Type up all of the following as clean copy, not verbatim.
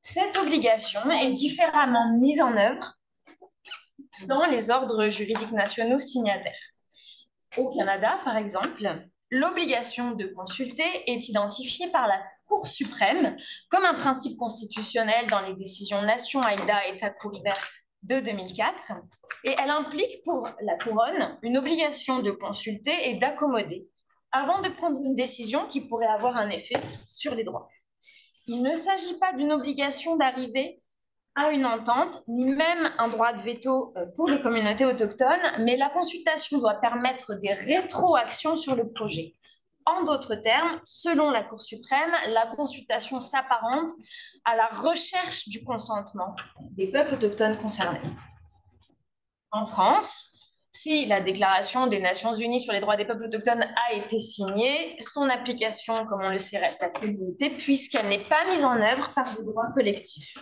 Cette obligation est différemment mise en œuvre dans les ordres juridiques nationaux signataires. Au Canada, par exemple, l'obligation de consulter est identifiée par la Cour suprême comme un principe constitutionnel dans les décisions Nation Haïda et Tacouribert de 2004, et elle implique pour la couronne une obligation de consulter et d'accommoder avant de prendre une décision qui pourrait avoir un effet sur les droits. Il ne s'agit pas d'une obligation d'arriver à une entente, ni même un droit de veto pour les communautés autochtones, mais la consultation doit permettre des rétroactions sur le projet. En d'autres termes, selon la Cour suprême, la consultation s'apparente à la recherche du consentement des peuples autochtones concernés. En France, si la Déclaration des Nations Unies sur les droits des peuples autochtones a été signée, son application, comme on le sait, reste assez limitée puisqu'elle n'est pas mise en œuvre par le droit collectif.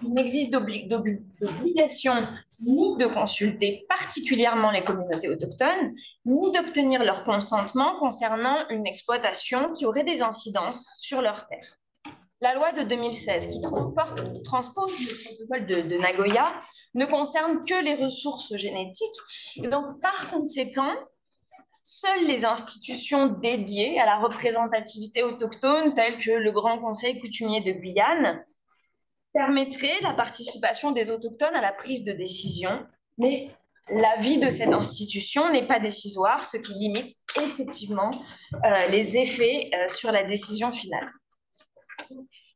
Il n'existe d'obligation ni de consulter particulièrement les communautés autochtones, ni d'obtenir leur consentement concernant une exploitation qui aurait des incidences sur leurs terres. La loi de 2016 qui transpose le protocole de Nagoya ne concerne que les ressources génétiques. Et donc, par conséquent, seules les institutions dédiées à la représentativité autochtone, telles que le Grand Conseil coutumier de Guyane, permettraient la participation des autochtones à la prise de décision, mais l'avis de cette institution n'est pas décisoire, ce qui limite effectivement les effets sur la décision finale.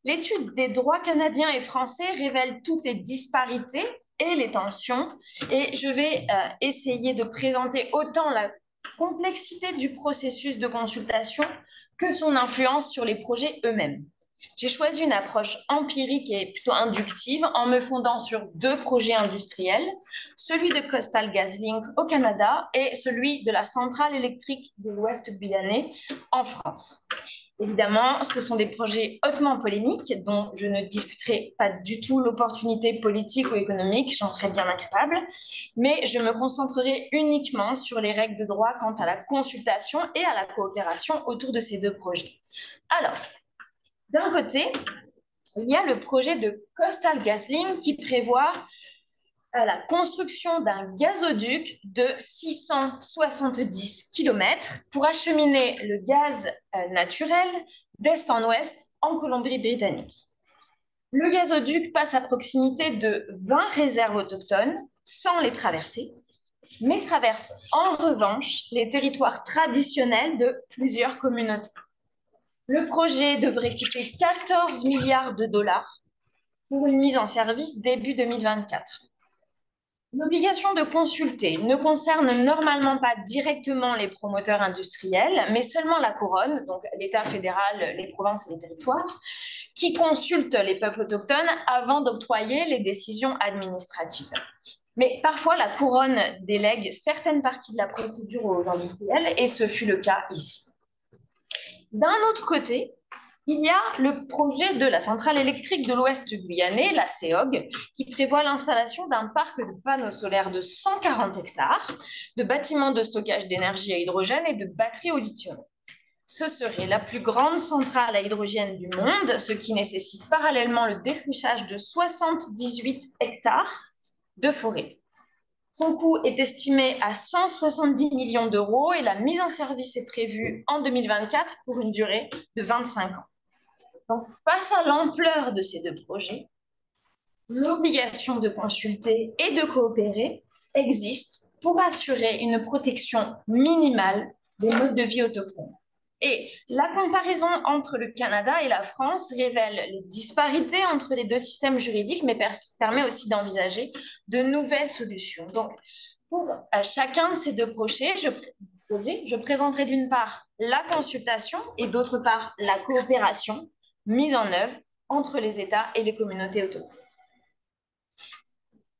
L'étude des droits canadiens et français révèle toutes les disparités et les tensions, et je vais essayer de présenter autant la complexité du processus de consultation que son influence sur les projets eux-mêmes. J'ai choisi une approche empirique et plutôt inductive en me fondant sur deux projets industriels, celui de Coastal GasLink au Canada et celui de la centrale électrique de l'Ouest guyanais en France. Évidemment, ce sont des projets hautement polémiques dont je ne discuterai pas du tout l'opportunité politique ou économique, j'en serais bien incapable, mais je me concentrerai uniquement sur les règles de droit quant à la consultation et à la coopération autour de ces deux projets. Alors, d'un côté, il y a le projet de Coastal GasLink qui prévoit la construction d'un gazoduc de 670 km pour acheminer le gaz naturel d'est en ouest en Colombie-Britannique. Le gazoduc passe à proximité de 20 réserves autochtones sans les traverser, mais traverse en revanche les territoires traditionnels de plusieurs communautés. Le projet devrait coûter 14 milliards de dollars pour une mise en service début 2024. L'obligation de consulter ne concerne normalement pas directement les promoteurs industriels, mais seulement la couronne, donc l'État fédéral, les provinces et les territoires, qui consultent les peuples autochtones avant d'octroyer les décisions administratives. Mais parfois, la couronne délègue certaines parties de la procédure aux industriels, et ce fut le cas ici. D'un autre côté, il y a le projet de la centrale électrique de l'Ouest guyanais, la CEOG, qui prévoit l'installation d'un parc de panneaux solaires de 140 hectares, de bâtiments de stockage d'énergie à hydrogène et de batteries au lithium. Ce serait la plus grande centrale à hydrogène du monde, ce qui nécessite parallèlement le défrichage de 78 hectares de forêt. Son coût est estimé à 170 millions d'euros et la mise en service est prévue en 2024 pour une durée de 25 ans. Donc, face à l'ampleur de ces deux projets, l'obligation de consulter et de coopérer existe pour assurer une protection minimale des modes de vie autochtones. Et la comparaison entre le Canada et la France révèle les disparités entre les deux systèmes juridiques, mais permet aussi d'envisager de nouvelles solutions. Donc, pour chacun de ces deux projets, je présenterai d'une part la consultation et d'autre part la coopération mise en œuvre entre les États et les communautés autochtones.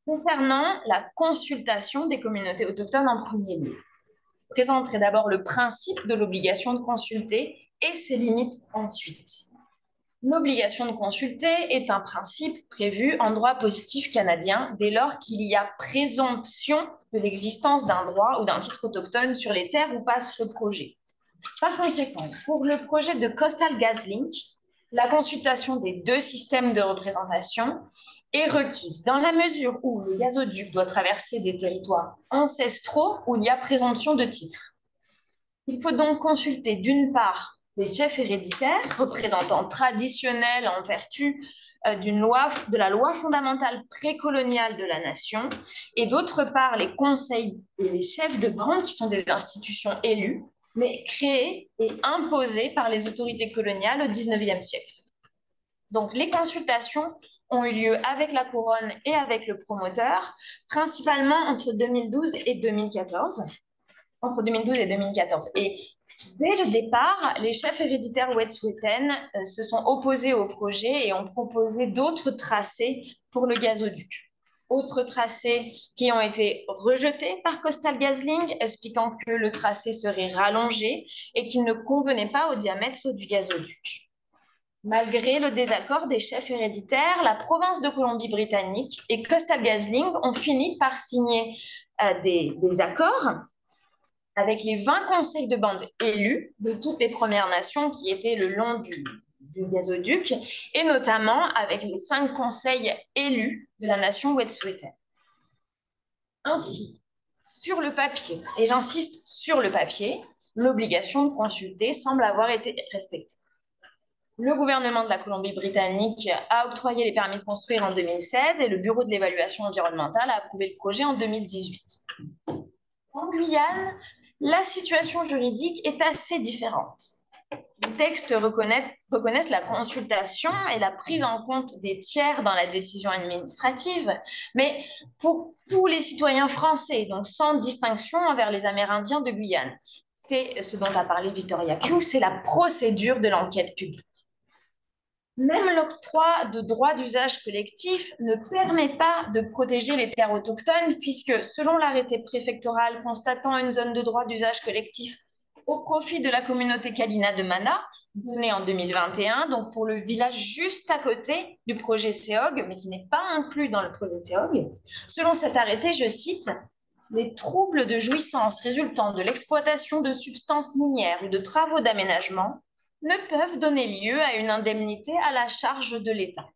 Concernant la consultation des communautés autochtones en premier lieu, je présenterai d'abord le principe de l'obligation de consulter et ses limites ensuite. L'obligation de consulter est un principe prévu en droit positif canadien dès lors qu'il y a présomption de l'existence d'un droit ou d'un titre autochtone sur les terres où passe le projet. Par conséquent, pour le projet de Coastal GasLink, La consultation des deux systèmes de représentation est requise dans la mesure où le gazoduc doit traverser des territoires ancestraux où il y a présomption de titre. Il faut donc consulter d'une part les chefs héréditaires, représentants traditionnels en vertu de la loi fondamentale précoloniale de la nation, et d'autre part les conseils et les chefs de bande, qui sont des institutions élues, mais créées et imposées par les autorités coloniales au XIXe siècle. Donc, les consultations ont eu lieu avec la couronne et avec le promoteur, principalement entre 2012 et 2014. Entre 2012 et 2014. Et dès le départ, les chefs héréditaires Wet'suwet'en se sont opposés au projet et ont proposé d'autres tracés pour le gazoduc. Autres tracés qui ont été rejetés par Coastal GasLink, expliquant que le tracé serait rallongé et qu'il ne convenait pas au diamètre du gazoduc. Malgré le désaccord des chefs héréditaires, la province de Colombie-Britannique et Coastal GasLink ont fini par signer des accords avec les 20 conseils de bande élus de toutes les Premières Nations qui étaient le long du gazoduc, et notamment avec les 5 conseils élus de la nation Wet'suwet'en. Ainsi, sur le papier, et j'insiste sur le papier, l'obligation de consulter semble avoir été respectée. Le gouvernement de la Colombie-Britannique a octroyé les permis de construire en 2016 et le Bureau de l'évaluation environnementale a approuvé le projet en 2018. En Guyane, la situation juridique est assez différente. Les textes reconnaissent la consultation et la prise en compte des tiers dans la décision administrative, mais pour tous les citoyens français, donc sans distinction envers les Amérindiens de Guyane. C'est ce dont a parlé Victoria Q, c'est la procédure de l'enquête publique. Même l'octroi de droits d'usage collectif ne permet pas de protéger les terres autochtones puisque, selon l'arrêté préfectoral constatant une zone de droit d'usage collectif au profit de la communauté Kalina de Mana, donné en 2021, donc pour le village juste à côté du projet SEOG, mais qui n'est pas inclus dans le projet SEOG, selon cet arrêté, je cite, « Les troubles de jouissance résultant de l'exploitation de substances minières ou de travaux d'aménagement ne peuvent donner lieu à une indemnité à la charge de l'État. »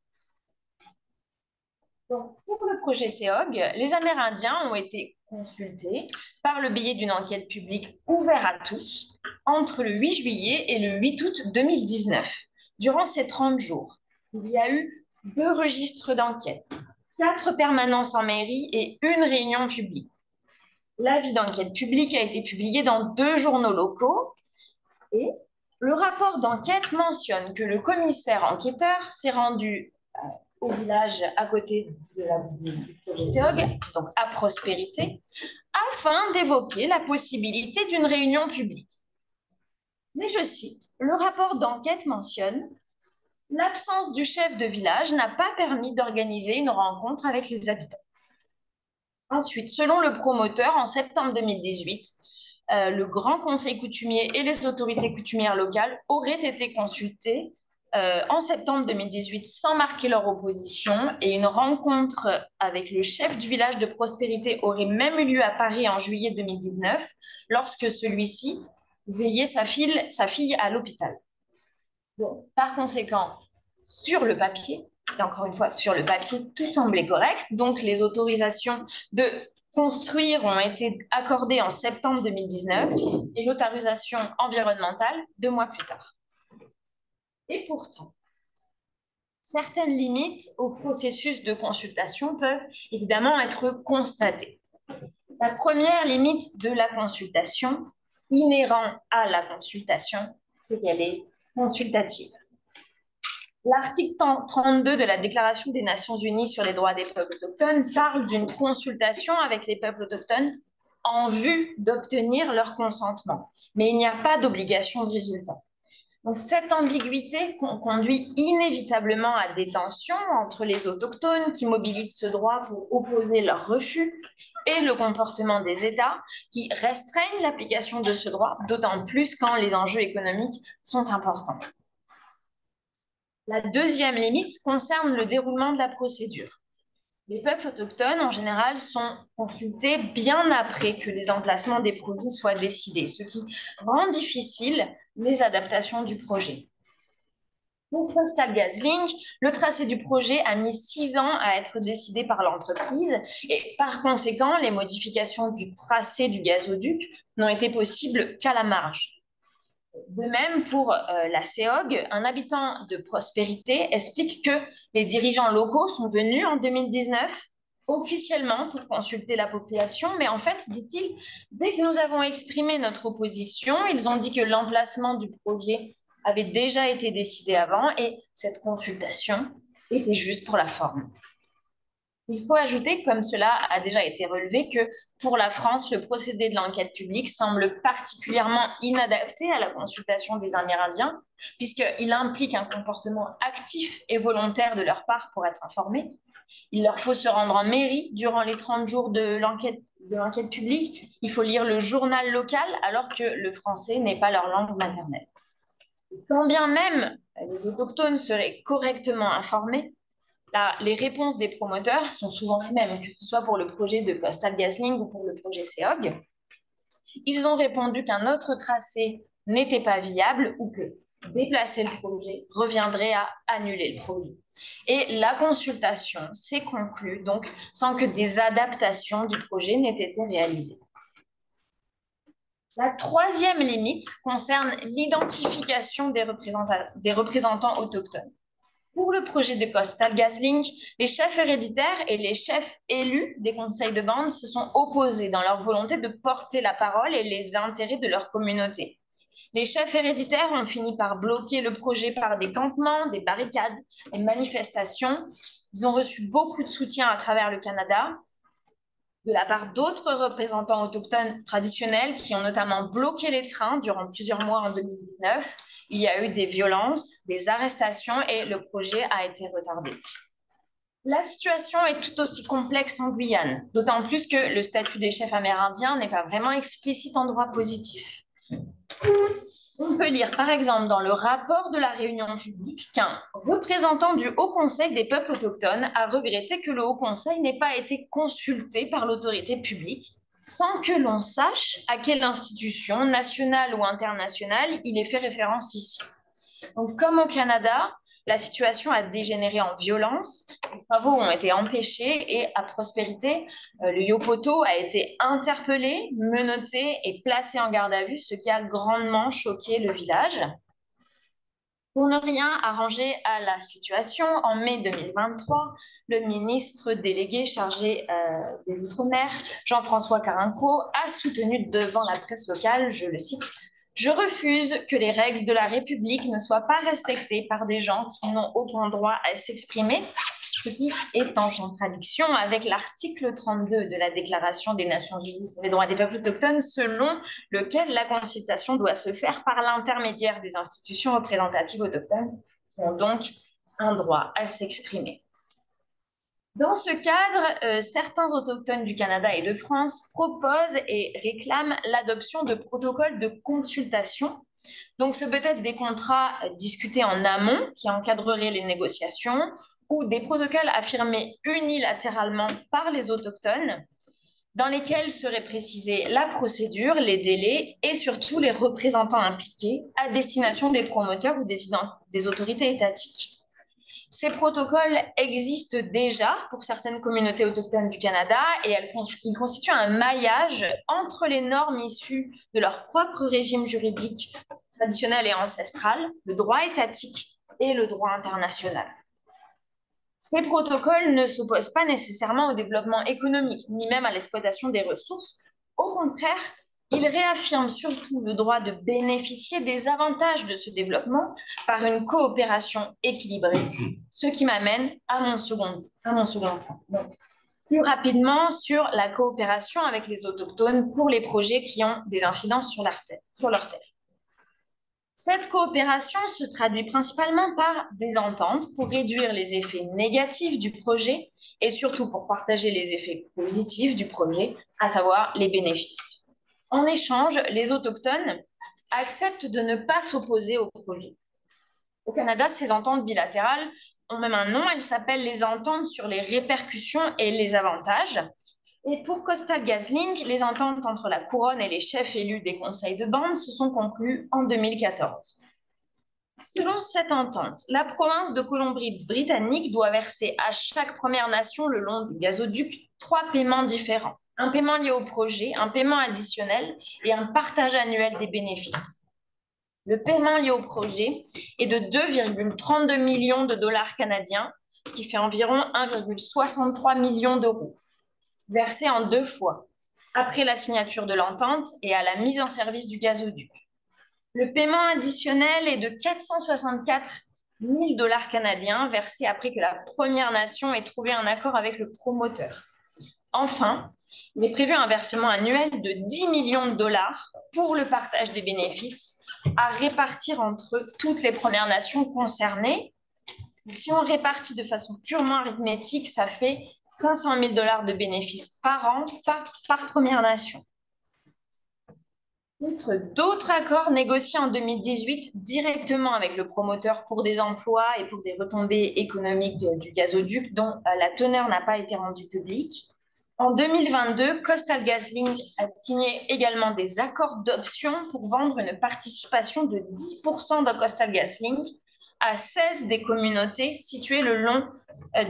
Donc, pour le projet SEOG, les Amérindiens ont été consultés par le biais d'une enquête publique ouverte à tous entre le 8 juillet et le 8 août 2019. Durant ces 30 jours, il y a eu 2 registres d'enquête, 4 permanences en mairie et 1 réunion publique. L'avis d'enquête publique a été publié dans 2 journaux locaux et le rapport d'enquête mentionne que le commissaire enquêteur s'est rendu au village à côté de la SEOG, donc à Prospérité, afin d'évoquer la possibilité d'une réunion publique. Mais je cite, le rapport d'enquête mentionne « L'absence du chef de village n'a pas permis d'organiser une rencontre avec les habitants. » Ensuite, selon le promoteur, en septembre 2018, le Grand Conseil coutumier et les autorités coutumières locales auraient été consultés en septembre 2018 sans marquer leur opposition et une rencontre avec le chef du village de Prospérité aurait même eu lieu à Paris en juillet 2019 lorsque celui-ci veillait sa fille à l'hôpital. Bon, par conséquent, sur le papier, et encore une fois, sur le papier, tout semblait correct. Donc, les autorisations de construire ont été accordées en septembre 2019 et l'autorisation environnementale 2 mois plus tard. Et pourtant, certaines limites au processus de consultation peuvent évidemment être constatées. La première limite de la consultation, inhérente à la consultation, c'est qu'elle est consultative. L'article 32 de la Déclaration des Nations Unies sur les droits des peuples autochtones parle d'une consultation avec les peuples autochtones en vue d'obtenir leur consentement. Mais il n'y a pas d'obligation de résultat. Donc, cette ambiguïté conduit inévitablement à des tensions entre les autochtones qui mobilisent ce droit pour opposer leur refus et le comportement des États qui restreignent l'application de ce droit, d'autant plus quand les enjeux économiques sont importants. La deuxième limite concerne le déroulement de la procédure. Les peuples autochtones, en général, sont consultés bien après que les emplacements des projets soient décidés, ce qui rend difficile les adaptations du projet. Pour Coastal GasLink, le tracé du projet a mis 6 ans à être décidé par l'entreprise et par conséquent, les modifications du tracé du gazoduc n'ont été possibles qu'à la marge. De même, pour la CEOG, un habitant de Prospérité explique que les dirigeants locaux sont venus en 2019 officiellement pour consulter la population, mais en fait, dit-il, dès que nous avons exprimé notre opposition, ils ont dit que l'emplacement du projet avait déjà été décidé avant et cette consultation était juste pour la forme. Il faut ajouter, comme cela a déjà été relevé, que pour la France, le procédé de l'enquête publique semble particulièrement inadapté à la consultation des Amérindiens, puisqu'il implique un comportement actif et volontaire de leur part pour être informés. Il leur faut se rendre en mairie durant les 30 jours de l'enquête publique. Il faut lire le journal local alors que le français n'est pas leur langue maternelle. Quand bien même les autochtones seraient correctement informés, les réponses des promoteurs sont souvent les mêmes, que ce soit pour le projet de Coastal GasLink ou pour le projet CEOG. Ils ont répondu qu'un autre tracé n'était pas viable ou que déplacer le projet reviendrait à annuler le projet. Et la consultation s'est conclue donc sans que des adaptations du projet n'aient été réalisées. La troisième limite concerne l'identification des représentants autochtones. Pour le projet de Coastal GasLink, les chefs héréditaires et les chefs élus des conseils de bande se sont opposés dans leur volonté de porter la parole et les intérêts de leur communauté. Les chefs héréditaires ont fini par bloquer le projet par des campements, des barricades, des manifestations. Ils ont reçu beaucoup de soutien à travers le Canada de la part d'autres représentants autochtones traditionnels qui ont notamment bloqué les trains durant plusieurs mois en 2019. Il y a eu des violences, des arrestations et le projet a été retardé. La situation est tout aussi complexe en Guyane, d'autant plus que le statut des chefs amérindiens n'est pas vraiment explicite en droit positif. On peut lire par exemple dans le rapport de la réunion publique qu'un représentant du Haut Conseil des peuples autochtones a regretté que le Haut Conseil n'ait pas été consulté par l'autorité publique sans que l'on sache à quelle institution nationale ou internationale il est fait référence ici. Donc, comme au Canada, la situation a dégénéré en violence, les travaux ont été empêchés et à Prospérité, le Yopoto a été interpellé, menotté et placé en garde à vue, ce qui a grandement choqué le village. Pour ne rien arranger à la situation, en mai 2023, le ministre délégué chargé des Outre-mer, Jean-François Carinco, a soutenu devant la presse locale, je le cite, je refuse que les règles de la République ne soient pas respectées par des gens qui n'ont aucun droit à s'exprimer, ce qui est en contradiction avec l'article 32 de la Déclaration des Nations Unies sur les droits des peuples autochtones, selon lequel la consultation doit se faire par l'intermédiaire des institutions représentatives autochtones, qui ont donc un droit à s'exprimer. Dans ce cadre, certains autochtones du Canada et de France proposent et réclament l'adoption de protocoles de consultation. Donc, ce peut être des contrats discutés en amont qui encadreraient les négociations ou des protocoles affirmés unilatéralement par les autochtones dans lesquels serait précisée la procédure, les délais et surtout les représentants impliqués à destination des promoteurs ou des autorités étatiques. Ces protocoles existent déjà pour certaines communautés autochtones du Canada et ils constituent un maillage entre les normes issues de leur propre régime juridique traditionnel et ancestral, le droit étatique et le droit international. Ces protocoles ne s'opposent pas nécessairement au développement économique, ni même à l'exploitation des ressources. Au contraire, ils réaffirment surtout le droit de bénéficier des avantages de ce développement par une coopération équilibrée, ce qui m'amène à mon second point. Donc, plus rapidement sur la coopération avec les autochtones pour les projets qui ont des incidences sur leur terre. Cette coopération se traduit principalement par des ententes pour réduire les effets négatifs du projet et surtout pour partager les effets positifs du projet, à savoir les bénéfices. En échange, les autochtones acceptent de ne pas s'opposer au projet. Au Canada, ces ententes bilatérales ont même un nom, elles s'appellent les ententes sur les répercussions et les avantages. Et pour Coastal GasLink, les ententes entre la couronne et les chefs élus des conseils de bande se sont conclues en 2014. Selon cette entente, la province de Colombie-Britannique doit verser à chaque Première Nation le long du gazoduc 3 paiements différents. Un paiement lié au projet, un paiement additionnel et un partage annuel des bénéfices. Le paiement lié au projet est de 2,32 millions de dollars canadiens, ce qui fait environ 1,63 million d'euros, versé en 2 fois, après la signature de l'entente et à la mise en service du gazoduc. Le paiement additionnel est de 464 000 dollars canadiens versés après que la Première Nation ait trouvé un accord avec le promoteur. Enfin, il est prévu un versement annuel de 10 millions de dollars pour le partage des bénéfices à répartir entre toutes les Premières Nations concernées. Si on répartit de façon purement arithmétique, ça fait 500 000 dollars de bénéfices par an par Première Nation. D'autres accords négociés en 2018 directement avec le promoteur pour des emplois et pour des retombées économiques du gazoduc dont la teneur n'a pas été rendue publique. En 2022, Coastal GasLink a signé également des accords d'option pour vendre une participation de 10% de Coastal GasLink à 16 des communautés situées le long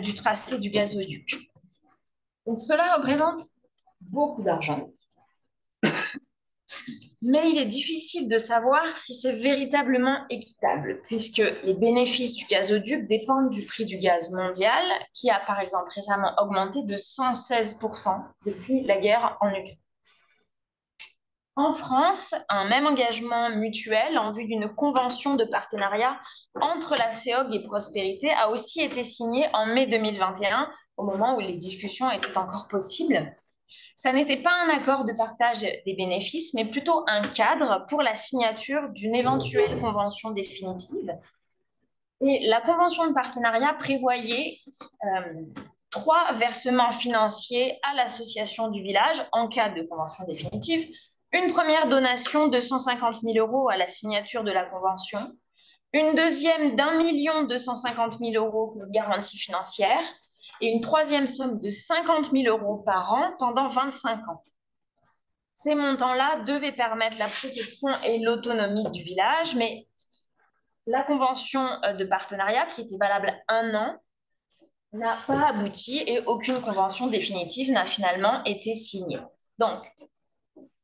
du tracé du gazoduc. Donc cela représente beaucoup d'argent. Mais il est difficile de savoir si c'est véritablement équitable, puisque les bénéfices du gazoduc dépendent du prix du gaz mondial, qui a par exemple récemment augmenté de 116% depuis la guerre en Ukraine. En France, un même engagement mutuel en vue d'une convention de partenariat entre la CEOG et Prospérité a aussi été signé en mai 2021, au moment où les discussions étaient encore possibles. Ça n'était pas un accord de partage des bénéfices, mais plutôt un cadre pour la signature d'une éventuelle convention définitive. Et la convention de partenariat prévoyait 3 versements financiers à l'association du village en cas de convention définitive. Une première donation de 150 000 euros à la signature de la convention, une deuxième d'1 250 000 euros de garantie financière et une troisième somme de 50 000 euros par an pendant 25 ans. Ces montants-là devaient permettre la protection et l'autonomie du village, mais la convention de partenariat, qui était valable 1 an, n'a pas abouti et aucune convention définitive n'a finalement été signée. Donc,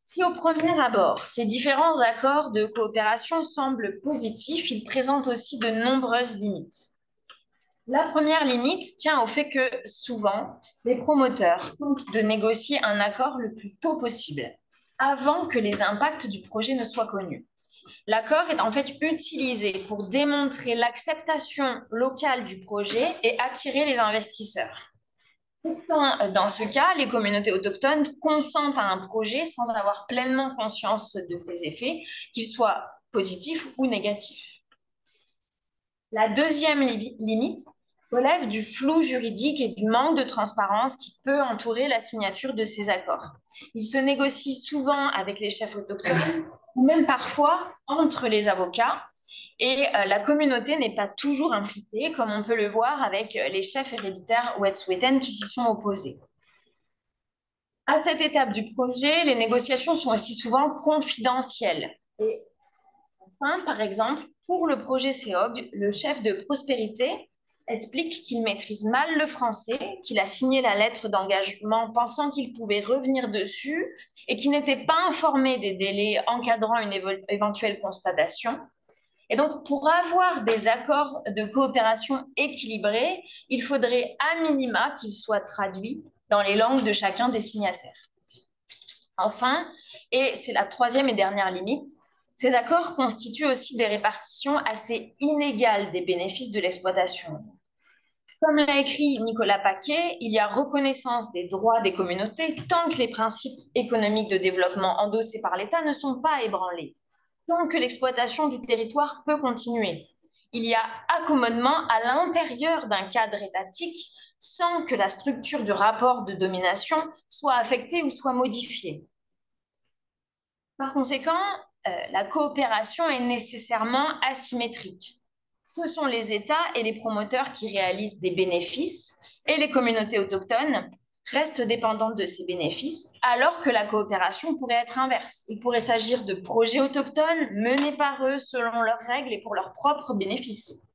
si au premier abord, ces différents accords de coopération semblent positifs, ils présentent aussi de nombreuses limites. La première limite tient au fait que souvent, les promoteurs tentent de négocier un accord le plus tôt possible, avant que les impacts du projet ne soient connus. L'accord est en fait utilisé pour démontrer l'acceptation locale du projet et attirer les investisseurs. Pourtant, dans ce cas, les communautés autochtones consentent à un projet sans avoir pleinement conscience de ses effets, qu'ils soient positifs ou négatifs. La deuxième limite relève du flou juridique et du manque de transparence qui peut entourer la signature de ces accords. Ils se négocient souvent avec les chefs autochtones ou même parfois entre les avocats, et la communauté n'est pas toujours impliquée, comme on peut le voir avec les chefs héréditaires Wet'suwet'en qui s'y sont opposés. À cette étape du projet, les négociations sont aussi souvent confidentielles. Et enfin, par exemple, pour le projet CEOG, le chef de Prospérité explique qu'il maîtrise mal le français, qu'il a signé la lettre d'engagement pensant qu'il pouvait revenir dessus et qu'il n'était pas informé des délais encadrant une éventuelle constatation. Et donc, pour avoir des accords de coopération équilibrés, il faudrait à minima qu'ils soient traduits dans les langues de chacun des signataires. Enfin, et c'est la troisième et dernière limite, ces accords constituent aussi des répartitions assez inégales des bénéfices de l'exploitation. Comme l'a écrit Nicolas Paquet, il y a reconnaissance des droits des communautés tant que les principes économiques de développement endossés par l'État ne sont pas ébranlés, tant que l'exploitation du territoire peut continuer. Il y a accommodement à l'intérieur d'un cadre étatique sans que la structure du rapport de domination soit affectée ou soit modifiée. Par conséquent, la coopération est nécessairement asymétrique. Ce sont les États et les promoteurs qui réalisent des bénéfices et les communautés autochtones reste dépendante de ces bénéfices, alors que la coopération pourrait être inverse. Il pourrait s'agir de projets autochtones menés par eux selon leurs règles et pour leurs propres bénéfices.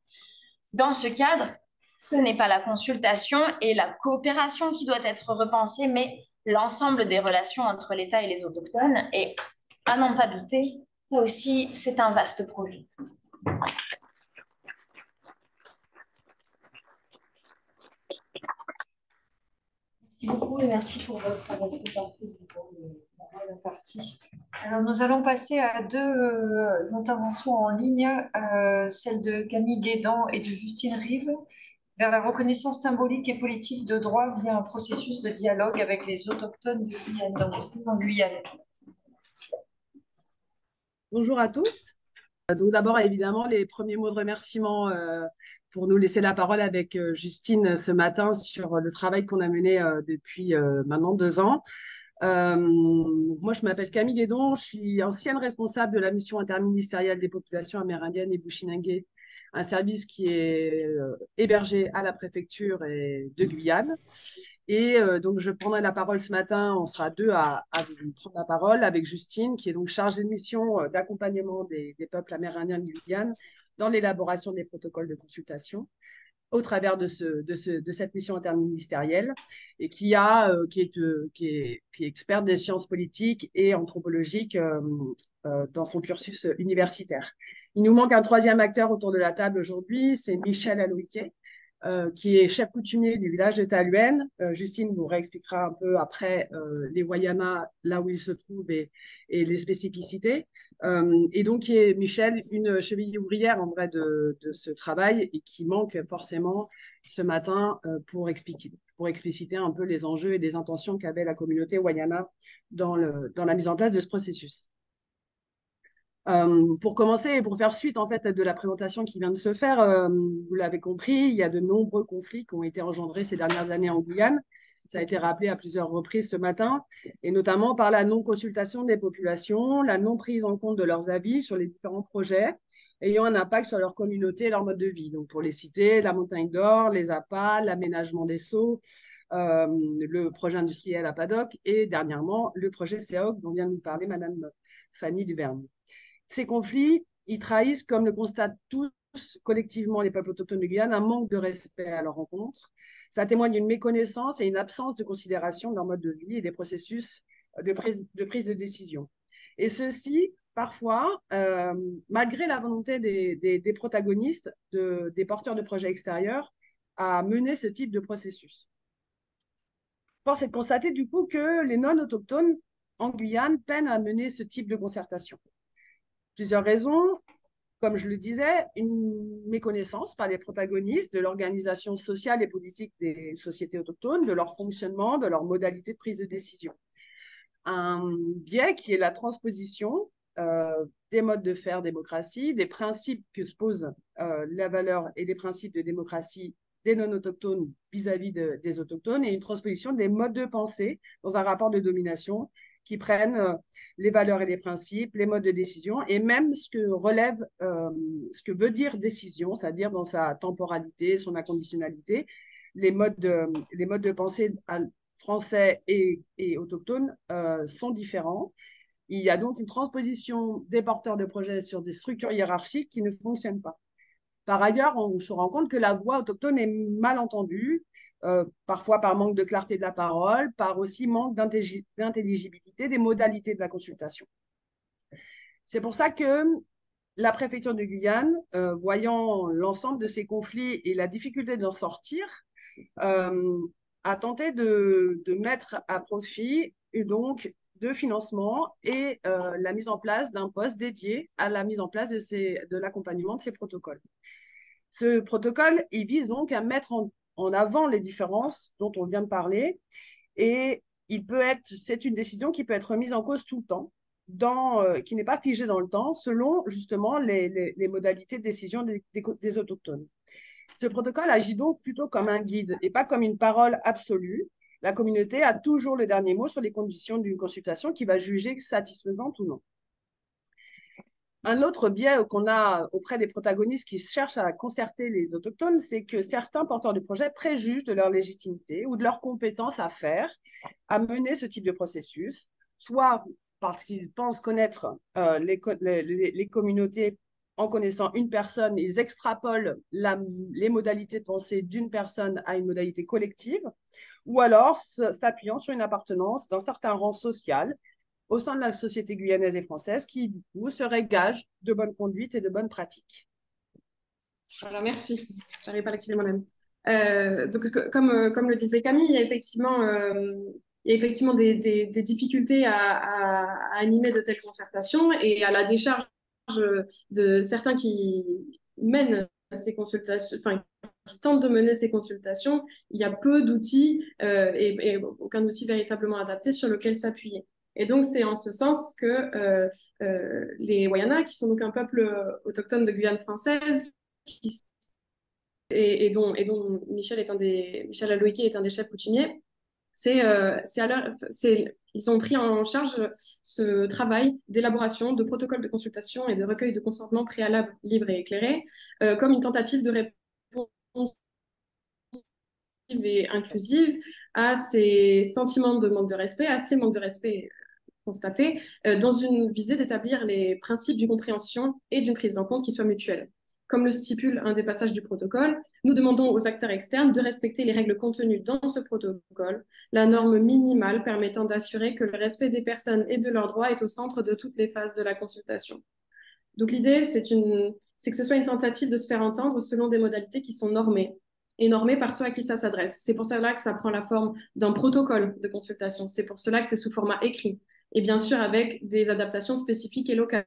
Dans ce cadre, ce n'est pas la consultation et la coopération qui doit être repensée, mais l'ensemble des relations entre l'État et les autochtones. Et à n'en pas douter, ça aussi, c'est un vaste projet. Merci beaucoup et merci pour votre respect parfait pour la partie. Alors, nous allons passer à deux interventions en ligne, celle de Camille Guédan et de Justine Rive, vers la reconnaissance symbolique et politique de droit via un processus de dialogue avec les autochtones de Guyane, donc en Guyane. Bonjour à tous. Donc d'abord, évidemment, les premiers mots de remerciement pour nous laisser la parole avec Justine ce matin sur le travail qu'on a mené depuis maintenant 2 ans. Moi, je m'appelle Camille Guédon, je suis ancienne responsable de la mission interministérielle des populations amérindiennes et bushinengués, un service qui est hébergé à la préfecture de Guyane. Et donc, je prendrai la parole ce matin. On sera deux à prendre la parole avec Justine, qui est donc chargée de mission d'accompagnement des peuples amérindiens de Guyane dans l'élaboration des protocoles de consultation au travers de cette mission interministérielle et qui est experte des sciences politiques et anthropologiques dans son cursus universitaire. Il nous manque un troisième acteur autour de la table aujourd'hui, c'est Michel Aloïquet, qui est chef coutumier du village de Taluène. Justine vous réexpliquera un peu après les Wayanas, là où ils se trouvent et les spécificités. Et donc, qui est, Michel, une cheville ouvrière en vrai de ce travail et qui manque forcément ce matin pour expliciter un peu les enjeux et les intentions qu'avait la communauté Wayana dans la mise en place de ce processus. Pour commencer et pour faire suite en fait de la présentation qui vient de se faire, vous l'avez compris, il y a de nombreux conflits qui ont été engendrés ces dernières années en Guyane. Ça a été rappelé à plusieurs reprises ce matin, et notamment par la non-consultation des populations, la non-prise en compte de leurs avis sur les différents projets ayant un impact sur leur communauté et leur mode de vie. Donc pour les citer, la montagne d'or, les appâts, l'aménagement des Sceaux, le projet industriel à Paddock et dernièrement le projet CEOC dont vient de nous parler Madame Fanny Duverne. Ces conflits, ils trahissent, comme le constatent tous collectivement les peuples autochtones de Guyane, un manque de respect à leur rencontre. Ça témoigne d'une méconnaissance et une absence de considération de leur mode de vie et des processus de prise de décision. Et ceci, parfois, malgré la volonté des protagonistes, des porteurs de projets extérieurs, à mener ce type de processus. Force est de constater du coup que les non-autochtones en Guyane peinent à mener ce type de concertation. Plusieurs raisons, comme je le disais, une méconnaissance par les protagonistes de l'organisation sociale et politique des sociétés autochtones, de leur fonctionnement, de leurs modalités de prise de décision. Un biais qui est la transposition des modes de faire démocratie, des principes que se posent la valeur et les principes de démocratie des non-autochtones vis-à-vis des autochtones et une transposition des modes de pensée dans un rapport de domination qui prennent les valeurs et les principes, les modes de décision et même ce que veut dire décision, c'est-à-dire dans sa temporalité, son inconditionnalité, les modes de pensée français et autochtones sont différents. Il y a donc une transposition des porteurs de projets sur des structures hiérarchiques qui ne fonctionnent pas. Par ailleurs, on se rend compte que la voix autochtone est mal entendue, parfois par manque de clarté de la parole, par aussi manque d'intelligibilité des modalités de la consultation. C'est pour ça que la préfecture de Guyane, voyant l'ensemble de ces conflits et la difficulté d'en sortir, a tenté de mettre à profit donc de financement et la mise en place d'un poste dédié à la mise en place de l'accompagnement de ces protocoles. Ce protocole, il vise donc à mettre en avant les différences dont on vient de parler et c'est une décision qui peut être mise en cause tout le temps, qui n'est pas figée dans le temps, selon justement les modalités de décision des autochtones. Ce protocole agit donc plutôt comme un guide et pas comme une parole absolue. La communauté a toujours le dernier mot sur les conditions d'une consultation qui va juger satisfaisante ou non. Un autre biais qu'on a auprès des protagonistes qui cherchent à concerter les autochtones, c'est que certains porteurs de projets préjugent de leur légitimité ou de leur compétence à faire, à mener ce type de processus, soit parce qu'ils pensent connaître les communautés en connaissant une personne, ils extrapolent les modalités de pensée d'une personne à une modalité collective, ou alors s'appuyant sur une appartenance d'un certain rang social au sein de la société guyanaise et française qui, du coup, serait gage de bonne conduite et de bonnes pratiques. Voilà, merci. J'arrive pas à l'activer moi-même. Donc, comme le disait Camille, il y a effectivement des difficultés à animer de telles concertations et à la décharge de certains qui mènent ces consultations, enfin, qui tentent de mener ces consultations. Il y a peu d'outils et aucun outil véritablement adapté sur lequel s'appuyer. Et donc, c'est en ce sens que les Wayana, qui sont donc un peuple autochtone de Guyane française, et dont Michel Aloïki est un des chefs coutumiers, ils ont pris en charge ce travail d'élaboration de protocoles de consultation et de recueil de consentement préalable, libre et éclairé, comme une tentative de réponse et inclusive à ces sentiments de manque de respect, à ces manques de respect constatés, dans une visée d'établir les principes d'une compréhension et d'une prise en compte qui soient mutuelles. Comme le stipule un des passages du protocole, nous demandons aux acteurs externes de respecter les règles contenues dans ce protocole, la norme minimale permettant d'assurer que le respect des personnes et de leurs droits est au centre de toutes les phases de la consultation. Donc l'idée, c'est que ce soit une tentative de se faire entendre selon des modalités qui sont normées, et normées par ceux à qui ça s'adresse. C'est pour cela que ça prend la forme d'un protocole de consultation. C'est pour cela que c'est sous format écrit, et bien sûr avec des adaptations spécifiques et locales.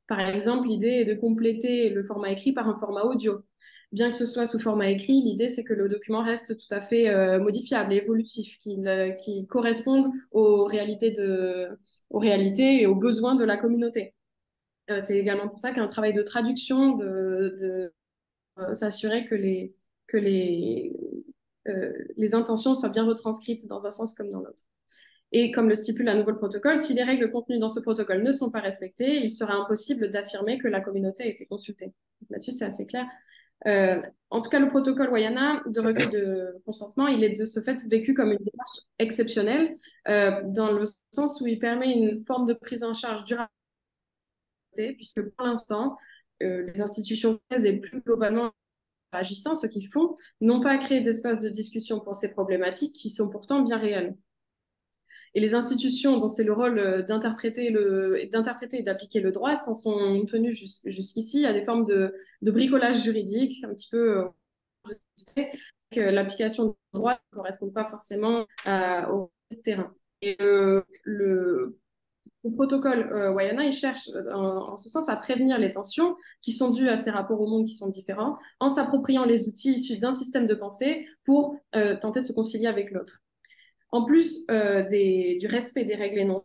Par exemple, l'idée est de compléter le format écrit par un format audio. Bien que ce soit sous format écrit, l'idée c'est que le document reste tout à fait modifiable et évolutif, qu'il corresponde aux réalités et aux besoins de la communauté. C'est également pour ça qu'un travail de traduction, de s'assurer que les intentions soient bien retranscrites dans un sens comme dans l'autre. Et comme le stipule un nouveau protocole, si les règles contenues dans ce protocole ne sont pas respectées, il sera impossible d'affirmer que la communauté a été consultée. Là-dessus, c'est assez clair. En tout cas, le protocole Wayana de recueil de consentement, il est de ce fait vécu comme une démarche exceptionnelle, dans le sens où il permet une forme de prise en charge durable, puisque pour l'instant, les institutions françaises et plus globalement agissant, ce qu'ils font, n'ont pas créé d'espace de discussion pour ces problématiques qui sont pourtant bien réelles. Et les institutions dont c'est le rôle d'interpréter et d'appliquer le droit s'en sont tenues jusqu'ici à des formes de bricolage juridique, un petit peu que l'application du droit ne correspond pas forcément au terrain. Et le protocole Wayana, il cherche en ce sens à prévenir les tensions qui sont dues à ces rapports au monde qui sont différents, en s'appropriant les outils issus d'un système de pensée pour tenter de se concilier avec l'autre. En plus du respect des règles et non,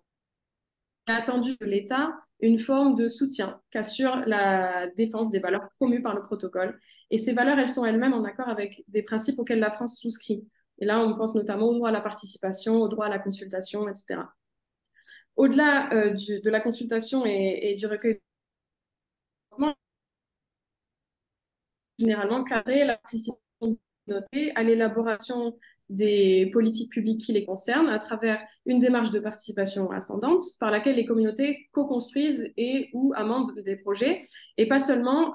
il a attendu de l'État une forme de soutien qu'assure la défense des valeurs promues par le protocole. Et ces valeurs, elles sont elles-mêmes en accord avec des principes auxquels la France souscrit. Et là, on pense notamment au droit à la participation, au droit à la consultation, etc. Au-delà de la consultation et du recueil, généralement cadrer la participation de la communauté à l'élaboration des politiques publiques qui les concernent à travers une démarche de participation ascendante par laquelle les communautés co-construisent et ou amendent des projets et pas seulement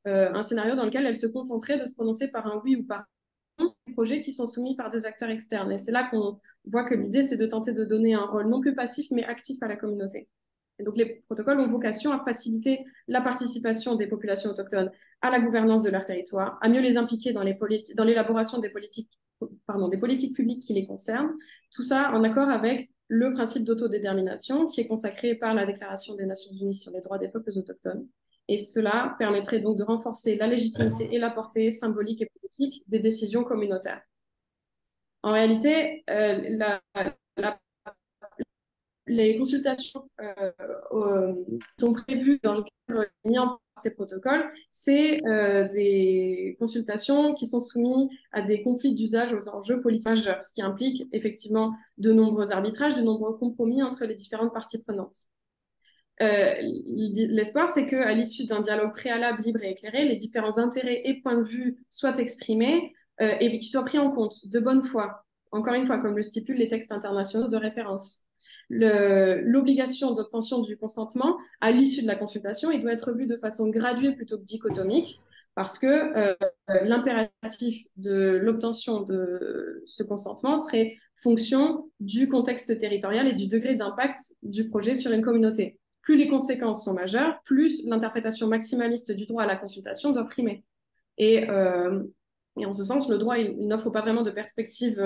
un scénario dans lequel elles se contenteraient de se prononcer par un oui ou par un des projets qui sont soumis par des acteurs externes. Et c'est là qu'on voit que l'idée, c'est de tenter de donner un rôle non plus passif mais actif à la communauté. Et donc, les protocoles ont vocation à faciliter la participation des populations autochtones à la gouvernance de leur territoire, à mieux les impliquer dans l'élaboration des politiques publiques qui les concernent. Tout ça en accord avec le principe d'autodétermination qui est consacré par la Déclaration des Nations Unies sur les droits des peuples autochtones. Et cela permettrait donc de renforcer la légitimité et la portée symbolique et politique des décisions communautaires. En réalité, les consultations sont prévues dans le cadre mis en place ces protocoles. C'est des consultations qui sont soumises à des conflits d'usage aux enjeux politiques majeurs, ce qui implique effectivement de nombreux arbitrages, de nombreux compromis entre les différentes parties prenantes. L'espoir, c'est qu'à l'issue d'un dialogue préalable, libre et éclairé, les différents intérêts et points de vue soient exprimés et qu'ils soient pris en compte de bonne foi, encore une fois, comme le stipulent les textes internationaux de référence. L'obligation d'obtention du consentement à l'issue de la consultation, il doit être vu de façon graduée plutôt que dichotomique, parce que l'impératif de l'obtention de ce consentement serait fonction du contexte territorial et du degré d'impact du projet sur une communauté. Plus les conséquences sont majeures, plus l'interprétation maximaliste du droit à la consultation doit primer. Et en ce sens, le droit, il n'offre pas vraiment de perspective,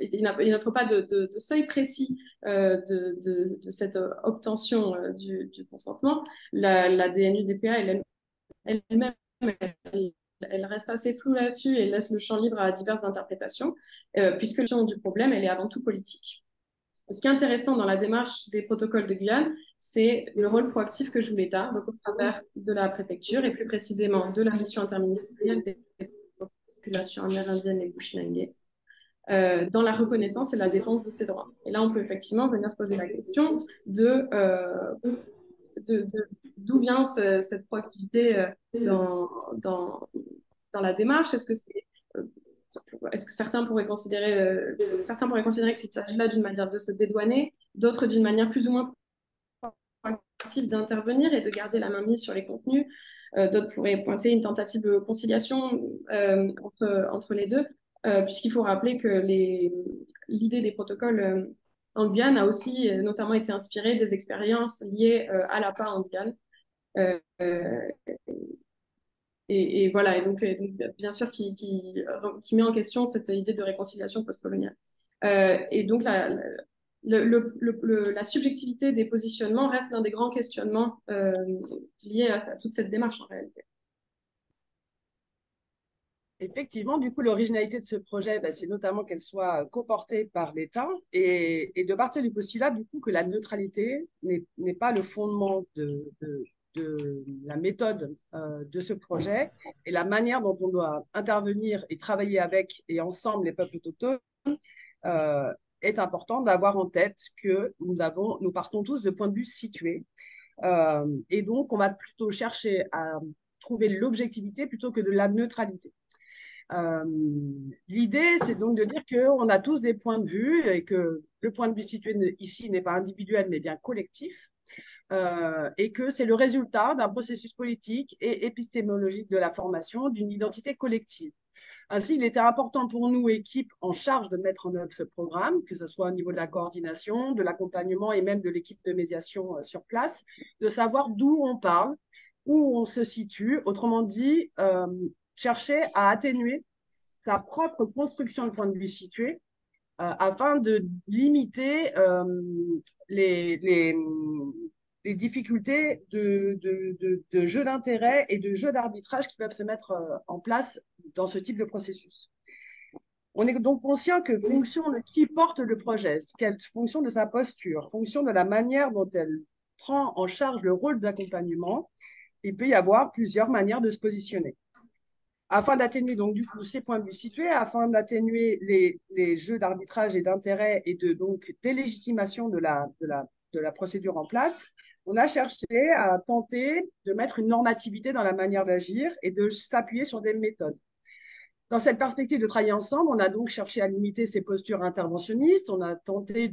il n'offre pas de seuil précis de cette obtention du consentement. La DNU-DPA, elle-même, elle reste assez floue là-dessus et laisse le champ libre à diverses interprétations, puisque la question du problème, elle est avant tout politique. Ce qui est intéressant dans la démarche des protocoles de Guyane, c'est le rôle proactif que joue l'État, donc au travers de la préfecture et plus précisément de la mission interministérielle des populations amérindiennes et bushinangé, dans la reconnaissance et la défense de ces droits. Et là, on peut effectivement venir se poser la question d'où vient cette proactivité dans la démarche. Est-ce que certains pourraient considérer qu'il s'agit là d'une manière de se dédouaner, d'autres d'une manière plus ou moins proactive d'intervenir et de garder la main mise sur les contenus. D'autres pourraient pointer une tentative de conciliation entre les deux, puisqu'il faut rappeler que l'idée des protocoles en Guyane a aussi notamment été inspirée des expériences liées à l'APA en Guyane. Et voilà, et donc, bien sûr, qui met en question cette idée de réconciliation postcoloniale. Et donc, la subjectivité des positionnements reste l'un des grands questionnements liés à toute cette démarche, en réalité. Effectivement, du coup, l'originalité de ce projet, ben, c'est notamment qu'elle soit coportée par l'État et de partir du postulat, du coup, que la neutralité n'est pas le fondement de la méthode de ce projet et la manière dont on doit intervenir et travailler avec et ensemble les peuples autochtones est important d'avoir en tête que nous partons tous de points de vue situés et donc on va plutôt chercher à trouver l'objectivité plutôt que de la neutralité. L'idée, c'est donc de dire qu'on a tous des points de vue et que le point de vue situé ici n'est pas individuel mais bien collectif. Et que c'est le résultat d'un processus politique et épistémologique de la formation d'une identité collective. Ainsi, il était important pour nous, équipe en charge de mettre en œuvre ce programme, que ce soit au niveau de la coordination, de l'accompagnement et même de l'équipe de médiation sur place, de savoir d'où on parle, où on se situe, autrement dit, chercher à atténuer sa propre construction de point de vue situé afin de limiter les difficultés de jeu d'intérêt et de jeu d'arbitrage qui peuvent se mettre en place dans ce type de processus. On est donc conscient que fonction de qui porte le projet, fonction de sa posture, fonction de la manière dont elle prend en charge le rôle d'accompagnement, il peut y avoir plusieurs manières de se positionner. Afin d'atténuer donc du coup ces points de vue situés, afin d'atténuer les jeux d'arbitrage et d'intérêt et de donc délégitimation de la procédure en place, on a cherché à tenter de mettre une normativité dans la manière d'agir et de s'appuyer sur des méthodes. Dans cette perspective de travailler ensemble, on a donc cherché à limiter ces postures interventionnistes, on a tenté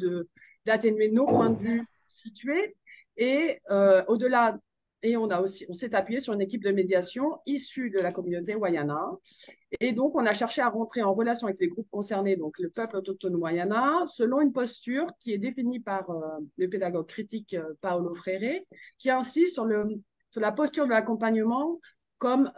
d'atténuer nos points de vue situés et au-delà. Et on s'est appuyé sur une équipe de médiation issue de la communauté Wayana. Et donc, on a cherché à rentrer en relation avec les groupes concernés, donc le peuple autochtone Wayana, selon une posture qui est définie par le pédagogue critique Paolo Freire, qui insiste sur la posture de l'accompagnement comme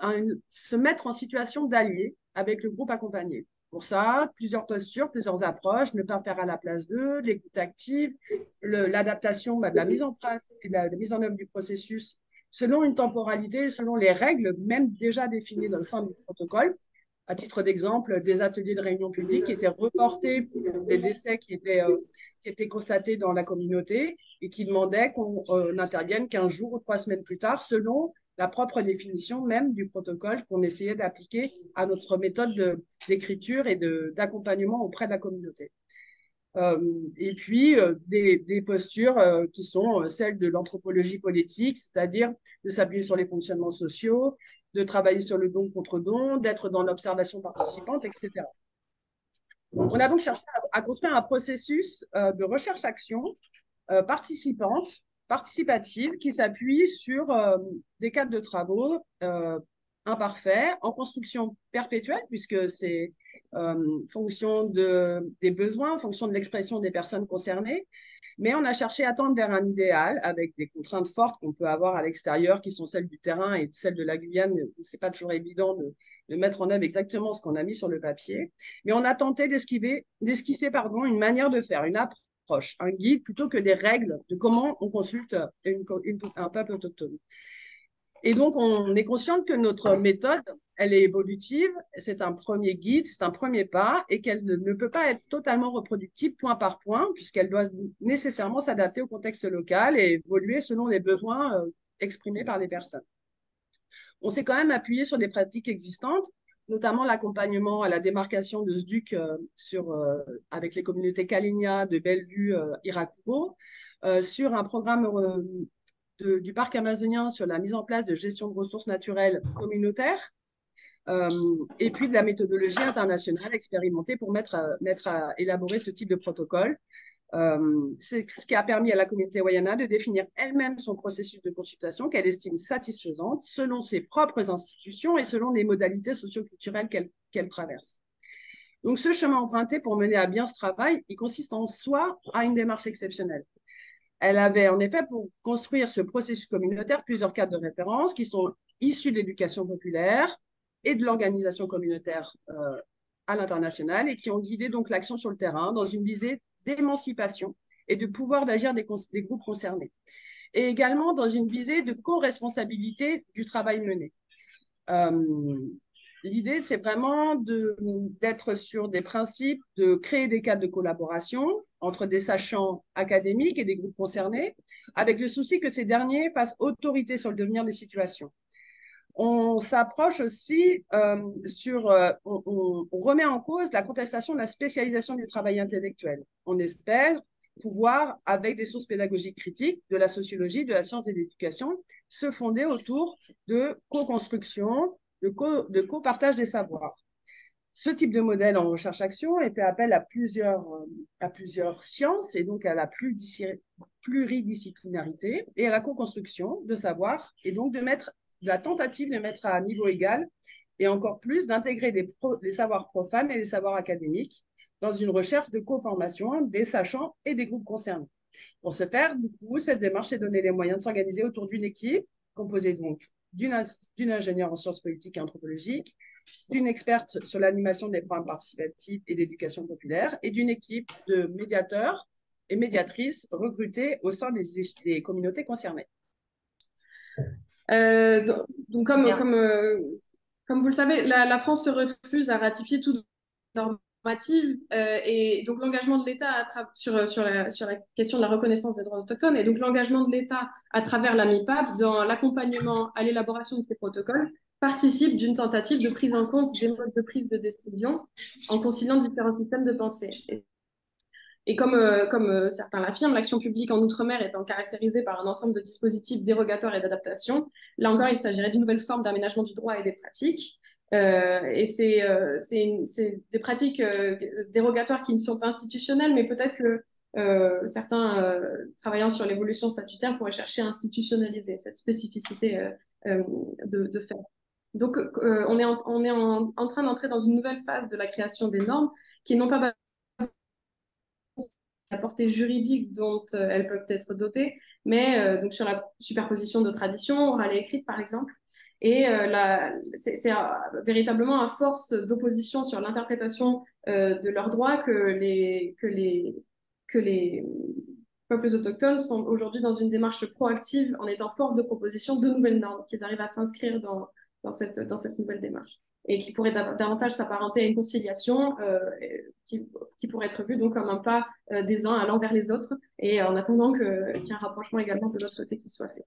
se mettre en situation d'allié avec le groupe accompagné. Pour ça, plusieurs postures, plusieurs approches, ne pas faire à la place d'eux, l'écoute active, l'adaptation de la mise en place et de la mise en œuvre du processus selon une temporalité, selon les règles même déjà définies dans le sein du protocole. À titre d'exemple, des ateliers de réunion publique qui étaient reportés pour des décès qui étaient constatés dans la communauté et qui demandaient qu'on n'intervienne qu'1 jour ou 3 semaines plus tard, selon la propre définition même du protocole qu'on essayait d'appliquer à notre méthode d'écriture et d'accompagnement auprès de la communauté. Et puis des postures qui sont celles de l'anthropologie politique, c'est-à-dire de s'appuyer sur les fonctionnements sociaux, de travailler sur le don contre don, d'être dans l'observation participante, etc. On a donc cherché à construire un processus de recherche-action participative, qui s'appuie sur des cadres de travaux imparfaits, en construction perpétuelle, puisque c'est fonction des besoins, en fonction de l'expression des personnes concernées. Mais on a cherché à tendre vers un idéal avec des contraintes fortes qu'on peut avoir à l'extérieur, qui sont celles du terrain et celles de la Guyane. Ce n'est pas toujours évident de mettre en œuvre exactement ce qu'on a mis sur le papier. Mais on a tenté d'esquisser une manière de faire, une approche, un guide, plutôt que des règles de comment on consulte un peuple autochtone. Et donc, on est consciente que notre méthode, elle est évolutive, c'est un premier guide, c'est un premier pas, et qu'elle ne peut pas être totalement reproductible point par point, puisqu'elle doit nécessairement s'adapter au contexte local et évoluer selon les besoins exprimés par les personnes. On s'est quand même appuyé sur des pratiques existantes, notamment l'accompagnement à la démarcation de SDUC avec les communautés Kalinia de Bellevue, Irakubo, sur un programme du parc amazonien sur la mise en place de gestion de ressources naturelles communautaires, et puis de la méthodologie internationale expérimentée pour mettre à élaborer ce type de protocole. C'est ce qui a permis à la communauté Wayana de définir elle-même son processus de consultation qu'elle estime satisfaisante selon ses propres institutions et selon les modalités socioculturelles qu'elle traverse. Donc, ce chemin emprunté pour mener à bien ce travail, il consiste en soi à une démarche exceptionnelle. Elle avait en effet, pour construire ce processus communautaire, plusieurs cadres de référence qui sont issus de l'éducation populaire et de l'organisation communautaire à l'international et qui ont guidé donc l'action sur le terrain dans une visée d'émancipation et de pouvoir d'agir des groupes concernés. Et également dans une visée de co-responsabilité du travail mené. L'idée, c'est vraiment d'être sur des principes, de créer des cadres de collaboration entre des sachants académiques et des groupes concernés, avec le souci que ces derniers fassent autorité sur le devenir des situations. On s'approche aussi on remet en cause la contestation de la spécialisation du travail intellectuel. On espère pouvoir, avec des sources pédagogiques critiques, de la sociologie, de la science et de l'éducation, se fonder autour de co-construction, de co-partage des savoirs. Ce type de modèle en recherche-action fait appel à plusieurs sciences et donc à la pluridisciplinarité et à la co-construction de savoirs et donc de la tentative de mettre à niveau égal et encore plus d'intégrer des savoirs profanes et des savoirs académiques dans une recherche de co-formation des sachants et des groupes concernés. Pour ce faire, du coup, cette démarche est donner les moyens de s'organiser autour d'une équipe composée donc d'une ingénieure en sciences politiques et anthropologiques, d'une experte sur l'animation des programmes participatifs et d'éducation populaire et d'une équipe de médiateurs et médiatrices recrutés au sein des communautés concernées. Donc comme vous le savez, la France se refuse à ratifier toute normative et donc l'engagement de l'État sur la question de la reconnaissance des droits autochtones et donc l'engagement de l'État à travers la MIPAP dans l'accompagnement à l'élaboration de ces protocoles participe d'une tentative de prise en compte des modes de prise de décision en conciliant différents systèmes de pensée. Et comme certains l'affirment, l'action publique en Outre-mer étant caractérisée par un ensemble de dispositifs dérogatoires et d'adaptation, là encore, il s'agirait d'une nouvelle forme d'aménagement du droit et des pratiques. Et c'est des pratiques dérogatoires qui ne sont pas institutionnelles, mais peut-être que certains travaillant sur l'évolution statutaire pourraient chercher à institutionnaliser cette spécificité de fait. Donc, on est en train d'entrer dans une nouvelle phase de la création des normes qui n'ont pas la portée juridique dont elles peuvent être dotées, mais donc sur la superposition de traditions orales et écrites, par exemple. Et c'est véritablement à force d'opposition sur l'interprétation de leurs droits que les peuples autochtones sont aujourd'hui dans une démarche proactive en étant force de proposition de nouvelles normes, qu'ils arrivent à s'inscrire dans cette nouvelle démarche et qui pourrait davantage s'apparenter à une conciliation qui pourrait être vue donc comme un pas des uns allant vers les autres et en attendant qu'il y ait un rapprochement également de l'autre côté qui soit fait.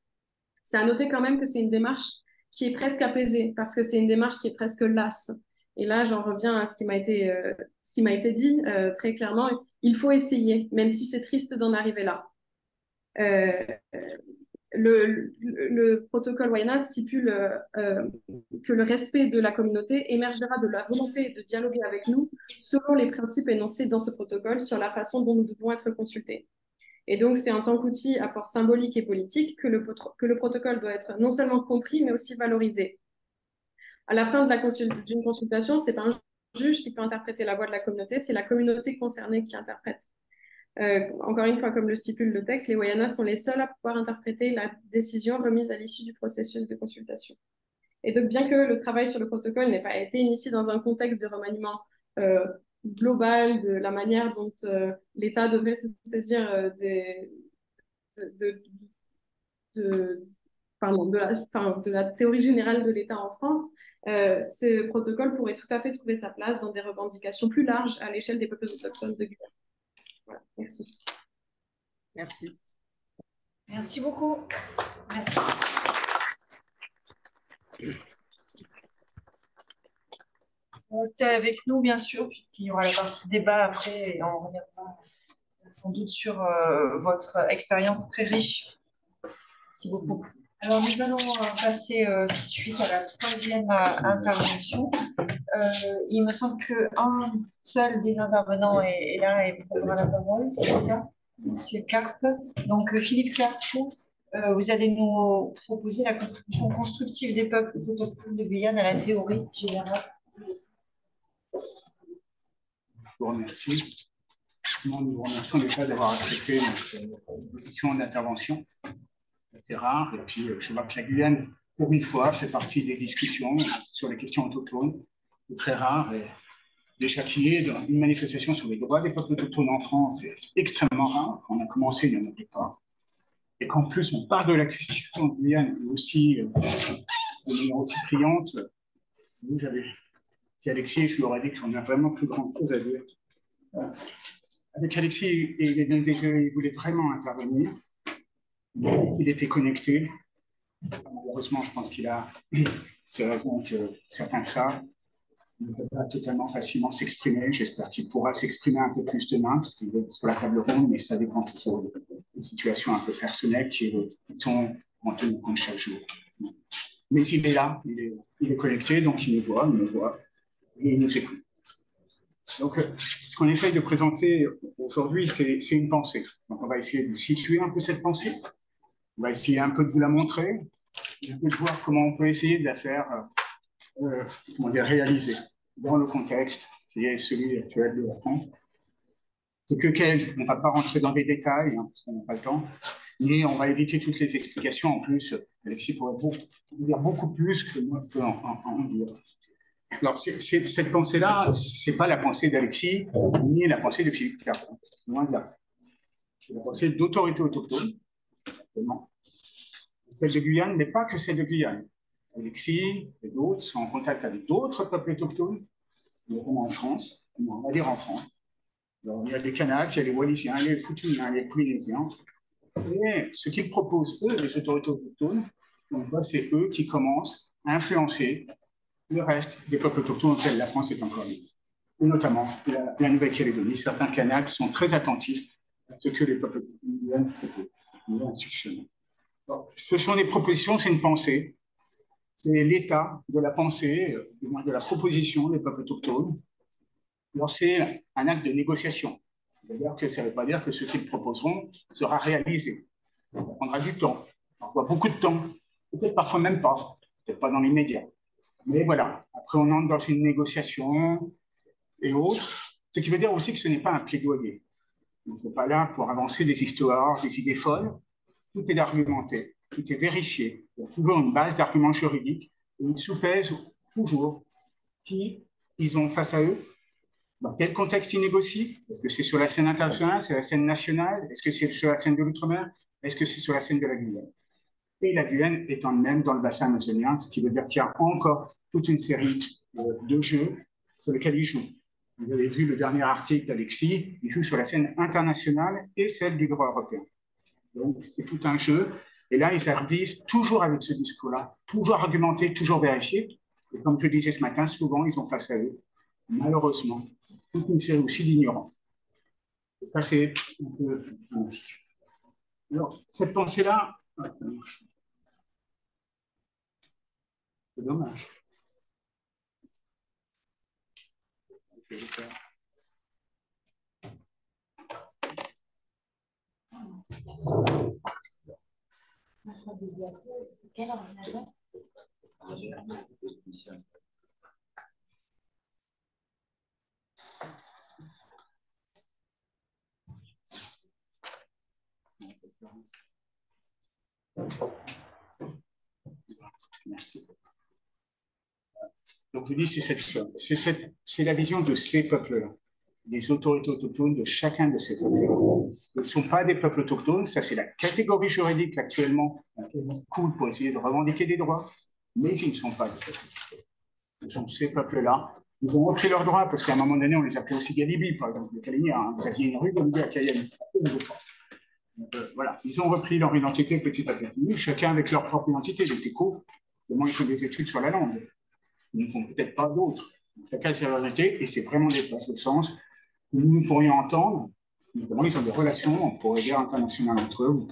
C'est à noter quand même que c'est une démarche qui est presque apaisée parce que c'est une démarche qui est presque lasse. Et là, j'en reviens à ce qui m'a été dit très clairement. il faut essayer, même si c'est triste d'en arriver là. Euh, le protocole Wayna stipule que le respect de la communauté émergera de la volonté de dialoguer avec nous selon les principes énoncés dans ce protocole sur la façon dont nous devons être consultés. Et donc, c'est en tant qu'outil à force symbolique et politique que le protocole doit être non seulement compris, mais aussi valorisé. À la fin d'une consultation, ce n'est pas un juge qui peut interpréter la voix de la communauté, c'est la communauté concernée qui interprète. Encore une fois, comme le stipule le texte, les Wayanas sont les seuls à pouvoir interpréter la décision remise à l'issue du processus de consultation. Et donc, bien que le travail sur le protocole n'ait pas été initié dans un contexte de remaniement global de la manière dont l'État devrait se saisir de la théorie générale de l'État en France, ce protocole pourrait tout à fait trouver sa place dans des revendications plus larges à l'échelle des peuples autochtones de Guyane. Voilà, merci. Merci. Merci beaucoup. Merci. Restez avec nous, bien sûr, puisqu'il y aura la partie débat après et on reviendra sans doute sur votre expérience très riche. Merci beaucoup. Alors, nous allons passer tout de suite à la troisième intervention. Il me semble qu'un seul des intervenants est là et prendra la parole. C'est ça, Monsieur Carpe. Donc, Philippe Carpe, vous allez nous proposer la contribution constructive des peuples autochtones de Guyane à la théorie générale. Je vous remercie. Nous vous remercions déjà d'avoir accepté notre position d'intervention. C'est rare. Et puis, je vois que la Guyane, pour une fois, fait partie des discussions sur les questions autochtones. C'est très rare. Et déjà qu'il y ait une manifestation sur les droits des peuples autochtones en France, c'est extrêmement rare. Quand on a commencé, il n'y en avait pas. Et qu'en plus, on parle de la question de Guyane, mais aussi de manière aussi criante. Si Alexis, je lui aurais dit qu'on n'a vraiment plus grand-chose à dire. Avec Alexis, il voulait vraiment intervenir. Il était connecté. Malheureusement, je pense qu'il a ces raisons que certains savent. Il ne peut pas totalement facilement s'exprimer. J'espère qu'il pourra s'exprimer un peu plus demain, parce qu'il est sur la table ronde, mais ça dépend toujours de situations un peu personnelles qui sont en tenue compte chaque jour. Mais il est là, il est connecté, donc il me voit et il nous écoute. Donc, ce qu'on essaye de présenter aujourd'hui, c'est une pensée. Donc, on va essayer de situer un peu cette pensée. On va essayer un peu de vous la montrer, un peu de voir comment on peut essayer de la faire réaliser dans le contexte qui est celui actuel de la France. C'est on ne va pas rentrer dans des détails, hein, parce qu'on n'a pas le temps, mais on va éviter toutes les explications. En plus, Alexis pourrait dire beaucoup plus que moi je peux en dire. Alors, cette pensée-là, ce n'est pas la pensée d'Alexis, ni la pensée de Philippe Carpe. Loin de là. C'est la pensée d'autorité autochtone. Celle de Guyane n'est pas que celle de Guyane. Alexis et d'autres sont en contact avec d'autres peuples autochtones, notamment en France, on va dire en France. Alors, il y a les Kanaks, il y a les Wallisiens, il y a les Futuniens, il y a les Polynésiens. Et ce qu'ils proposent, eux, les autorités autochtones, c'est eux qui commencent à influencer le reste des peuples autochtones auxquels la France est encore liée. Et notamment la Nouvelle-Calédonie. Certains Kanaks sont très attentifs à ce que les peuples autochtones proposent. Ce sont des propositions, c'est une pensée. C'est l'état de la pensée, de la proposition des peuples autochtones. Alors, c'est un acte de négociation. C'est-à-dire que ça ne veut pas dire que ce qu'ils proposeront sera réalisé. Ça prendra du temps, parfois beaucoup de temps, peut-être parfois même pas, peut-être pas dans l'immédiat. Mais voilà, après on entre dans une négociation et autres, ce qui veut dire aussi que ce n'est pas un plaidoyer. On ne faut pas là pour avancer des histoires, des idées folles. Tout est argumenté, tout est vérifié. Il y a toujours une base d'arguments juridiques et ils soupèsent toujours qui ils ont face à eux. Dans quel contexte ils négocient? Est-ce que c'est sur la scène internationale, c'est la scène nationale? Est-ce que c'est sur la scène de l'outre-mer? Est-ce que c'est sur la scène de la Guyane? Et la Guyane étant même dans le bassin amazonien, ce qui veut dire qu'il y a encore toute une série de jeux sur lesquels ils jouent. Vous avez vu le dernier article d'Alexis, il joue sur la scène internationale et celle du droit européen. Donc c'est tout un jeu. Et là, ils arrivent toujours avec ce discours-là, toujours argumenté, toujours vérifié. Et comme je disais ce matin, souvent, ils ont face à eux, malheureusement, toute une série aussi d'ignorants. Ça, c'est un peu antique. Alors, cette pensée-là, ça marche. C'est dommage. Quel ordinateur? Merci. Donc, je dis, c'est la vision de ces peuples-là, des autorités autochtones de chacun de ces peuples. Ce ne sont pas des peuples autochtones, ça c'est la catégorie juridique actuellement cool pour essayer de revendiquer des droits, mais ils ne sont pas des peuples autochtones. Ce sont ces peuples-là. Ils ont repris leurs droits parce qu'à un moment donné, on les appelait aussi Galibi, par exemple, les Kaliniens. Hein. Vous aviez une rue Galibi à Cayenne. Voilà, ils ont repris leur identité petit à petit, chacun avec leur propre identité. Les Téco, comment ils font des études sur la langue. Ils ne font peut-être pas d'autres. Chacun a sa identité et c'est vraiment des places de sens que nous pourrions entendre. Notamment, ils ont des relations pour les guerres internationales entre eux.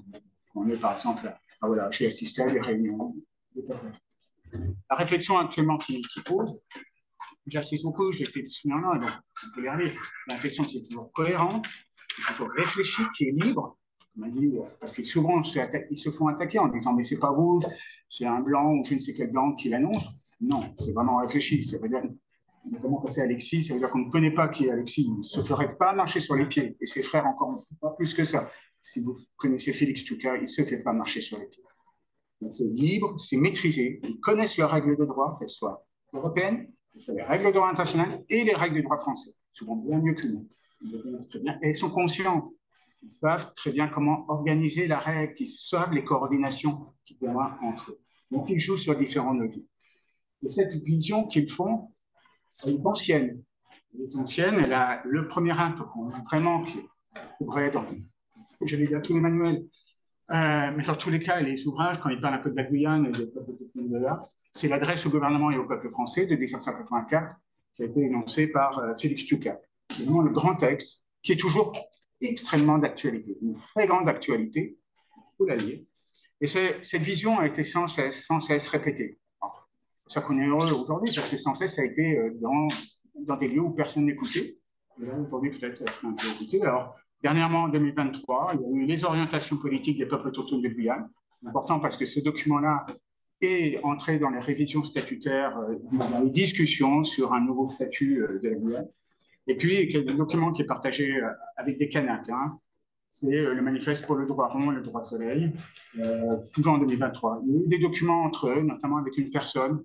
On est par exemple, voilà, j'ai assisté à des réunions. La réflexion actuellement qui pose, j'insiste beaucoup, j'ai fait ce là donc on peut les relire. La réflexion qui est toujours cohérente, qui est toujours réfléchie, qui est libre. On m'a dit, parce que souvent ils se font attaquer en disant mais c'est pas vous, c'est un blanc ou je ne sais quel blanc qui l'annonce. Non, c'est vraiment réfléchi. Ça veut dire, notamment quand c'est Alexis, ça veut dire qu'on ne connaît pas qui est Alexis. Il ne se ferait pas marcher sur les pieds. Et ses frères encore pas plus que ça. Si vous connaissez Félix Tchouka, il ne se fait pas marcher sur les pieds. C'est libre, c'est maîtrisé. Ils connaissent leurs règles de droit, qu'elles soient européennes, les règles de droit international et les règles de droit français. Souvent bien mieux que nous. Et ils sont conscients. Ils savent très bien comment organiser la règle, ils savent les coordinations qu'il y a entre eux. Donc, ils jouent sur différents leviers. Et cette vision qu'ils font, elle est ancienne. Elle est ancienne, elle a le premier acte, vraiment, qui pourrait dans, j'allais dire tous les manuels, mais dans tous les cas, les ouvrages, quand ils parlent un peu de la Guyane et des peuples de là, c'est l'adresse au gouvernement et au peuple français de 1784 qui a été énoncée par Félix Tchouka. C'est vraiment le grand texte qui est toujours extrêmement d'actualité, une très grande actualité, il faut la lire. Et cette vision a été sans cesse répétée. C'est ça qu'on est heureux aujourd'hui, parce que sans cesse, ça a été dans des lieux où personne n'écoutait. Et là, aujourd'hui, peut-être, ça serait un peu écouté. Alors, dernièrement, en 2023, il y a eu les orientations politiques des peuples autochtones de Guyane. C'est important parce que ce document-là est entré dans les révisions statutaires, dans les discussions sur un nouveau statut de la Guyane. Et puis, il y a un document qui est partagé avec des Kanaks. Hein. C'est le manifeste pour le droit rond et le droit soleil, toujours en 2023. Il y a eu des documents entre eux, notamment avec une personne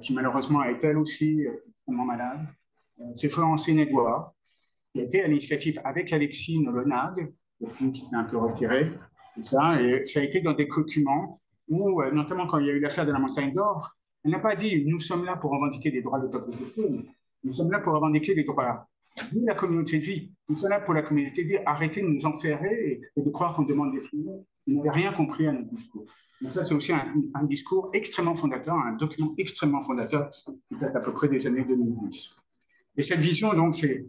qui malheureusement est elle aussi extrêmement malade. C'est Florence Sénégois, qui a été à l'initiative avec Alexis Nolonag, qui s'est un peu retiré, tout ça, et ça a été dans des documents où, notamment quand il y a eu l'affaire de la Montagne d'Or, elle n'a pas dit « nous sommes là pour revendiquer des droits de peuple autochtone ». Nous sommes là pour revendiquer les droits de la communauté de vie. Nous sommes là pour la communauté de vie. Arrêtez de nous enferrer et de croire qu'on demande des freedoms. Vous n'avez rien compris à notre discours. Donc ça, c'est aussi un discours extrêmement fondateur, un document extrêmement fondateur qui date à peu près des années 2010. Et cette vision, donc, c'est,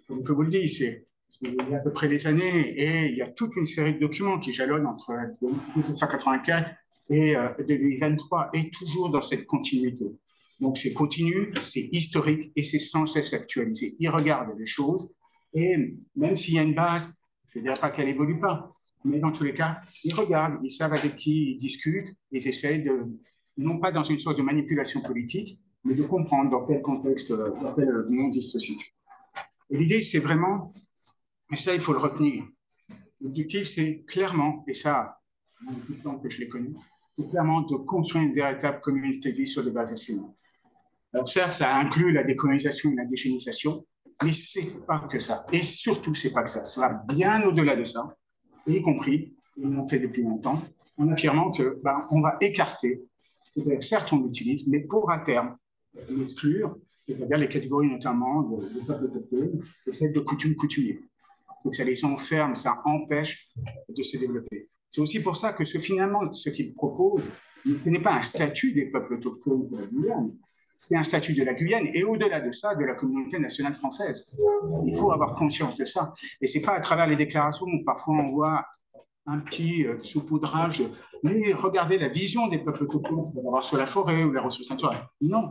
comme je vous le dis, c'est il y a à peu près des années et il y a toute une série de documents qui jalonnent entre 1984 et 2023 et toujours dans cette continuité. Donc, c'est continu, c'est historique et c'est sans cesse actualisé. Ils regardent les choses et même s'il y a une base, je ne dirais pas qu'elle n'évolue pas, mais dans tous les cas, ils regardent, ils savent avec qui ils discutent, ils essayent de, non pas dans une sorte de manipulation politique, mais de comprendre dans quel contexte, dans quel monde ils se situent. Et l'idée, c'est vraiment, et ça, il faut le retenir. L'objectif, c'est clairement, et ça, depuis le temps que je l'ai connu, c'est clairement de construire une véritable communauté de vie sur des bases assimilées. Alors certes, ça inclut la décolonisation et l'indigénisation, mais c'est pas que ça. Et surtout, c'est pas que ça. Ça va bien au-delà de ça, y compris, et on l'a fait depuis longtemps, en affirmant que on va écarter, certes on l'utilise, mais pour à terme l'exclure, c'est-à-dire les catégories notamment de peuples autochtones et celles de coutumiers. Donc ça les enferme, ça empêche de se développer. C'est aussi pour ça que finalement, ce qu'ils proposent, ce n'est pas un statut des peuples autochtones de la Guyane, c'est un statut de la Guyane et au-delà de ça, de la communauté nationale française. Il faut avoir conscience de ça. Et ce n'est pas à travers les déclarations où parfois on voit un petit saupoudrage, mais regardez la vision des peuples autochtones, d'avoir sur la forêt ou les ressources naturelles. Non,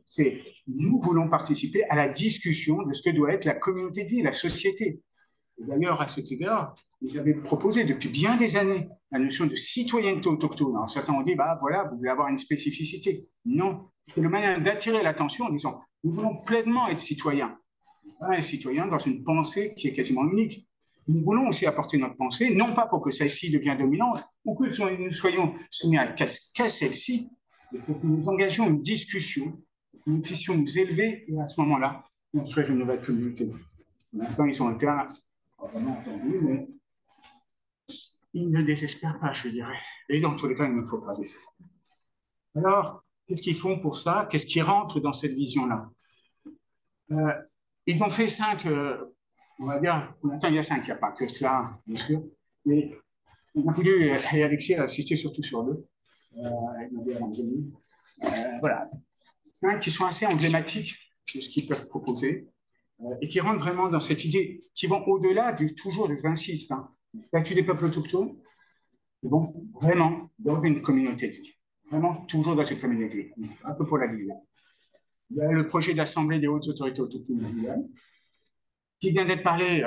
c'est nous voulons participer à la discussion de ce que doit être la communauté de vie, la société. D'ailleurs, à cet égard, ils avaient proposé depuis bien des années la notion de citoyenneté autochtone. Alors certains ont dit, bah voilà, vous voulez avoir une spécificité. Non, c'est le moyen d'attirer l'attention en disant, nous voulons pleinement être citoyens. Pas un citoyen dans une pensée qui est quasiment unique. Nous voulons aussi apporter notre pensée, non pas pour que celle-ci devienne dominante, ou que nous soyons soumis qu'à celle-ci, mais pour que nous engagions une discussion, que nous puissions nous élever et à ce moment-là, construire une nouvelle communauté. Pour l'instant, ils sont en terrain, vraiment entendu, mais ils ne désespèrent pas, je dirais. Et dans tous les cas, il ne faut pas désespérer. Alors, qu'est-ce qu'ils font pour ça? Qu'est-ce qui rentre dans cette vision-là? Ils ont fait 5, on va dire, pour l'instant, il y a 5, il n'y a pas que cela, bien sûr, mais on a voulu, et Alexis a insisté surtout sur 2, voilà, 5 qui sont assez emblématiques de ce qu'ils peuvent proposer, et qui rentrent vraiment dans cette idée, qui vont au-delà toujours, j'insiste, du statut des peuples autochtones, qui vont vraiment dans une communauté de vie, vraiment toujours dans cette communauté, un peu pour la Guyane. Il y a le projet d'Assemblée des hautes autorités autochtones de Guyane, qui vient d'être parlé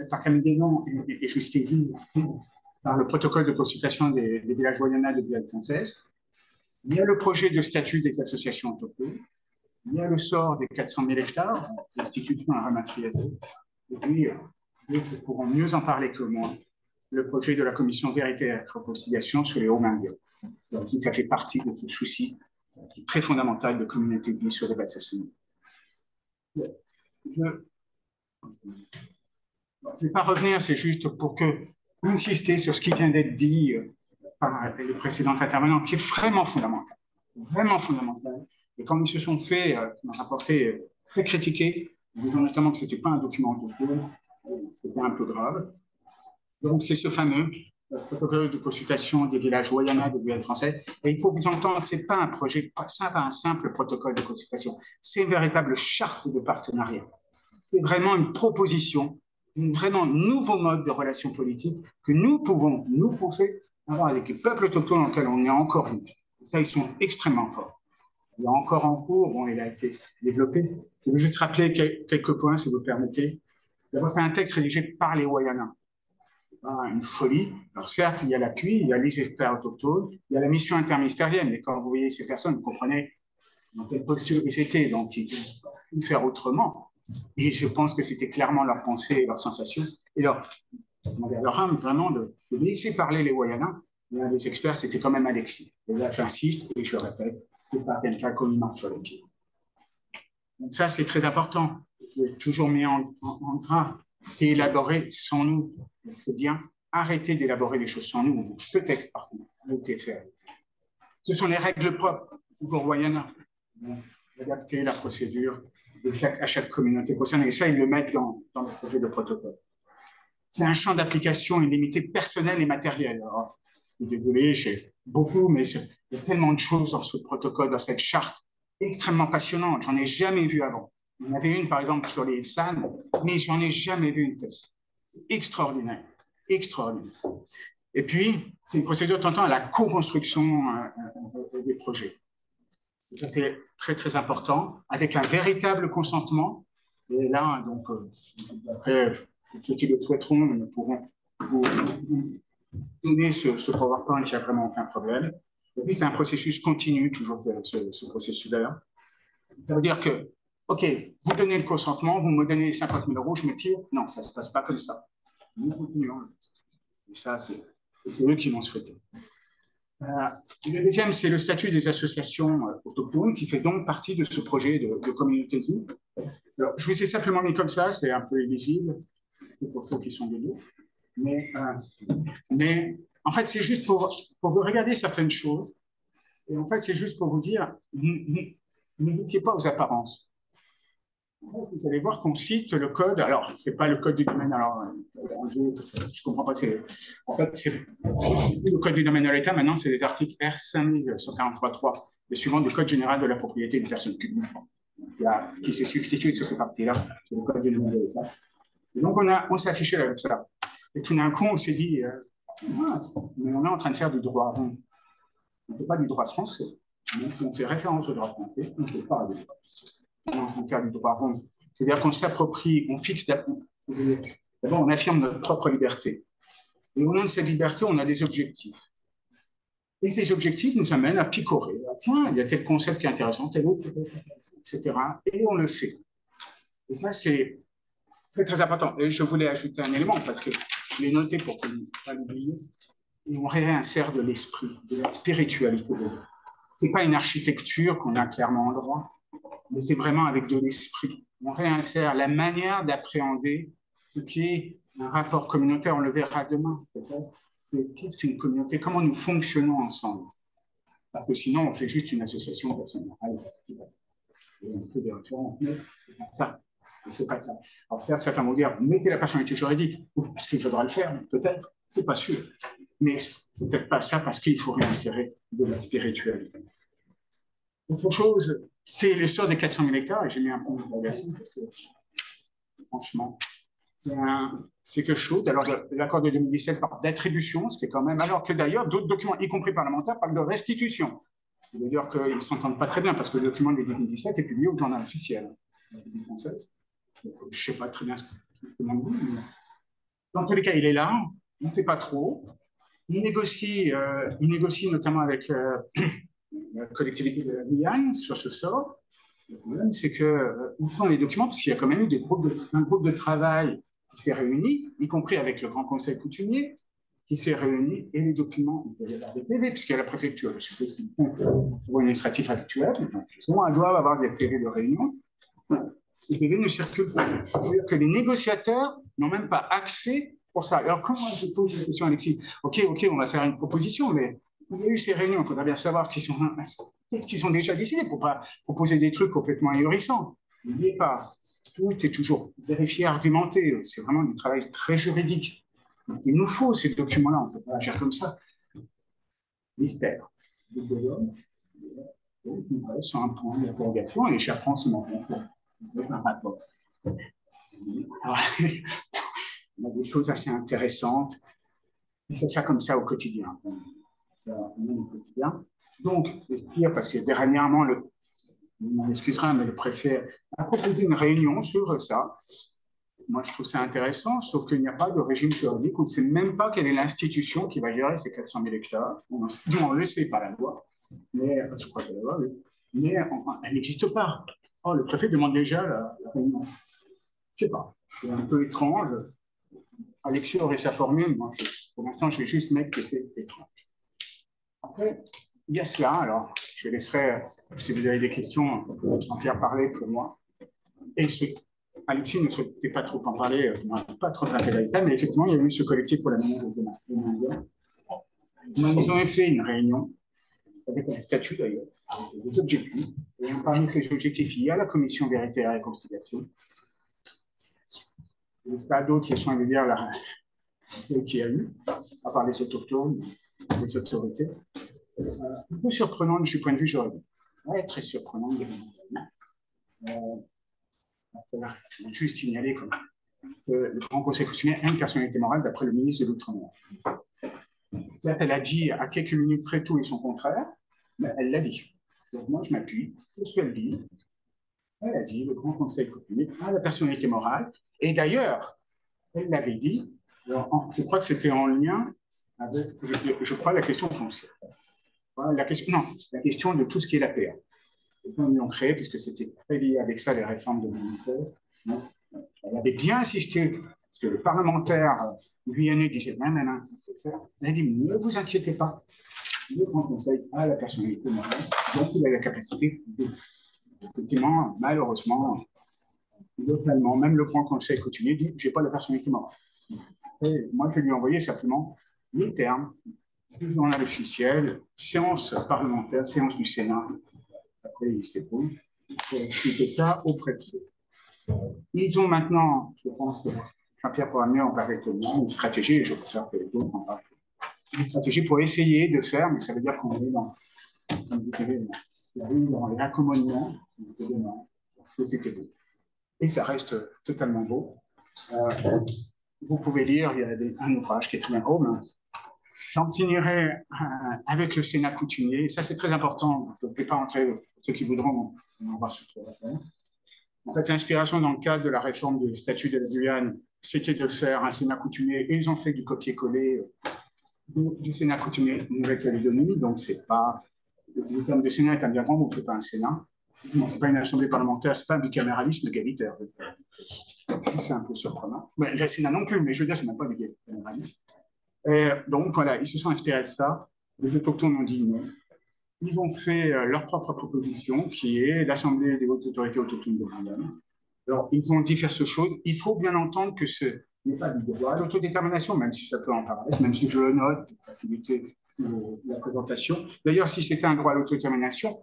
par Camille Guénon et Justine Ville, par le protocole de consultation des villages Wayana de Guyane française. Il y a le projet de statut des associations autochtones. Il y a le sort des 400 000 hectares, l'institution à ramatriation. Et puis, d'autres pourront mieux en parler que moi, le projet de la commission Vérité et Réconciliation sur les Hauts-Mindiens. Ça fait partie de ce souci très fondamental de communauté de vie sur les bases. Je ne vais pas revenir, c'est juste pour insister sur ce qui vient d'être dit par les précédents intervenants, qui est vraiment fondamental. Vraiment fondamental. Et quand ils se sont fait rapporter très critiqués, en disant notamment que ce n'était pas un document autochtone, c'était un peu grave. Donc, c'est ce fameux protocole de consultation des villages Wayana de Guyane française. Et il faut vous entendre, ce n'est pas un projet, ça pas un simple protocole de consultation, c'est une véritable charte de partenariat. C'est vraiment une proposition, vraiment nouveau mode de relation politique que nous pouvons, nous Français, avoir avec les peuples autochtones dans lesquels on est encore une. Ça, ils sont extrêmement forts. Il y a encore en cours, bon, il a été développé. Je veux juste rappeler quelques points, si vous le permettez. D'abord, c'est un texte rédigé par les Wayana. Une folie. Alors certes, il y a l'appui, il y a les experts autochtones, il y a la mission interministérielle, mais quand vous voyez ces personnes, vous comprenez dans quelle posture ils étaient, donc ils ne pouvaient faire autrement. Et je pense que c'était clairement leur pensée, leur sensation, et leur âme vraiment de laisser parler les Wayana. Et un des experts, c'était quand même Alexis. Et là, j'insiste et je répète, c'est pas quelqu'un qu'on ment sur les pieds. Donc ça, c'est très important. J'ai toujours mis en gras. C'est élaboré sans nous. C'est bien arrêter d'élaborer les choses sans nous. Ce texte, par contre, a été fait. Ce sont les règles propres, toujours Wayana. Adapter la procédure à chaque communauté concernée. Et ça, ils le mettent dans le projet de protocole. C'est un champ d'application illimité personnel et matériel. Alors, je suis désolé, j'ai beaucoup, mais il y a tellement de choses dans ce protocole, dans cette charte, extrêmement passionnante. J'en ai jamais vu avant. Il y en avait une, par exemple, sur les SAN, mais j'en ai jamais vu une telle. C'est extraordinaire, extraordinaire. Et puis, c'est une procédure tentant à la co-construction des projets. Et ça, c'est très, très important, avec un véritable consentement. Et là, donc, après, ceux qui le souhaiteront nous pourront vous donner ce PowerPoint, il n'y a vraiment aucun problème. Et puis, c'est un processus continu, toujours ce processus-là. Ça veut dire que, OK, vous donnez le consentement, vous me donnez les 50 000 euros, je me tire. Non, ça ne se passe pas comme ça. Nous continuons. Et ça, c'est eux qui l'ont souhaité. Le deuxième, c'est le statut des associations autochtones, qui fait donc partie de ce projet de communauté de vie. Alors, je vous ai simplement mis comme ça, c'est un peu illisible, pour ceux qui sont dédiés. Mais en fait, c'est juste pour vous regarder certaines choses. Et en fait, c'est juste pour vous dire, ne vous fiez pas aux apparences. Vous allez voir qu'on cite le code. Alors, c'est pas le code du domaine. Alors, je comprends pas. En fait, c'est le code du domaine de l'État. Maintenant, c'est les articles R5143.3 le suivant du Code général de la propriété des personnes publiques, qui s'est substitué sur ces parties-là, sur le Code général de l'État. Et donc, on s'est affiché avec ça. Et tout d'un coup, on s'est dit, mais on est en train de faire du droit rond. On ne fait pas du droit français. On fait référence au droit français, on ne fait pas du droit. On est en train de faire du droit rond. C'est-à-dire qu'on s'approprie, on fixe, d'abord, on affirme notre propre liberté. Et au nom de cette liberté, on a des objectifs. Et ces objectifs nous amènent à picorer. Tiens, il y a tel concept qui est intéressant, tel autre, etc. Et on le fait. Et ça, c'est très, très important. Et je voulais ajouter un élément, parce que je l'ai noté pour ne pas l'oublier. Et on réinsère de l'esprit, de la spiritualité. Ce n'est pas une architecture qu'on a clairement en droit, mais c'est vraiment avec de l'esprit. On réinsère la manière d'appréhender ce qui est un rapport communautaire. On le verra demain, peut-être. Qu'est-ce qu'une communauté? Comment nous fonctionnons ensemble? Parce que sinon, on fait juste une association personnelle. Et on fait des références, mais c'est pas ça. C'est pas ça. Alors, faire certains vont dire, mettez la personnalité juridique, parce qu'il faudra le faire, peut-être, c'est pas sûr. Mais c'est peut-être pas ça, parce qu'il faut réinsérer de la spiritualité. Autre chose, c'est l'essor des 400 000 hectares, et j'ai mis un point d'interrogation, parce que, franchement, c'est quelque chose. Alors, l'accord de 2017 parle d'attribution, ce qui est quand même. Alors que d'ailleurs, d'autres documents, y compris parlementaires, parlent de restitution. Ça veut dire qu'ils ne s'entendent pas très bien, parce que le document de 2017 est publié au journal officiel, en 2016. Donc, je ne sais pas très bien ce que l'on dit, mais dans tous les cas, il est là, on ne sait pas trop. Il négocie notamment avec la collectivité de la Guyane sur ce sort. Le problème, c'est que où sont les documents? Parce qu'il y a quand même eu un groupe de travail qui s'est réuni, y compris avec le Grand Conseil coutumier, qui s'est réuni, et les documents, il doit y avoir des PV, puisqu'il y a la préfecture, je suppose, qui est administratif actuel, donc souvent, elles doivent avoir des PV de réunion. Ces PV ne circulent pas. C'est-à-dire que les négociateurs n'ont même pas accès pour ça. Alors, comment je pose la question, Alexis? Ok, on va faire une proposition, mais il y a eu ces réunions, il faudra bien savoir qu'est-ce qu'ils ont déjà décidé pour ne pas proposer des trucs complètement ahurissants. N'oubliez pas, tout est toujours vérifié, argumenté. C'est vraiment du travail très juridique. Donc, il nous faut ces documents-là, on ne peut pas agir comme ça. Mystère. Sans un point d'interrogation, et j'apprends ce moment un rapport. Alors, il y a des choses assez intéressantes. C'est ça comme ça au quotidien. Au quotidien. Donc, c'est pire parce que dernièrement, on m'excusera, mais le préfet a proposé une réunion sur ça. Moi, je trouve ça intéressant, sauf qu'il n'y a pas de régime juridique. On ne sait même pas quelle est l'institution qui va gérer ces 400 000 hectares. On ne le sait pas, la loi. Mais, je crois que c'est la loi, oui. Mais elle n'existe pas. Oh, le préfet demande déjà la réunion. Je ne sais pas. C'est un peu étrange. Alexis aurait sa formule. Moi, pour l'instant, je vais juste mettre que c'est étrange. Après, il y a cela. Alors, je laisserai, si vous avez des questions, en faire parler que moi. Et Alexis ne souhaitait pas trop en parler, pas trop traiter la détail, mais effectivement, il y a eu ce collectif pour la mémoire des Indiens. Ils ont fait une réunion, avec un statut d'ailleurs, avec des objectifs. Et parmi ces objectifs, il y a la commission vérité et réconciliation. Il n'y a pas d'autres leçons à dire qu'il y a eu, à part les autochtones, les autorités. Un peu surprenant du point de vue juridique. Ouais, très surprenant. Je vais juste signaler que le Grand Conseil coutumier a une personnalité morale d'après le ministre de l'Outre-mer. Certes, elle a dit à quelques minutes près tout et son contraire, mais elle l'a dit. Donc moi, je m'appuie sur ce qu'elle dit. Elle a dit, le Grand Conseil coutumier a la personnalité morale. Et d'ailleurs, elle l'avait dit, je crois que c'était en lien avec, je crois, la question foncière. La question de tout ce qui est la PA. Et quand ils l'ont créé, puisque c'était très lié avec ça, les réformes de 2016, elle avait bien insisté, parce que le parlementaire guyanais disait non, c'est faire. Elle a dit, ne vous inquiétez pas, le Grand Conseil a la personnalité morale, donc il a la capacité de. Effectivement, malheureusement, localement, même le Grand Conseil coutumier dit, je n'ai pas la personnalité morale. Et moi, je lui ai envoyé simplement les termes du journal officiel, séance parlementaire, séance du Sénat. Après, il se débrouille pour expliquer ça auprès de ceux. Ils ont maintenant, je pense que Jean-Pierre pourra mieux en parler que moi, une stratégie, et je peux savoir que les autres en parlent, une stratégie pour essayer de faire, mais ça veut dire qu'on est dans comme vous savez, il y a eu dans les raccommodements, que c'était beau. Et ça reste totalement beau. Vous pouvez lire, il y a un ouvrage qui est très bien beau. J'en signerai avec le Sénat coutumier. Ça, c'est très important. Je ne vais pas entrer, ceux qui voudront, on va se trouver. En fait, l'inspiration dans le cadre de la réforme du statut de la Guyane, c'était de faire un Sénat coutumier, et ils ont fait du copier-coller du Sénat coutumier Nouvelle-Calédonie. Donc, c'est pas. Le terme de Sénat est un bien grand mot, ce n'est pas un Sénat. Ce n'est pas une assemblée parlementaire, ce n'est pas un bicaméralisme égalitaire. C'est un peu surprenant. Mais le Sénat non plus, mais je veux dire, ce n'est pas du bicaméralisme. Donc, voilà, ils se sont inspirés de ça. Les autochtones ont dit non. Ils ont fait leur propre proposition, qui est l'Assemblée des hautes autorités autochtones de Guyane. Alors, ils ont diverses choses. Il faut bien entendre que ce n'est pas du droit à l'autodétermination, même si ça peut en paraître, même si je le note pour faciliter la présentation. D'ailleurs, si c'était un droit à l'autodétermination,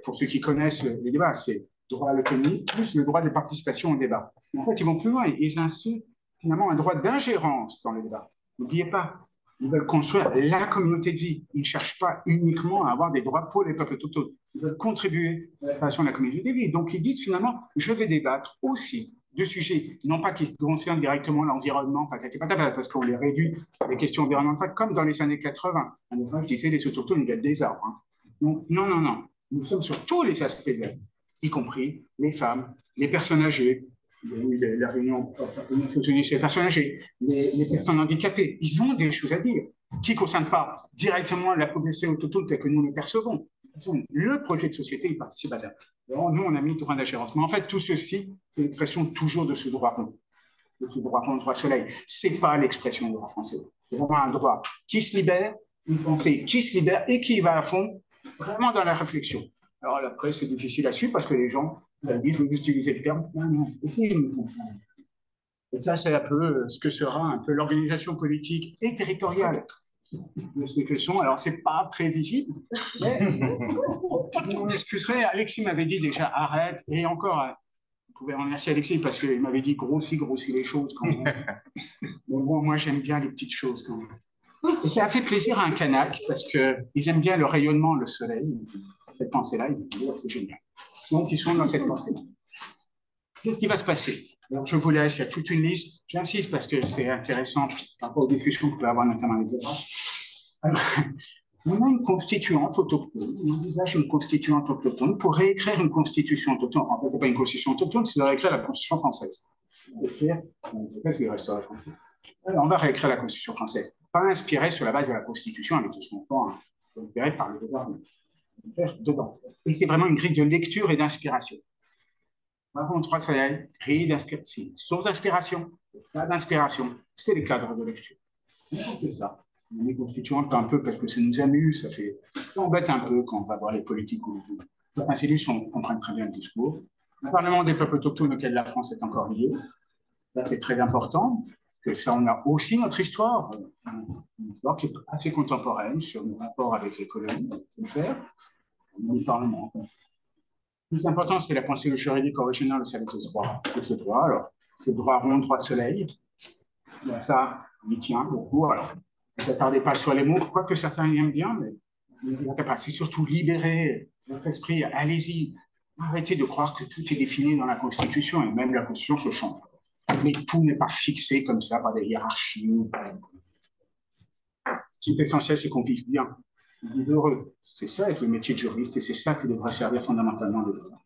pour ceux qui connaissent les débats, c'est droit à l'autonomie plus le droit de participation au débat. Mais en fait, ils vont plus loin. Ils incitent finalement un droit d'ingérence dans le débat. N'oubliez pas, ils veulent construire la communauté de vie. Ils ne cherchent pas uniquement à avoir des droits pour les peuples autochtones. Ils veulent contribuer à la création de la communauté de vie. Donc, ils disent finalement, je vais débattre aussi de sujets, non pas qui concernent directement l'environnement, patati patata, parce qu'on les réduit les questions environnementales, comme dans les années 80. Un ouvrage disait les autochtones, ils gâtent des arbres. Hein. Donc, non, non, non. Nous sommes sur tous les aspects de la vie, y compris les femmes, les personnes âgées, la réunion des personnes âgées, les personnes handicapées. Ils ont des choses à dire qui ne concernent pas directement la population autochtone telle que nous le percevons. Le projet de société, il participe à ça. Alors, nous, on a mis le droit d'ingérence. Mais en fait, tout ceci, c'est l'expression toujours de ce droit rond. De ce droit rond, le droit soleil. Ce n'est pas l'expression du droit français. C'est vraiment un droit qui se libère, une pensée qui se libère et qui va à fond, vraiment dans la réflexion. Alors après, c'est difficile à suivre parce que les gens disent, vous utilisez le terme. Non, non, essayez de me comprendre. Et ça, c'est un peu ce que sera un peu l'organisation politique et territoriale de ces questions. Alors, ce n'est pas très visible, mais vous m'excuserez, Alexis m'avait dit déjà arrête, et encore, vous pouvez remercier Alexis parce qu'il m'avait dit grossis les choses quand même. Mais bon, moi, j'aime bien les petites choses quand même. Et ça a fait plaisir à un Kanak parce qu'ils aiment bien le rayonnement, le soleil. Cette pensée-là, ils disent, c'est génial. Donc, ils sont dans cette pensée. Qu'est-ce qui va se passer? Alors, je vous laisse, il y a toute une liste. J'insiste parce que c'est intéressant par rapport aux discussions que vous pouvez avoir notamment avec les débats. Alors, on a une constituante autochtone, on envisage une constituante autochtone pour réécrire une constitution autochtone. En fait, ce n'est pas une constitution autochtone, c'est de réécrire la constitution française. Alors, on va réécrire la constitution française, pas inspirée sur la base de la constitution avec tout ce qu'on prend, c'est inspiré par le devoir dedans. Et c'est vraiment une grille de lecture et d'inspiration. Avant trois soleils, grille d'inspiration, source d'inspiration, pas d'inspiration, c'est les cadres de lecture. C'est ça. On est constituante un peu parce que ça nous amuse, ça embête un peu quand on va voir les politiques où certains élus comprennent très bien le discours. Le Parlement des peuples autochtones auquel la France est encore liée, ça c'est très important, que ça on a aussi notre histoire, une histoire qui est assez contemporaine sur nos rapports avec les colonies, faut le faire, le Parlement. Le plus important, c'est la pensée juridique originale au service de ce droit. Alors, ce droit rond, droit soleil, ça, on y tient beaucoup. Alors, ne t'attardez pas sur les mots, quoique certains y aiment bien, mais c'est surtout libérer votre esprit. Allez-y, arrêtez de croire que tout est défini dans la Constitution, et même la Constitution se change. Mais tout n'est pas fixé comme ça par des hiérarchies. Ce qui est essentiel, c'est qu'on vive bien, qu'on vive heureux. C'est ça être le métier de juriste, et c'est ça qui devrait servir fondamentalement de droit.